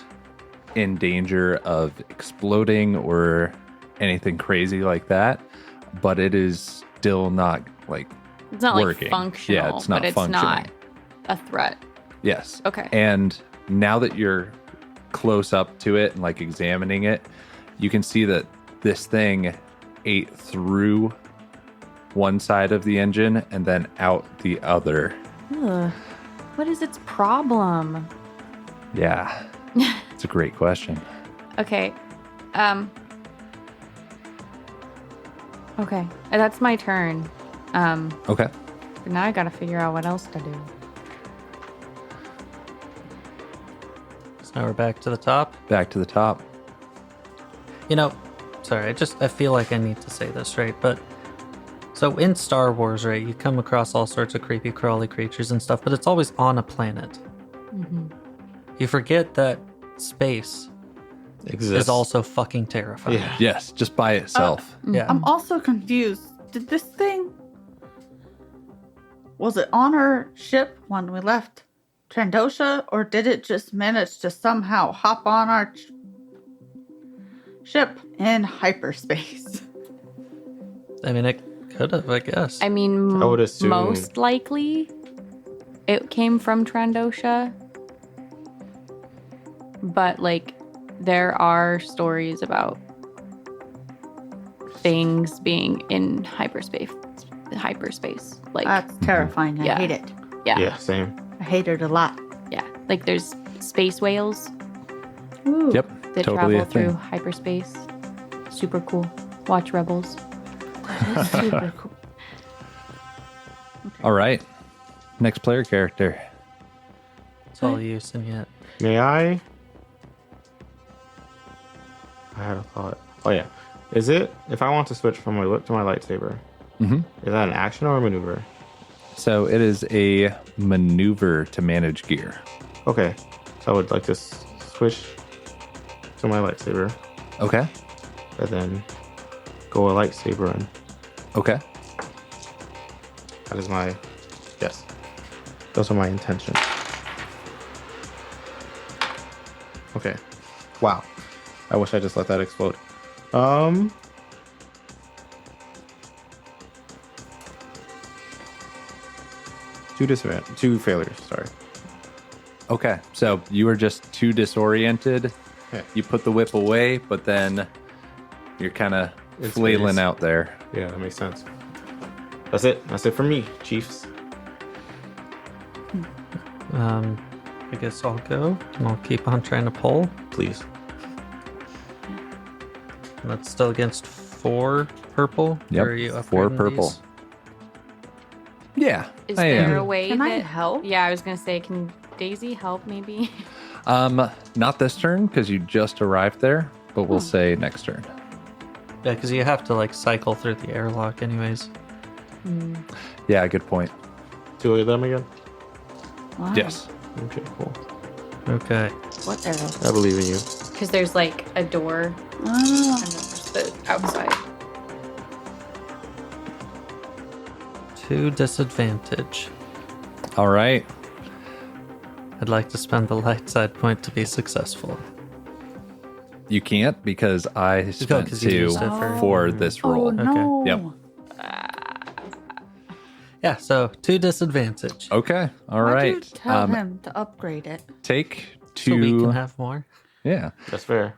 in danger of exploding or anything crazy like that, but it is still not like It's not working. like functional, Yeah, it's not but it's functioning. not a threat. Yes. Okay. And now that you're close up to it and like examining it, you can see that this thing ate through one side of the engine and then out the other. Ugh. What is its problem? Yeah. It's a great question. Okay. Okay. That's my turn. Okay. But now I gotta figure out what else to do. So now we're back to the top. Back to the top. You know, sorry, I feel like I need to say this, right? But so in Star Wars, right, you come across all sorts of creepy crawly creatures and stuff, but it's always on a planet. Mm-hmm. You forget that space Exists. is also fucking terrifying. Yeah. Yes, just by itself. Yeah. I'm also confused. Did this thing... Was it on our ship when we left Trandosha, or did it just manage to somehow hop on our ship in hyperspace? I mean, it could have, I guess. I mean, I would assume- most likely it came from Trandosha. But, like, there are stories about things being in hyperspace. Like, That's terrifying. I Yeah. hate it. yeah, Yeah, same. I hate it a lot. yeah. Like, there's space whales Ooh. Yep. that Totally travel a thing. through hyperspace. Super cool. Watch Rebels. That's super cool. All right. Next player character. It's all use and yet. May I had a thought. Oh yeah. Is it if I want to switch from my whip to my lightsaber? Mhm. Is that an action or a maneuver? So it is a maneuver to manage gear. Okay. So I would like to switch to my lightsaber Okay. and then go a lightsaber in. Okay. That is my yes. Those are my intentions. Okay. Wow. I wish I just let that explode. Two failures, sorry. Okay. So you were just too disoriented. Yeah. You put the whip away, but then you're kind of It's flailing space. out there. Yeah, that makes sense. That's it. That's it for me, Chiefs. I guess I'll go and I'll keep on trying to pull. Please. That's still against 4 purple. Yep, Or are you 4 upgrading purple. these? Yeah. Is I there am. a way Can I that... help? Yeah, I was going to say, can Daisy help maybe? Not this turn because you just arrived there, but we'll say next turn. Yeah, because you have to like cycle through the airlock anyways. Yeah, good point. 2 of them again? Wow. Yes. Okay, cool. Okay. What arrow? I believe in you. Because there's like a door Oh. and then there's the outside. 2 disadvantage. All right. I'd like to spend the light side point to be successful. You can't because I spent 'cause you 2 used it for this roll. Oh, no. Yep. Yeah, so 2 disadvantage. Okay. All Why'd right. you tell him to upgrade it? Take So we 2. can have more. Yeah. That's fair.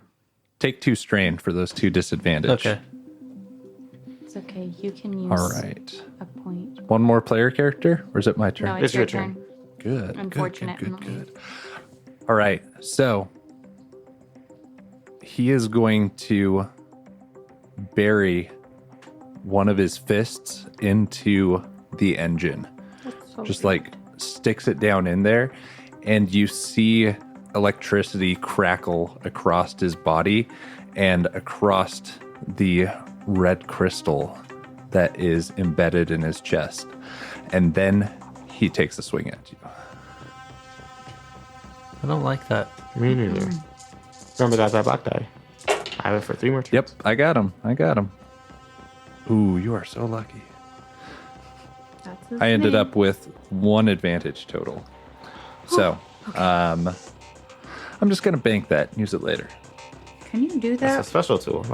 Take 2 strain for those 2 disadvantage. Okay. It's okay. You can use All right. a point. One more player character, or is it my turn? No, it's It's your your turn. turn. Good. Unfortunately. Good. All right. So he is going to bury one of his fists into the engine. Just like sticks it down in there. And you see electricity crackle across his body and across the red crystal that is embedded in his chest. And then he takes a swing at you. I don't like that. Me neither. Remember that black die. I have it for 3 more turns. Yep, I got him. Ooh, you are so lucky. That's his I ended name. up with 1 advantage total. So, I'm just going to bank that and use it later. Can you do That's a that? special tool.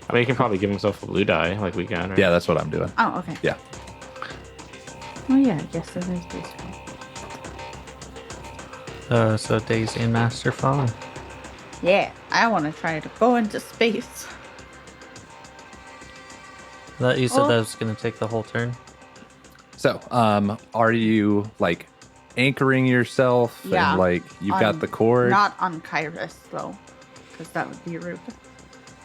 I mean, he can probably give himself a blue die like we can, right? Yeah, that's what I'm doing. Oh, okay. Yeah. Oh, yeah. Yes, it is useful. So Daisy and Master follow. Yeah, I want to try to go into space. That you said Oh. that was going to take the whole turn. So, are you like anchoring yourself Yeah. and like you've got On- the cord? Not on Kairos, though, because that would be rude.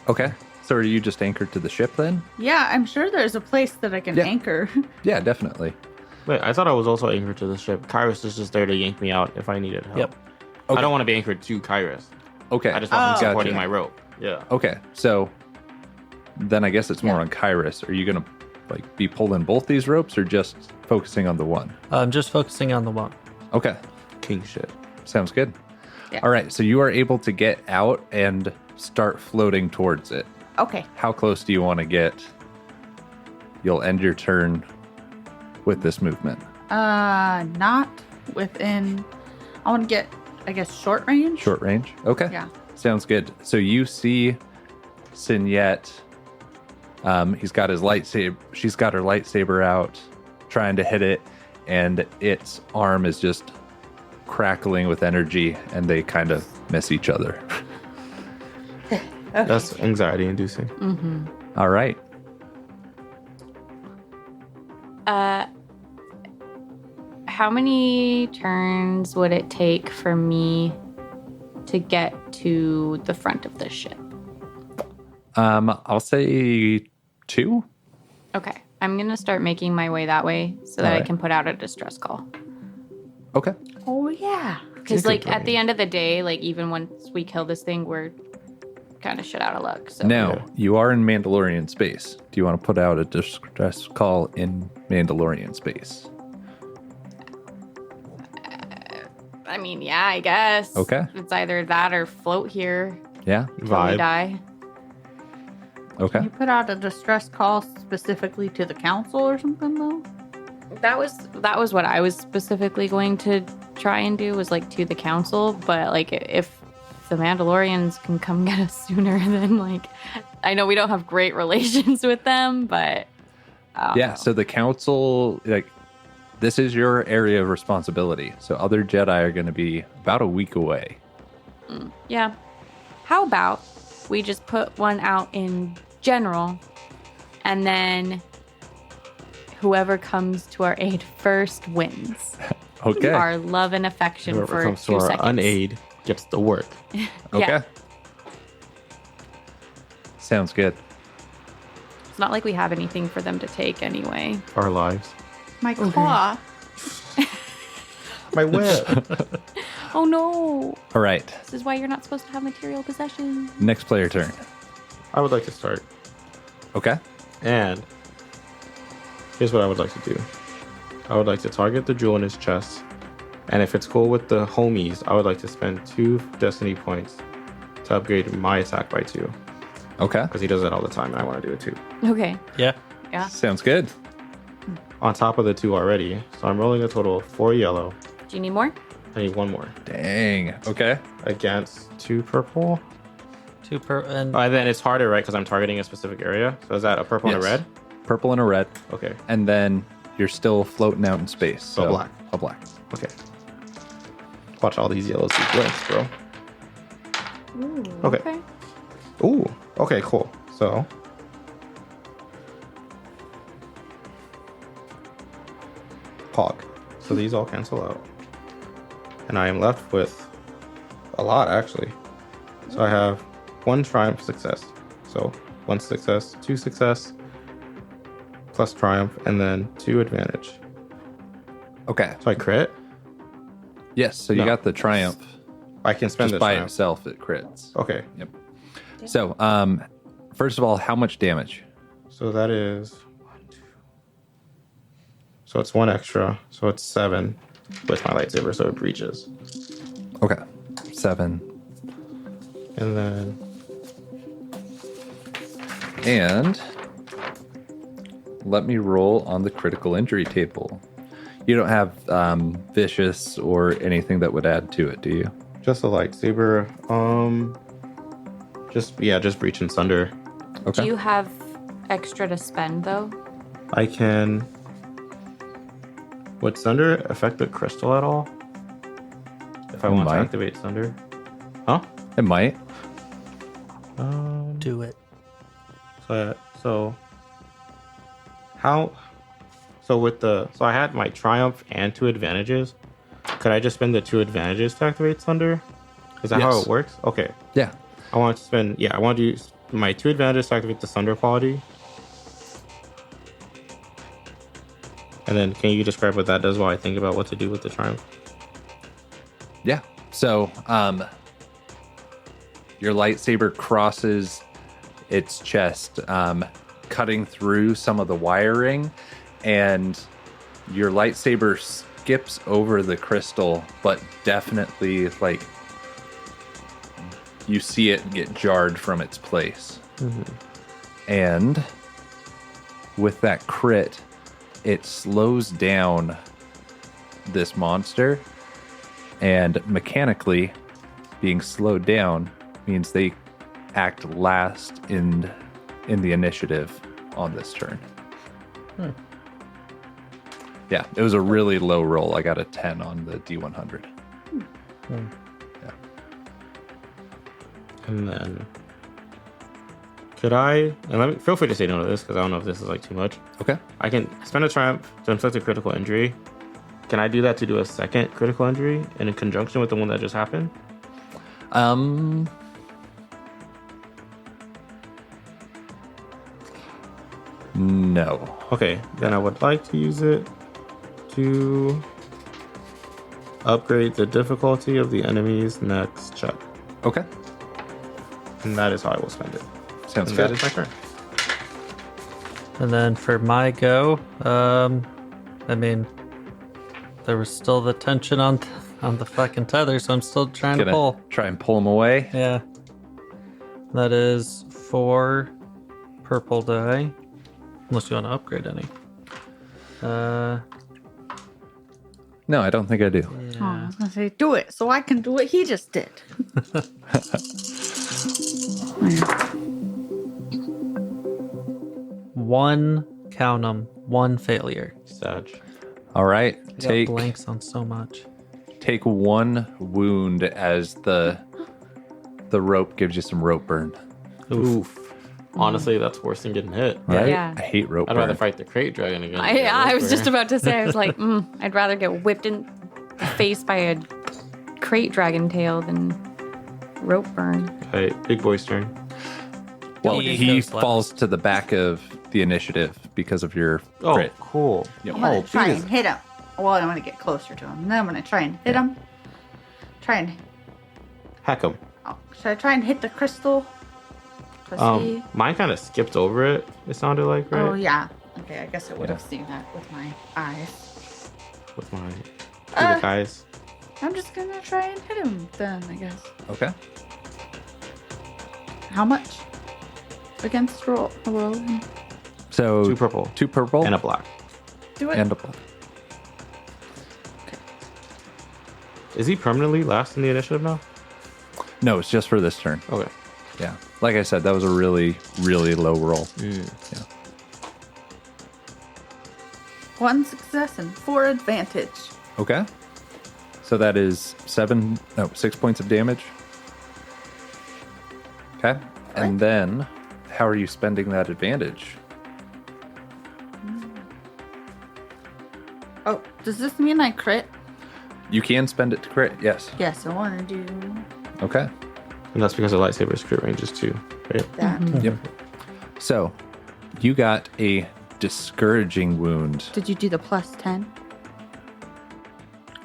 Okay. So are you just anchored to the ship then? Yeah, I'm sure there's a place that I can Yeah. anchor. Yeah, definitely. Wait, I thought I was also anchored to the ship. Kairos is just there to yank me out if I needed help. Yep. Okay. I don't want to be anchored to Kairos. Okay. I just want him Oh. supporting Gotcha. my rope. Yeah. Okay. So then I guess it's more Yeah. on Kairos. Are you going to like be pulling both these ropes or just focusing on the one? I'm just focusing on the one. Okay. King shit. Sounds good. Yeah. All right. So you are able to get out and start floating towards it. Okay. How close do you want to get? You'll end your turn with this movement. Not within. I want to get, I guess, short range. Short range? Okay. Yeah. Sounds good. So you see Signette. He's got his lightsaber. She's got her lightsaber out, trying to hit it, and its arm is just crackling with energy, and they kind of miss each other. That's anxiety inducing. All right. How many turns would it take for me to get to the front of the ship? I'll say 2. Okay. I'm going to start making my way that way so that I Alright. can put out a distress call. Okay. Oh yeah. Because, You like, could at the end of the day, like, even once we kill this thing, we're kind of shit out of luck. So Now, you are in Mandalorian space. Do you want to put out a distress call in Mandalorian space? I mean, yeah, I guess. Okay. It's either that or float here Yeah. till we Vibe. die. Okay. You put out a distress call specifically to the council or something, though. That was what I was specifically going to try and do, was like to the council. But like, if the Mandalorians can come get us sooner, then like, I know we don't have great relations with them, but Yeah. So the council, like, this is your area of responsibility. So other Jedi are going to be about a week away. yeah. How about we just put one out in general, and then whoever comes to our aid first wins. Okay. Our love and affection Whoever for comes 2 to our seconds. unaid gets the work. Okay. Yeah. Sounds good. It's not like we have anything for them to take anyway. Our lives. My claw. My whip. Oh no! All right. This is why you're not supposed to have material possessions. Next player turn. I would like to start. Okay. And here's what I would like to do. I would like to target the jewel in his chest. And if it's cool with the homies, I would like to spend 2 destiny points to upgrade my attack by 2. Okay. Because he does that all the time and I want to do it too. Okay. Yeah. Yeah. Sounds good. On top of the 2 already. So I'm rolling a total of 4 yellow. Do you need more? I need 1 more. Dang. Okay. Against 2 purple. 2 per and And then it's harder, right? Because I'm targeting a specific area. So is that a purple and a Yes. red? Purple and a red. Okay. And then you're still floating out in space. So black. A black. Okay. Watch all these yellows do blinks, bro. Okay. Ooh. Okay, cool. So Pog. So these all cancel out. And I am left with a lot actually. So I have 1 triumph success. So 1 success, 2 success, plus triumph, and then 2 advantage. Okay. So I crit. Yes. So you No. got the triumph. I can spend Just this by triumph. itself, it crits. Okay. So, first of all, how much damage? So that is 1, 2. So it's 1 extra. So it's 7 with my lightsaber. So it breaches. Okay. 7. And then And let me roll on the critical injury table. You don't have vicious or anything that would add to it, do you? just a lightsaber. Just breach and sunder. Okay. Do you have extra to spend though? I can. Would Sunder affect the crystal at all? If I It want might. to activate Sunder? Huh? It might. Do it. So how? So I had my triumph and 2 advantages. Could I just spend the 2 advantages to activate Sunder? Is that how Yes. it works? Okay. Yeah. I want to use my 2 advantages to activate the Sunder quality. And then can you describe what that does while I think about what to do with the triumph? Yeah. So, your lightsaber crosses its chest, cutting through some of the wiring, and your lightsaber skips over the crystal, but definitely, like, you see it get jarred from its place. And with that crit, it slows down this monster, and mechanically being slowed down means they act last in the initiative on this turn. Yeah, it was a really low roll. I got a 10 on the D100. Yeah. And then could I, and feel free to say no to this because I don't know if this is like too much. Okay. I can spend a triumph to inflict a critical injury. Can I do that to do a second critical injury in conjunction with the one that just happened? No. Okay, then I would like to use it to upgrade the difficulty of the enemy's next check. Okay. And that is how I will spend it. Sounds And good. that is my turn. And then for my go, I mean, there was still the tension on the fucking tether, so I'm still trying to Gonna pull. try and pull him away. Yeah. That is 4 purple die. Unless you want to upgrade any. No, I don't think I do. Oh, I Yeah. was gonna say, do it so I can do what he just did. One, count 'em, 1 failure. Sag. All right. I got Take blanks on so much. 1 wound as the rope gives you some rope burn. Oof. Honestly, that's worse than getting hit. Right? Yeah. I hate rope I'd burn. rather fight the crate dragon again. I was just about to say, I was like, I'd rather get whipped in the face by a crate dragon tail than rope burn. Alright, big boy's turn. Well, He he goes last. falls to the back of the initiative because of your Oh, crit. cool. Yep. I'm gonna Oh, try Jesus. and hit him. Well, I'm gonna get closer to him. And then I'm gonna try and hit him. Try and. Heck him. Oh, should I try and hit the crystal? 'Cause he- Mine kind of skipped over it. It sounded like, right? Oh, yeah. Okay, I guess I would Yeah. have seen that with my eyes. With my Uh, guys. I'm just gonna try and hit him then, I guess. Okay. How much? Against roll. So 2 purple 2 purple and a black. Do it. and a black. Is he permanently last in the initiative now? No, it's just for this turn. Okay. Yeah. Like I said, that was a really, really low roll. Mm. Yeah. 1 success and 4 advantage. Okay. So that is 6 points of damage. Okay. And then how are you spending that advantage? Oh, does this mean I crit? You can spend it to crit, yes. Yes, I want to do Okay. And that's because the lightsaber's crit range is 2, right? that. Yep. So you got a discouraging wound. Did you do the plus 10?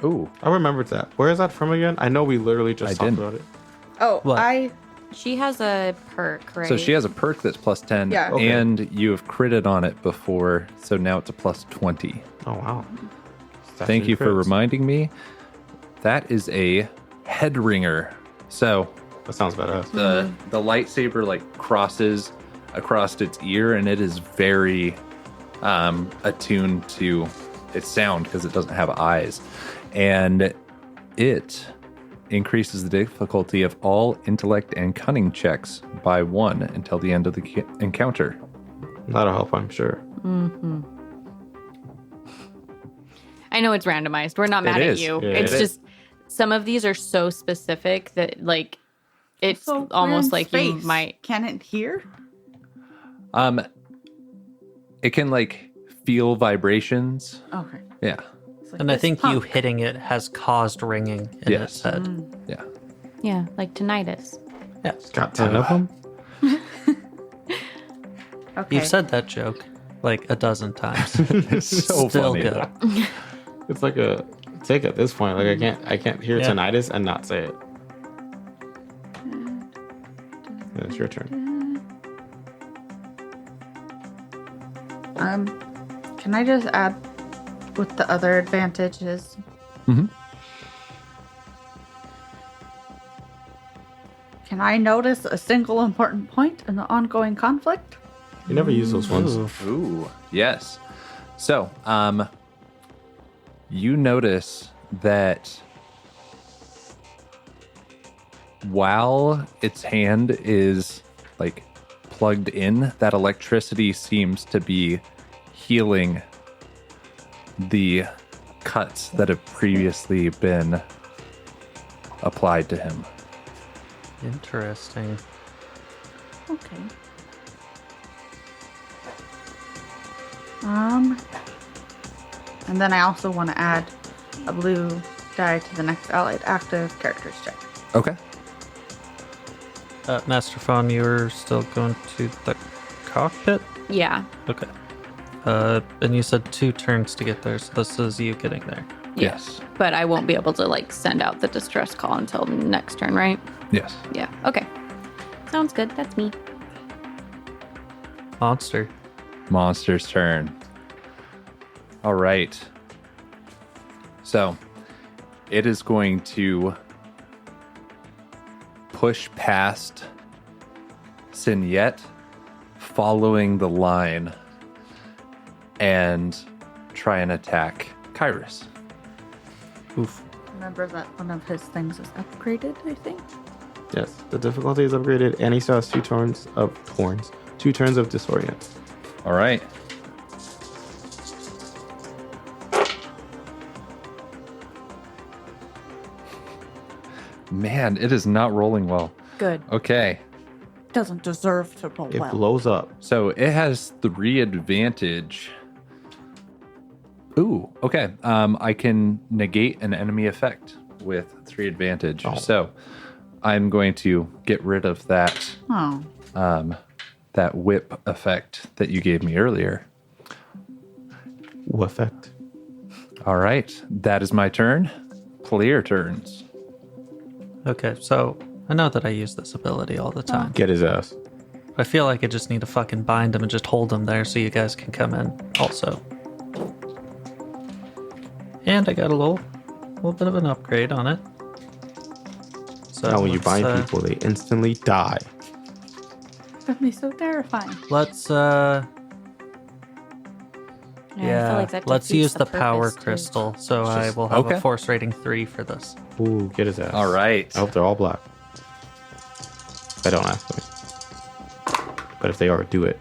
Ooh, I remembered that. Where is that from again? I know we literally just I talked didn't. about it. Oh, What? She has a perk, right? so she has a perk that's plus 10, Yeah. Okay. and you have critted on it before, so now it's a plus 20. Oh, wow. Thank you for Crits. reminding me. That is a head ringer. So That sounds badass. the lightsaber like crosses across its ear, and it is very attuned to its sound because it doesn't have eyes, and it increases the difficulty of all intellect and cunning checks by 1 until the end of the encounter. That'll help, I'm sure. I know it's randomized. We're not mad It at is. you. Yeah, It's it is. just some of these are so specific that like it's So we're almost in like you space. might. Can it hear? It can like feel vibrations. Okay. Yeah. It's like And I this think you punk. hitting it has caused ringing in Yes. its head. Yeah. Yeah, like tinnitus. Yes. Got 10 of them? Okay. You've said that joke like a dozen times. It's so Still funny. good. It's like a tick at this point. Like I can't hear Yeah. tinnitus and not say it. Yeah, it's your turn. Can I just add with the other advantages? Mhm. Can I notice a single important point in the ongoing conflict? You never use those ones. Ooh. Ooh, yes. So, you notice that while its hand is like plugged in, that electricity seems to be healing the cuts that have previously been applied to him. Interesting. Okay. And then I also want to add a blue die to the next allied active characters check. Okay. Master Fawn, you were still going to the cockpit? Yeah. Okay. And you said 2 turns to get there, so this is you getting there. Yes. But I won't be able to like send out the distress call until next turn, right? Yes. Yeah. Okay. Sounds good. That's me. Monster. Monster's turn. All right. So it is going to push past Sinyet, following the line, and try and attack Kyrus. Oof. Remember that one of his things is upgraded, I think? Yes, the difficulty is upgraded, and he still has 2 turns of disorient. All right. Man, it is not rolling well. Good. Okay. Doesn't deserve to roll It well. blows up. So it has 3 advantage. Ooh, okay. I can negate an enemy effect with 3 advantage. Oh. So I'm going to get rid of that Oh. that whip effect that you gave me earlier. Ooh, effect. All right, that is my turn. Clear turns. Okay, so I know that I use this ability all the time. Get his ass. I feel like I just need to fucking bind him and just hold him there so you guys can come in also. And I got a little bit of an upgrade on it. So Now when you let's, bind people, they instantly die. That'd be so terrifying. Let's I feel like that let's defeats use the power purpose, too. crystal. So I Just- will have okay. a force rating 3 for this. Ooh, get his ass. All right. I hope they're all black. I don't ask them. But if they are, do it.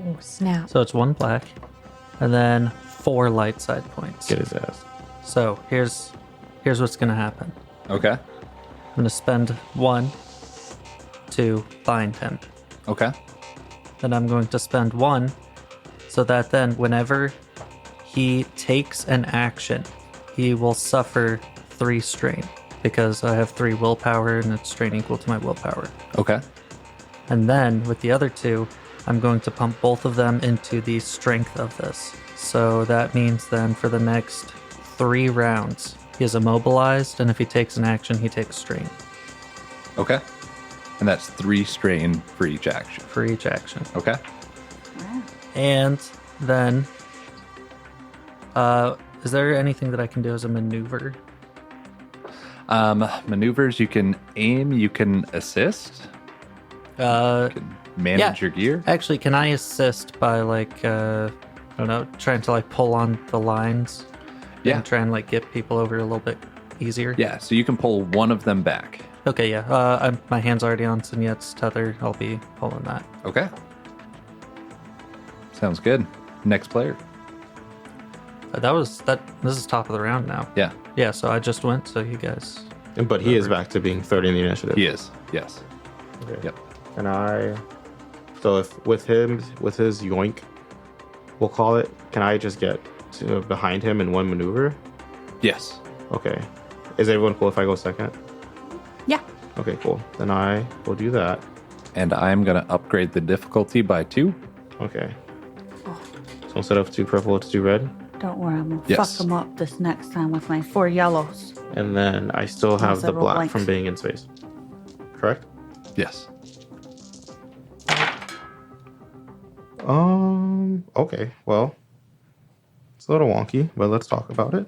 Oh, snap. So it's 1 black, and then 4 light side points. Get his ass. So here's what's gonna happen. Okay. I'm gonna spend 1 to bind him. Okay. Then I'm going to spend 1 so that then whenever he takes an action, he will suffer 3 strain because I have 3 willpower and it's strain equal to my willpower. Okay. And then with the other 2, I'm going to pump both of them into the strength of this. So that means then for the next 3 rounds. He is immobilized, and if he takes an action, he takes strain Okay. And that's 3 strain for each action. for each action. Okay. Wow. And then, is there anything that I can do as a maneuver? Maneuvers, you can aim, you can assist, Uh, you can manage your gear. Actually, can I assist by like I don't know, trying to like pull on the lines? Yeah. And try and like get people over a little bit easier. Yeah, so you can pull one of them back. Okay, yeah. My hand's already on Sunyet's tether. I'll be pulling that. Okay. Sounds good. Next player. This is top of the round now. Yeah, Yeah, so I just went. So you guys. But he is back to being third in the initiative. he is. Yes. Okay. Yep. And I. So if with his yoink, we'll call it. Can I just get to behind him in one maneuver? Yes. Okay. Is everyone cool if I go second? Yeah. Okay, cool. Then I will do that. And I'm going to upgrade the difficulty by 2. Okay. So instead of 2 purple, it's 2 red. Don't worry, I'm gonna Yes. fuck him up this next time with my 4 yellows. And then I still have the several black blanks. from being in space. Correct? Yes. Okay. Well, it's a little wonky, but let's talk about it.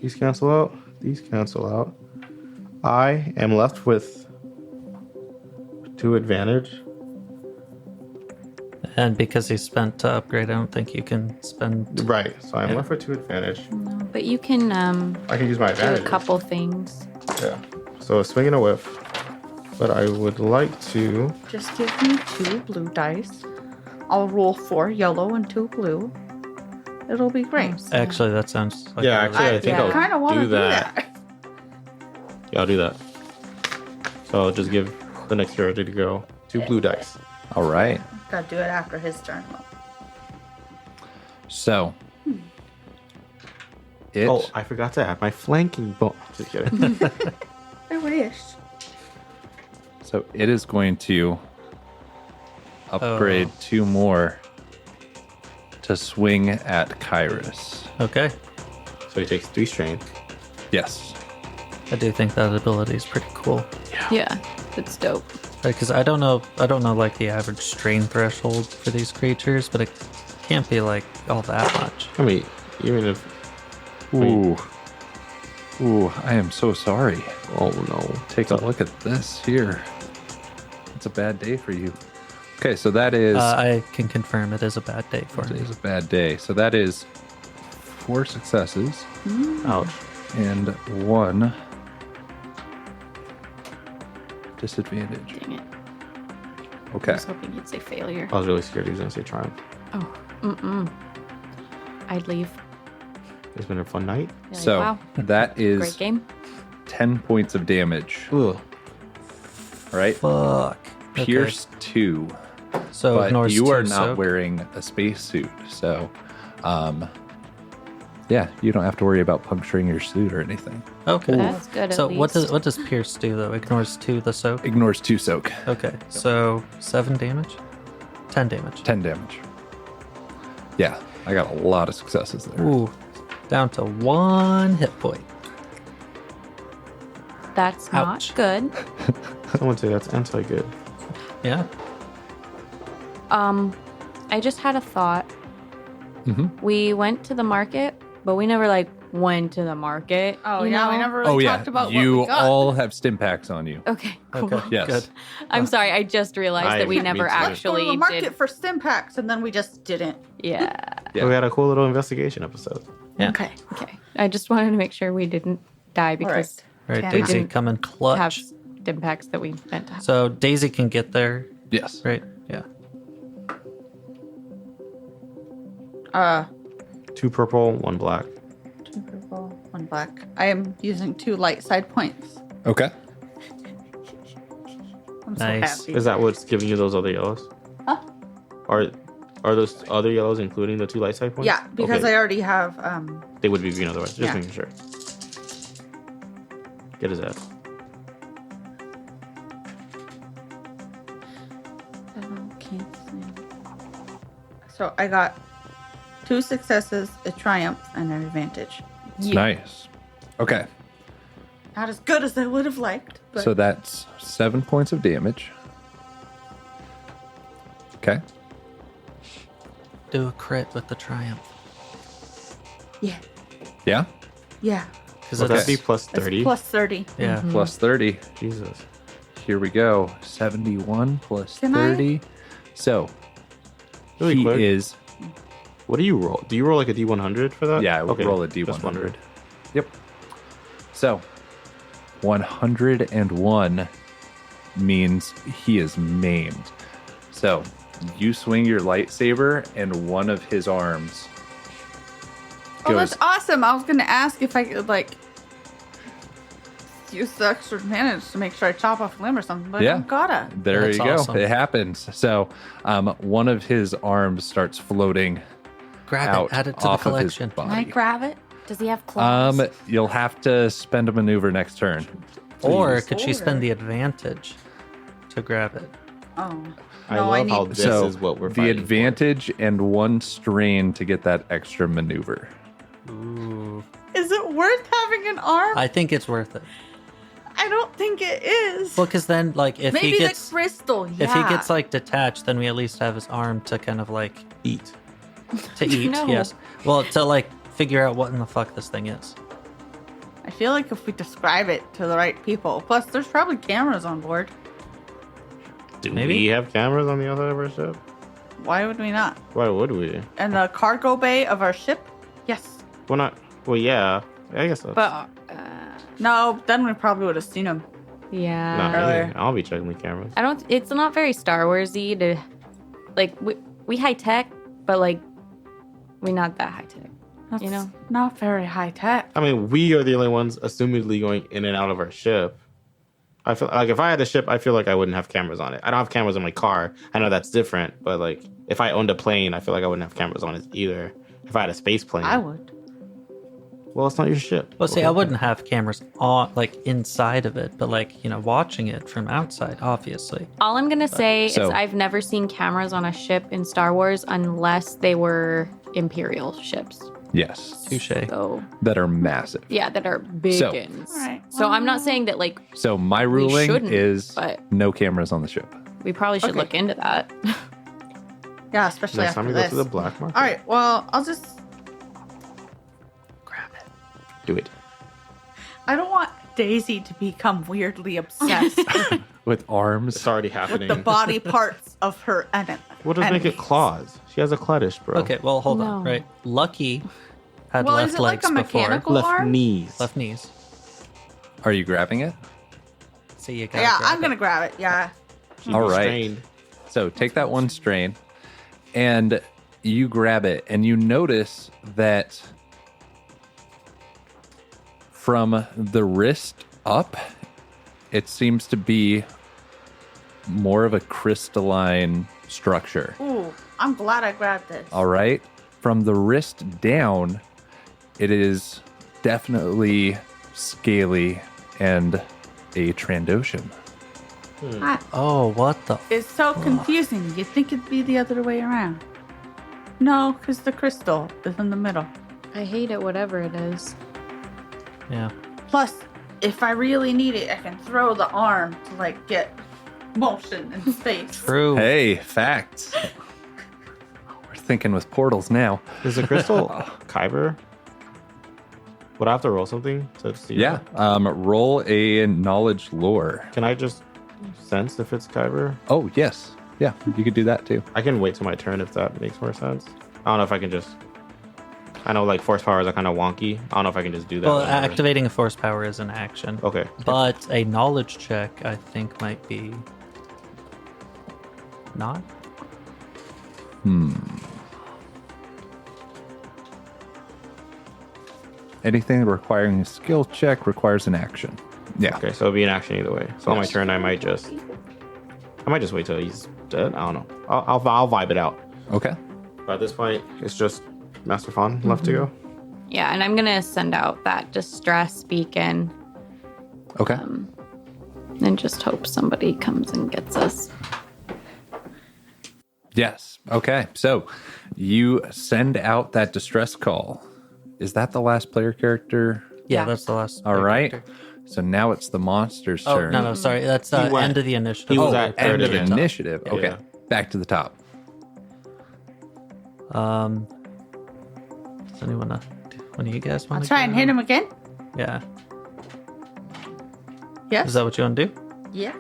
These cancel out. These cancel out. I am left with 2 advantage. And because he spent to upgrade, I don't think you can spend. Right. So I'm Yeah. left with 2 advantage. No, but you can I can use my do advantage. a couple things. Yeah. So swinging a whiff. But I would like to. Just give me 2 blue dice. I'll roll 4 yellow and 2 blue. It'll be great. Actually, that sounds like Yeah, a actually, I think yeah. I'll kind of want to do do that. that. Yeah, I'll do that. So I'll just give the next hero to go 2 blue dice. All right. Gotta do it after his turn. So it Oh, I forgot to add my flanking bonus. Just kidding. I wish. so it is going to upgrade 2 more to swing at Kyrus. Okay. So he takes 3 strain. Yes. I do think that ability is pretty cool. Yeah, it's dope. Because I don't know like the average strain threshold for these creatures, but it can't be like all that much. I mean, even if. Ooh. Ooh, I am so sorry. Oh no. Take a look at this here. It's a bad day for you. Okay, so that is I can confirm it is a bad day for it me. is a bad day. So that is 4 successes Ouch. and 1 disadvantage. Dang it. I Okay. was hoping you'd say failure. I was really scared he was going to say triumph. Oh, I'd leave. It's been a fun night. Be like, So wow, that is great game. 10 points of damage. Ugh. All right. Fuck. Okay. Pierce 2. So But ignores you are 2 not soak. wearing a spacesuit. So, yeah, you don't have to worry about puncturing your suit or anything. Okay. That's good. So at what least. does Pierce do though? Ignores 2 the soak. Ignores 2 soak. Okay. So 7 damage. 10 damage. 10 damage. Yeah, I got a lot of successes there. Ooh. Down to 1 hit point. That's Ouch. not good. Someone say that's anti-good. Yeah. I just had a thought. Mhm. We went to the market, but we never like went to the market. Oh you yeah, we know? never really Oh, yeah. talked about You what we got. all have stim packs on you. Okay, cool. Okay. Yes. Good. I'm sorry. I just realized I- that we me never too. Let's go to actually the market did. for stim packs, and then we just didn't. Yeah. Yeah. We had a cool little investigation episode. Yeah. Okay. Okay. I just wanted to make sure we didn't die because All right, Yeah. Daisy, didn't come and we clutch. have stim packs that we meant to have. So Daisy can get there, Yes. right? Yeah. 2 purple, 1 black. 2 purple, 1 black. I am using 2 light side points. Okay. I'm Nice. so happy. Is that what's giving you those other yellows? Huh? Are those other yellows including the 2 light side points? Yeah, because Okay. I already have. They would be green otherwise. Just Yeah. making sure. Get his ass. So I got 2 successes, a triumph, and an advantage. Yeah. Nice. Okay. Not as good as I would have liked, but So that's 7 points of damage. Okay. Do a crit with the triumph. yeah. Yeah. Yeah. Because Would that's that be plus That's 30? plus 30. yeah. Plus 30. Jesus. Here we go. 71 plus Can I- 30. So Really he quick. is. What do you roll? Do you roll like a D100 for that? Yeah, I would roll a just D100. wondered. Yep. So 101 means he is maimed. So you swing your lightsaber, and one of his arms Oh, goes. that's awesome. I was going to ask if I could, like, use the extra advantage to make sure I chop off a limb or something, but I Yeah. don't gotta. There That's you go. awesome. It happens. So one of his arms starts floating Grab out it. Add it to the off of his collection. Can I body. grab it? Does he have claws? You'll have to spend a maneuver next turn. Or Please. could she spend the advantage to grab it? Oh. I No, love how need- this so is what we're the fighting for. advantage and 1 strain to get that extra maneuver. Ooh. Is it worth having an arm? I think it's worth it. I don't think it is. Well, because then, like, if Maybe he gets the crystal, yeah. if he gets like detached, then we at least have his arm to kind of like Eat. to eat. No. Yes. Well, to like figure out what in the fuck this thing is. I feel like if we describe it to the right people, plus there's probably cameras on board. Do Maybe. we have cameras on the outside of our ship? Why would we not? Why would we? And the cargo bay of our ship? Yes. Well, not. Well, yeah. I guess that's but No, then we probably would have seen him. yeah. not earlier. really. I'll be checking the cameras. I don't. It's not very Star Warsy to, like, we high tech, but like, we're not that high tech. That's You know? not very high tech. I mean, we are the only ones assumedly going in and out of our ship. I feel like if I had a ship, I feel like I wouldn't have cameras on it. I don't have cameras on my car. I know that's different, but like if I owned a plane, I feel like I wouldn't have cameras on it either. If I had a space plane, I would. well, it's not your ship. Well, see, Okay. I wouldn't have cameras on like inside of it, but like watching it from outside, obviously. All I'm gonna say So- is I've never seen cameras on a ship in Star Wars unless they were Imperial ships. Yes. Touche. So That are massive. yeah, that are big So- uns. All right. So I'm not saying that like So my ruling shouldn't, is but- no cameras on the ship. we probably should Okay. look into that. Yeah, especially Next after time we go this. to the black market. All right. Well, I'll just. Grab it. Do it. I don't want Daisy to become weirdly obsessed With arms. It's already with happening. the body parts of her enemy. What does make it claws? She has a cladish, bro. Okay, well, hold on. No. Right, Lucky had Well, left is it like legs a before, mechanical Left arm? knees. left knees. Are you grabbing it? So you gotta Yeah, grab I'm gonna it. grab it. Yeah. She'd All be right. strained. So take that 1 strain and you grab it, and you notice that from the wrist up, it seems to be more of a crystalline structure. Ooh, I'm glad I grabbed this. All right. From the wrist down, it is definitely scaly and a Trandoshan. Ah, Oh, what the? it's so confusing. You'd think it'd be the other way around. No, because the crystal is in the middle. I hate it, whatever it is. Yeah. Plus, if I really need it, I can throw the arm to like get motion in space. True. Hey, facts. We're thinking with portals now. Is the crystal Kyber? Would I have to roll something to see? Yeah. that? Roll a knowledge lore. Can I just sense if it's Kyber? Oh, yes. Yeah, you could do that too. I can wait till my turn if that makes more sense. I don't know if I can just. I know like force powers are kind of wonky. I don't know if I can just do that. Well, whenever. activating a force power is an action. Okay. But a knowledge check, I think, might be not. Anything requiring a skill check requires an action. Yeah. Okay, so it'll be an action either way. So on my Yes. turn, I might just wait till he's dead. I don't know. I'll vibe it out. Okay. But at this point, it's just Master Fawn left to go. Yeah, and I'm gonna send out that distress beacon Okay. and just hope somebody comes and gets us. Yes. Okay. So you send out that distress call, is that the last player character? Yeah, Yeah. that's the last. All right. character. So now it's the monster's Oh turn. no, sorry. That's He went- end of the initiative. he was Oh, at end of 30. initiative. Yeah. Okay. Back to the top. Does anyone? One of you guys want I'll to try and hit him again. Yeah. Yes. Is that what you want to do? Yes.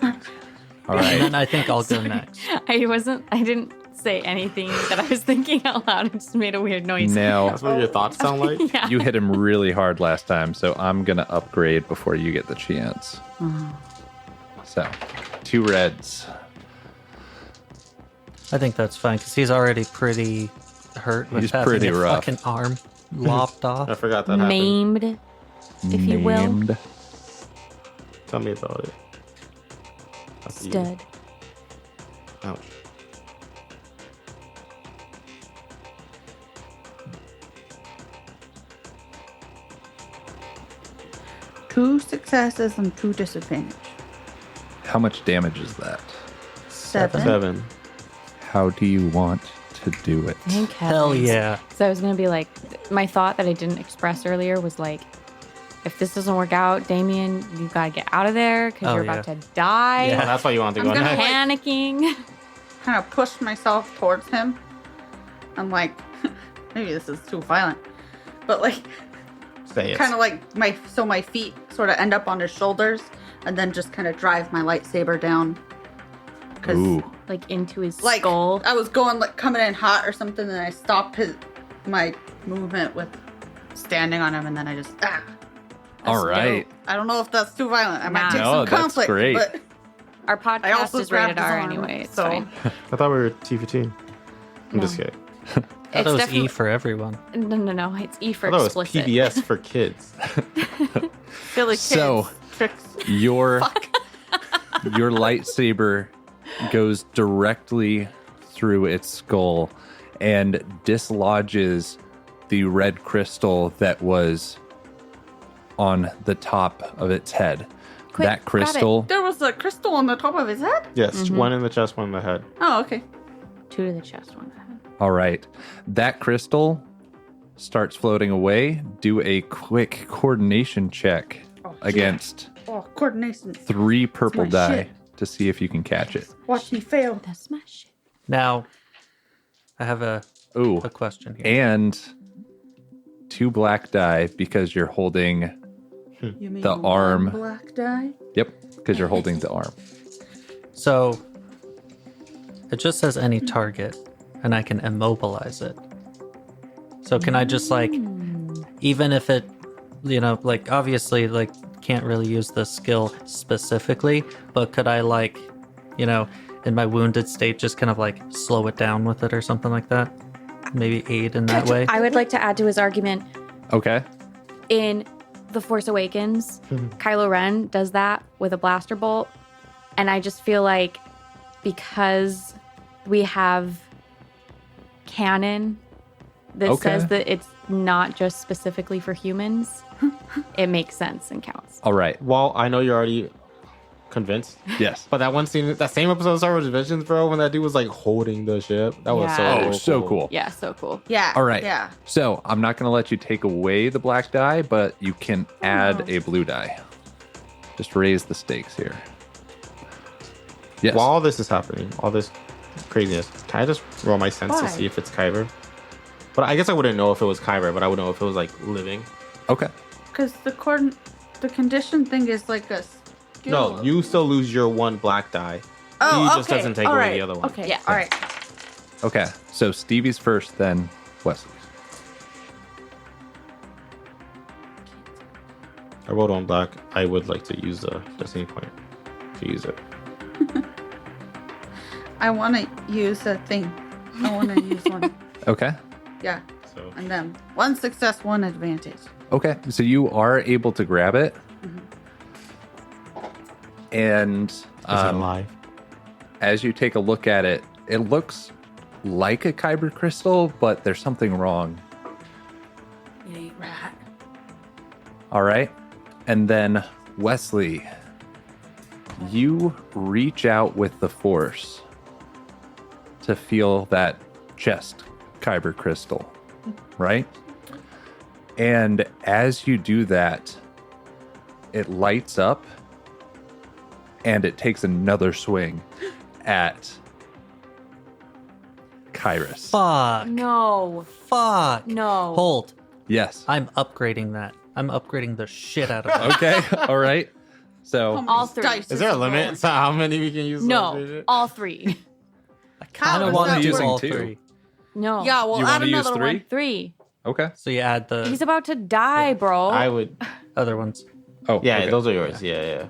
All And right. then I think I'll go next. I didn't say anything that I was thinking out loud. I just made a weird noise. Now That's what your thoughts sound like? Yeah. you hit him really hard last time, so I'm gonna upgrade before you get the chance. So 2 reds. I think that's fine because he's already pretty hurt with He's having pretty a rough. fucking arm lopped off. I forgot that happened. Maimed, if you will. Named. Tell me about it. That's you. Stud. Ouch. Two successes and 2 disadvantage. How much damage is that? 7. 7. How do you want to do it? Thank Hell heavens. yeah. So I was gonna be like, my thought that I didn't express earlier was like, if this doesn't work out, Damien, you gotta get out of there because Oh, you're yeah. about to die. Yeah. Oh, that's why you want to I'm go gonna next. Panicking. Kind of push myself towards him. I'm like, maybe this is too violent, but like, Say it. kind of like my feet sort of end up on his shoulders, and then just kind of drive my lightsaber down. Cause Ooh. Like into his like skull. I was going like coming in hot or something, and I stopped my movement with standing on him, and then I just All right. I don't know if that's too violent. I might Nah. take No, some that's conflict, great. but Our podcast I also is rated grabbed his R arm, anyway. It's so- fine. I thought we were T15. I'm No. just kidding. I thought it was definitely- E for everyone. No. It's E for I thought explicit. it was PBS for kids. Silly kids So- tricks. Your your lightsaber goes directly through its skull and dislodges the red crystal that was on the top of its head. Quick, that grab it. crystal, There was a crystal on the top of his head. Yes, one in the chest, one in the head. Oh, okay. 2 to the chest, 1 to the head. all right. That crystal starts floating away. Do a quick coordination check Oh, against Oh, coordination. 3 purple my die shit. to see if you can catch it. Watch me fail. That's my shit. Now, I have a Ooh. question here. And 2 black die because you're holding. You mean The one arm. black die? Yep, because you're holding the arm. So, it just says any target, and I can immobilize it. So can I just like, even if it, like obviously like can't really use the skill specifically, but could I like, in my wounded state, just kind of like slow it down with it or something like that? Maybe aid in that way. I would like to add to his argument Okay. in The Force Awakens, Kylo Ren does that with a blaster bolt. And I just feel like because we have canon that Okay. says that it's not just specifically for humans, it makes sense and counts. All right. Well, I know you're already convinced, Yes. but that one scene, that same episode of Star Wars Visions, bro, when that dude was like holding the ship, that was so Yeah. Oh, so cool. Yeah, so cool. Yeah. All right. Yeah. So I'm not going to let you take away the black die, but you can add a blue die. Just raise the stakes here. Yes. While all this is happening, all this craziness, can I just roll my sense Why? to see if it's Kyber? But I guess I wouldn't know if it was Kyber, but I would know if it was like living. Okay. Because the condition thing is like a skill. No, you still lose your 1 black die. Oh, he okay. just doesn't take All away right. the other one. Okay. Yeah. All right. Okay. So Stevie's first, then Wesley's. I rolled 1 black. I would like to use the destiny point to use it. I want to use a thing. I want to use one. Okay. Yeah. So And then 1 success, 1 advantage. Okay. So you are able to grab it. And is it alive? as you take a look at it, it looks like a kyber crystal, but there's something wrong. Rat. All right. And then Wesley, you reach out with the force to feel that chest kyber crystal, right? And as you do that, it lights up and it takes another swing at Kyrus. Fuck. No. Fuck. No. Hold. Yes. I'm upgrading that. I'm upgrading the shit out of it. Okay. All right. So All three. Dice Is there a rolling. limit to how many we can use? No. All three. I kind How of does want to that do work? all Using two. three. No. Yeah, we'll You add wanna use another three? one. 3. okay. So you add the He's about to die, bro. I would. other ones. Oh Yeah, okay. those are yours. Yeah.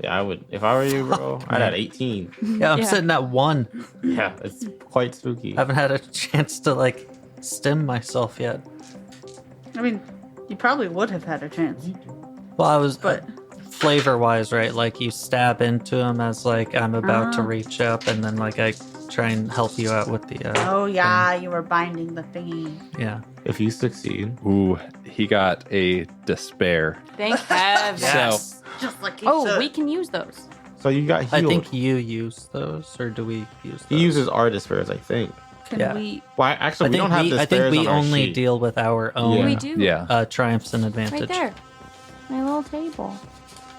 Yeah, I would. If I were you, bro, I'd add 18. Yeah, I'm Yeah. sitting at 1. Yeah, it's quite spooky. I haven't had a chance to like stim myself yet. I mean, you probably would have had a chance. Well, I was But- flavor wise, right? Like you stab into him as like I'm about to reach up, and then like I try and help you out with the. Oh yeah, you were binding the thingy. Yeah. If you succeed, Ooh, he got a despair. Thank heaven. Yes. Just like you Oh, should. we can use those. so you got healed. I think you use those, or do we use those? he uses our despairs, I think. Can yeah. we? Well, I actually, we think don't have we, I despairs think we on our only sheet. deal with our Yeah. own We do. Yeah. triumphs and advantage. Right there. My little table.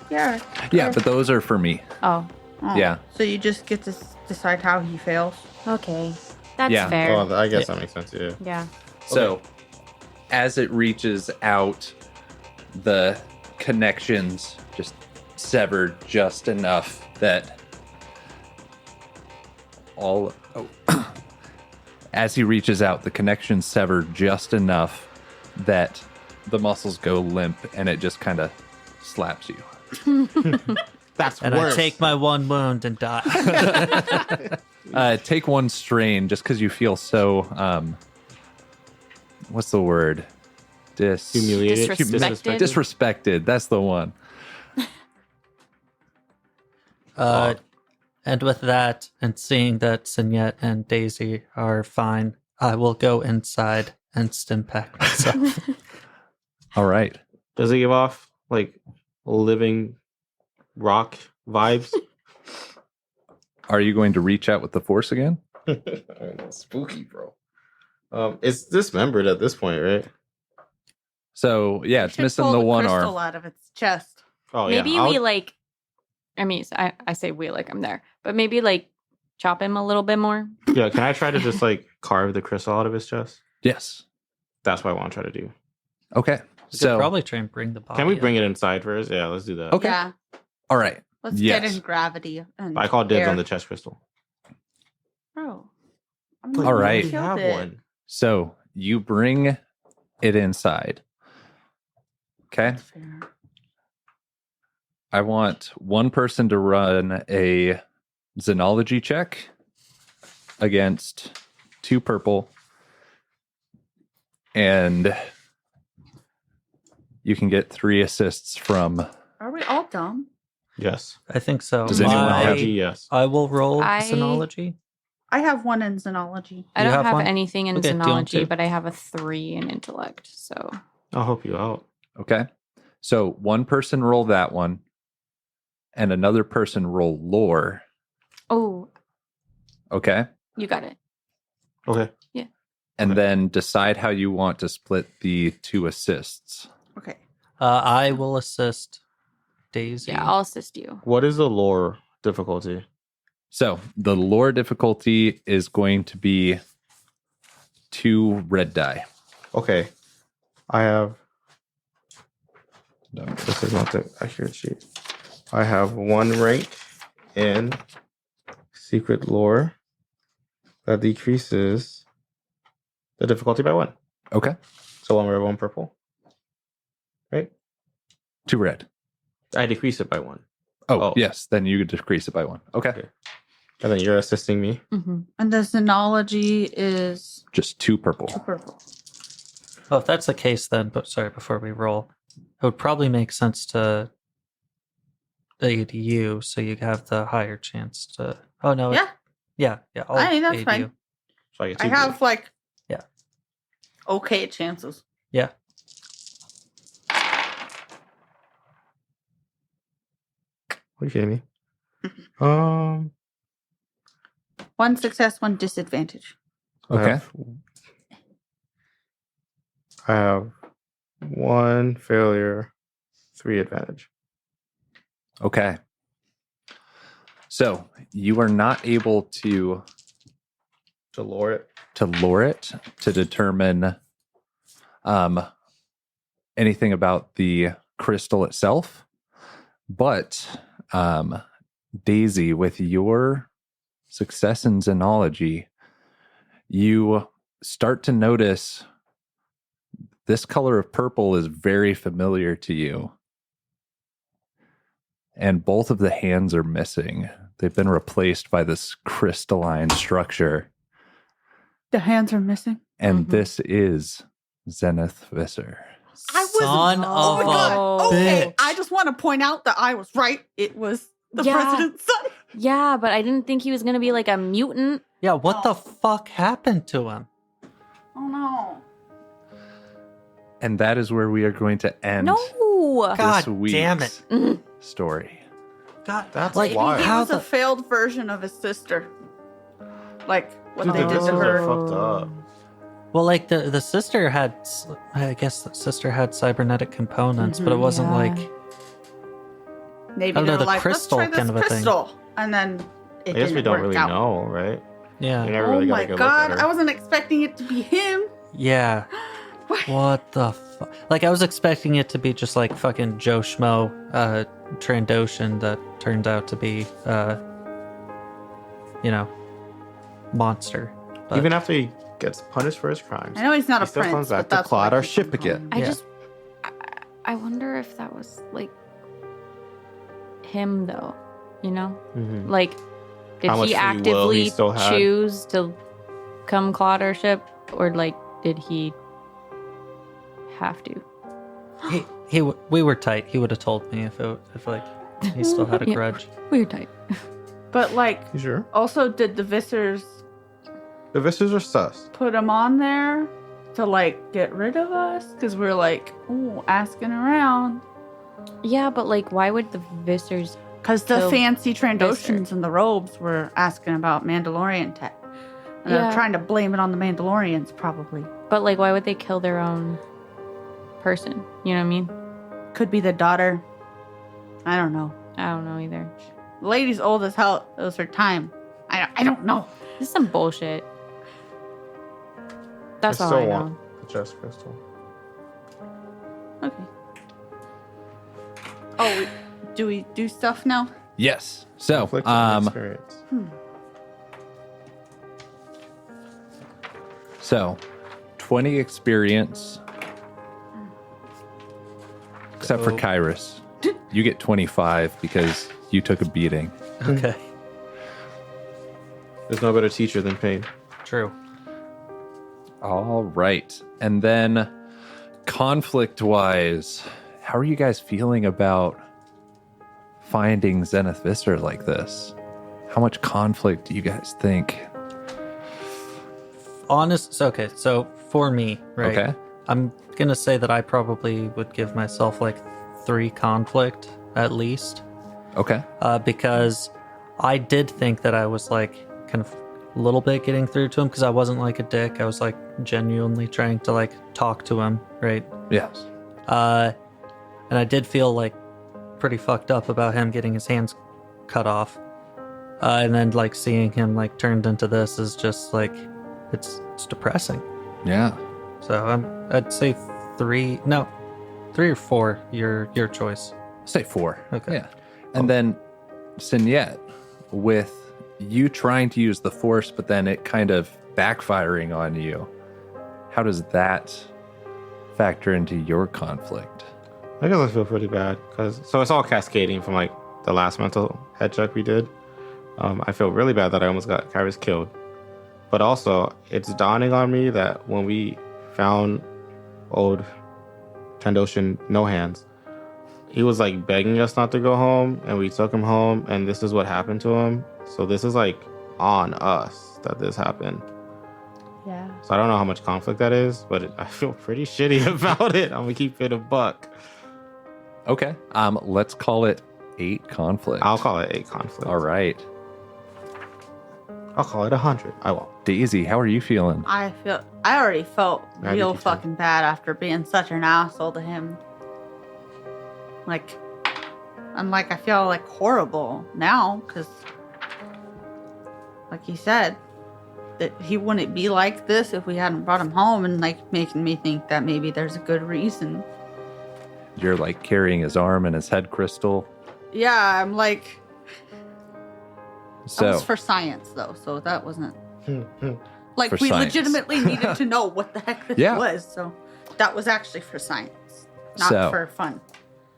Yeah. Yeah, but those are for me. Oh, Oh, Yeah. So you just get to decide how he fails. okay. That's Yeah. fair. Oh, I guess that makes sense. Yeah. Yeah. So, as it reaches out, the connections just severed just enough that all. Oh, as he reaches out, the connections sever just enough that the muscles go limp, and it just kind of slaps you. That's And worse. I take my 1 wound and die. Take 1 strain, just because you feel so. What's the word? Humiliated. Disrespected. Disrespected. That's the one. And with that, and seeing that Signette and Daisy are fine, I will go inside and stim pack myself. All right. Does it give off like living rock vibes? Are you going to reach out with the force again? Spooky, bro. It's dismembered at this point, right? So yeah, it's Should missing pull the one crystal arm. out of its chest. Oh Maybe yeah. we like. I mean, I say we like I'm there, but maybe like chop him a little bit more. Yeah. Can I try to just like carve the crystal out of his chest? Yes. That's what I want to try to do. Okay. We So could probably try and bring the body. Can we up. bring it inside first? Yeah, let's do that. Okay. Yeah. all right. Let's Yes. get in gravity. And I call dibs air. on the chest crystal. Bro. I'm All the one who right. We killed have it. one. So you bring it inside. Okay. That's fair. I want one person to run a xenology check against 2 purple, and you can get 3 assists from. Are we all dumb? Yes. I think so. Does anyone I, have- Yes. I will roll I- Synology. I have one in xenology. I You don't have have one? anything in Okay, do you want xenology, to? but I have a 3 in intellect. So I'll help you out. Okay. So one person roll that one, and another person roll lore. oh, Okay. you got it. Okay. And Okay. then decide how you want to split the 2 assists. Okay. I will assist Daisy. Yeah, I'll assist you. What is the lore difficulty? So the lore difficulty is going to be 2 red die. Okay. I have. No, this is not the accurate sheet. I have 1 rank in secret lore that decreases the difficulty by 1. Okay. So 1 red, 1 purple. Right? 2 red. I decrease it by 1. Oh, Oh. yes. Then you decrease it by 1. Okay. Okay. And then you're assisting me. Mm-hmm. And the xenology is Just 2 purple. 2 purple. Oh, if that's the case, then, but sorry, before we roll, it would probably make sense to aid you so you have the higher chance to. Oh, no. Yeah. Yeah. I'll I think that's aid fine. you. So I get I 2 have like Yeah. okay chances. Yeah. Are you kidding me? 1 success, 1 disadvantage. Okay. I have 1 failure, 3 advantage. Okay. So you are not able to lure it. to determine anything about the crystal itself, but Daisy, with your success in xenology, you start to notice this color of purple is very familiar to you. And both of the hands are missing. They've been replaced by this crystalline structure. The hands are missing. And this is Zenith Visser. Son Oh my of god. a Okay, bitch. I just want to point out that I was right. It was the Yeah. president's son. Yeah, but I didn't think he was gonna be like a mutant. Yeah, what the fuck happened to him? Oh no. And that is where we are going to end No. God this week's damn it. story. God, That's like, wild. He how was a the failed version of his sister. Like what Dude, they the did to Vissers are her. fucked up. well, like the sister had, I guess the sister had cybernetic components, but it wasn't Yeah. like Maybe I don't know, they're the like, crystal let's try kind this of a thing. crystal. And then it I guess didn't we don't work really out. know, right? We yeah, never Oh really got my a good god, look at I her. wasn't expecting it to be him. yeah. What the fuck? Like I was expecting it to be just like fucking Joe Schmo, Trandoshan that turned out to be, monster. But Even after he gets punished for his crimes, I know he's not he a still prince, comes back but to that's plot why our he ship comes again. home. I wonder if that was like him though, you know? Mhm. Like, did How much he free will actively he still had? choose to come clod our ship, or like did he have to? we were tight. He would have told me if like he still had a Yeah. grudge. We were tight. But like, You sure? also, did the Vissers The Vissers are sus. put him on there to like get rid of us? Because we're like, ooh, asking around. Yeah, but like, why would the Vissers? Because the So, fancy Trandoshans Visser. in the robes were asking about Mandalorian tech. And Yeah. they're trying to blame it on the Mandalorians, probably. But like, why would they kill their own person? You know what I mean? Could be the daughter. I don't know. I don't know either. The lady's old as hell. It was her time. I don't know. This is some bullshit. That's I all still I know. want the chest crystal. Okay. Oh, do we do stuff now? Yes. So, Conflict and experience. so 20 experience, except for Oh. Kairos. You get 25 because you took a beating. Okay, There's no better teacher than pain. true. All right. And then conflict wise, how are you guys feeling about finding Zenith Visser like this? How much conflict do you guys think? So for me, right? Okay. I'm gonna say that I probably would give myself like 3 conflict at least, Okay. because I did think that I was like kind of a little bit getting through to him because I wasn't like a dick. I was like genuinely trying to like talk to him, right? Yes. And I did feel like pretty fucked up about him getting his hands cut off. And then like seeing him like turned into this is just like it's depressing. Yeah. So I'd say 3 or 4, your choice. Say 4. Okay. Yeah. And then Signette, with you trying to use the force, but then it kind of backfiring on you, how does that factor into your conflict? I guess I feel pretty bad because it's all cascading from like the last mental head check we did. I feel really bad that I almost got Kairos killed, but also it's dawning on me that when we found old Trandoshan No Hands, he was like begging us not to go home, and we took him home, and this is what happened to him. So this is like on us that this happened. Yeah. So I don't know how much conflict that is, but I feel pretty shitty about it. I'm gonna keep it a buck. Okay. Let's call it 8 conflict. I'll call it 8 conflict. All right. I'll call it 100. I won't. Daisy, how are you feeling? I already felt I did real too. fucking bad after being such an asshole to him. Like, I feel like horrible now because, like he said, that he wouldn't be like this if we hadn't brought him home, and like making me think that maybe there's a good reason. You're like carrying his arm and his head crystal. Yeah, I'm like, that So was for science though, so that wasn't like For we science. legitimately needed to know what the heck this Yeah. was. So that was actually for science, not So- for fun.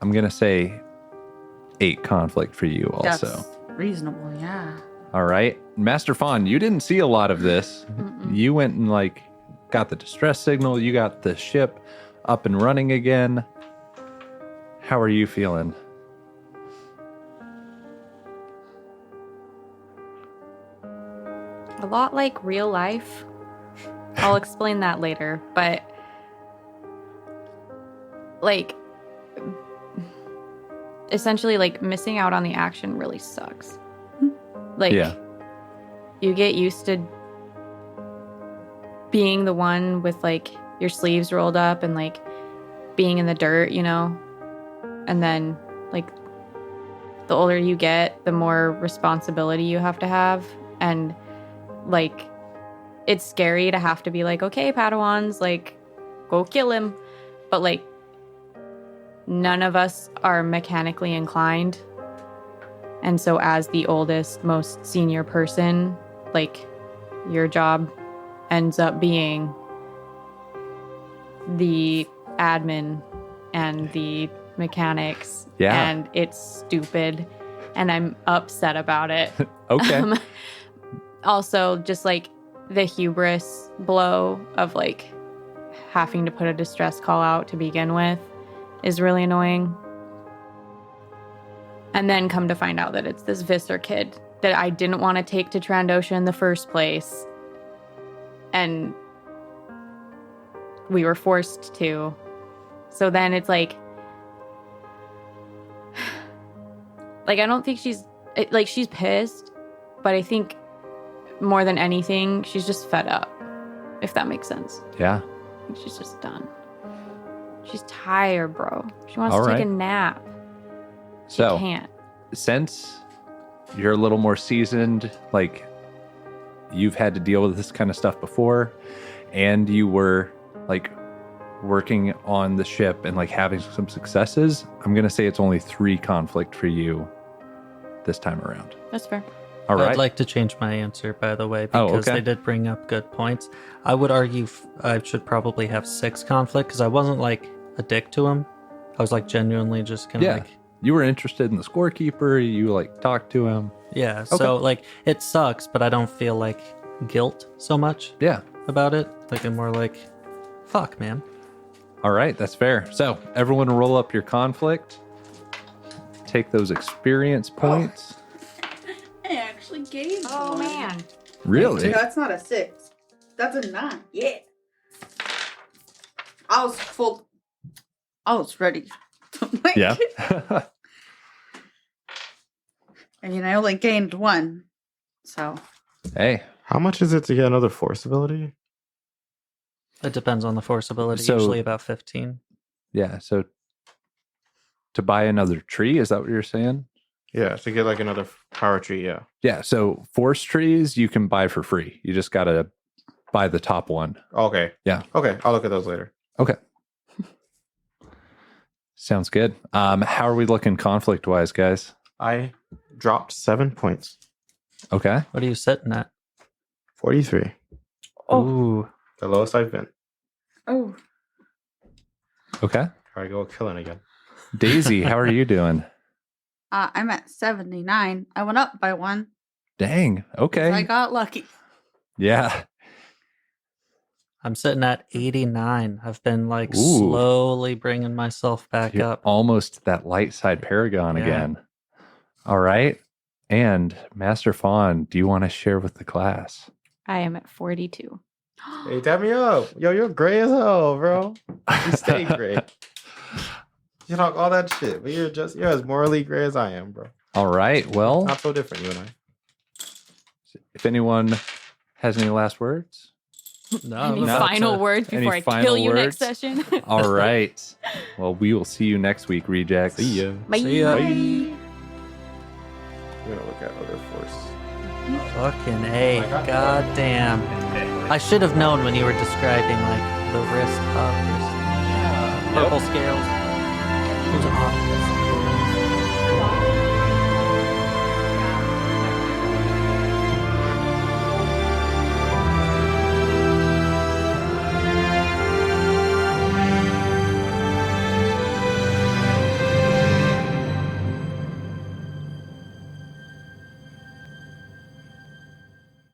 I'm gonna say 8 conflict for you also. That's reasonable, yeah. All right. Master Fawn, you didn't see a lot of this. Mm-mm. You went and like got the distress signal, you got the ship up and running again. How are you feeling? A lot like real life. I'll explain that later, but like essentially like missing out on the action really sucks. Like Yeah. you get used to being the one with like your sleeves rolled up and like being in the dirt, you know? And then like the older you get, the more responsibility you have to have, and like it's scary to have to be like, okay, Padawans, like go kill him, but like none of us are mechanically inclined, and so as the oldest, most senior person, like your job ends up being the admin and the mechanics. Yeah. And it's stupid and I'm upset about it. Okay. Also, just like the hubris blow of like having to put a distress call out to begin with is really annoying. And then come to find out that it's this Visser kid that I didn't want to take to Trandosha in the first place. And we were forced to. So then it's like I don't think she's pissed, but I think more than anything, she's just fed up, if that makes sense. Yeah. I think she's just done. She's tired, bro. She wants All to take right. a nap. She So can't. since you're a little more seasoned, like you've had to deal with this kind of stuff before, and you were like working on the ship and like having some successes, I'm gonna say it's only 3 conflict for you this time around. That's fair. All right. I'd like to change my answer, by the way, Oh, because okay. they did bring up good points. I would argue I should probably have 6 conflict because I wasn't like a dick to him. I was like genuinely just kind of Yeah. like, You were interested in the scorekeeper. You like talked to him. yeah. Okay. So like it sucks, but I don't feel like guilt so much Yeah. about it. Like I'm more like, fuck, man. All right. That's fair. So everyone roll up your conflict. Take those experience points. I actually gave Oh, one. man. Really? That's not a 6. That's a 9. Yeah. I was full. I was ready. Like, Yeah. I mean, I only gained 1. So, Hey. How much is it to get another force ability? It depends on the force ability. So- Usually about 15. Yeah. So to buy another tree, is that what you're saying? Yeah, to get like another power tree. Yeah. Yeah. So force trees you can buy for free. You just got to buy the top one. Okay. Yeah. Okay. I'll look at those later. Okay. Sounds good. How are we looking conflict wise, guys? I dropped 7 points. Okay. What are you sitting at? 43. Oh. Ooh. The lowest I've been. oh, Okay. Try to go killing again. Daisy, how are you doing? I'm at 79. I went up by 1. Dang. Okay. I got lucky. Yeah. I'm sitting at 89. I've been like Ooh. slowly bringing myself back You're up. almost that light side paragon Yeah. again. All right. And Master Fawn, do you want to share with the class? I am at 42. Hey, tap me up. Yo, you're gray as hell, bro. You stay gray. You talk all that shit, but you're as morally gray as I am, bro. All right. Well, Not so different, you and I. if anyone has any last words. No, Any I'm about final to- words any before I final kill you next words? session? All right. Well, we will see you next week, Rejects. See ya. Bye. See ya. I'm gonna look at other force. Fucking A. God damn. I should have known when you were describing like the wrist of your purple scales. It was ominous.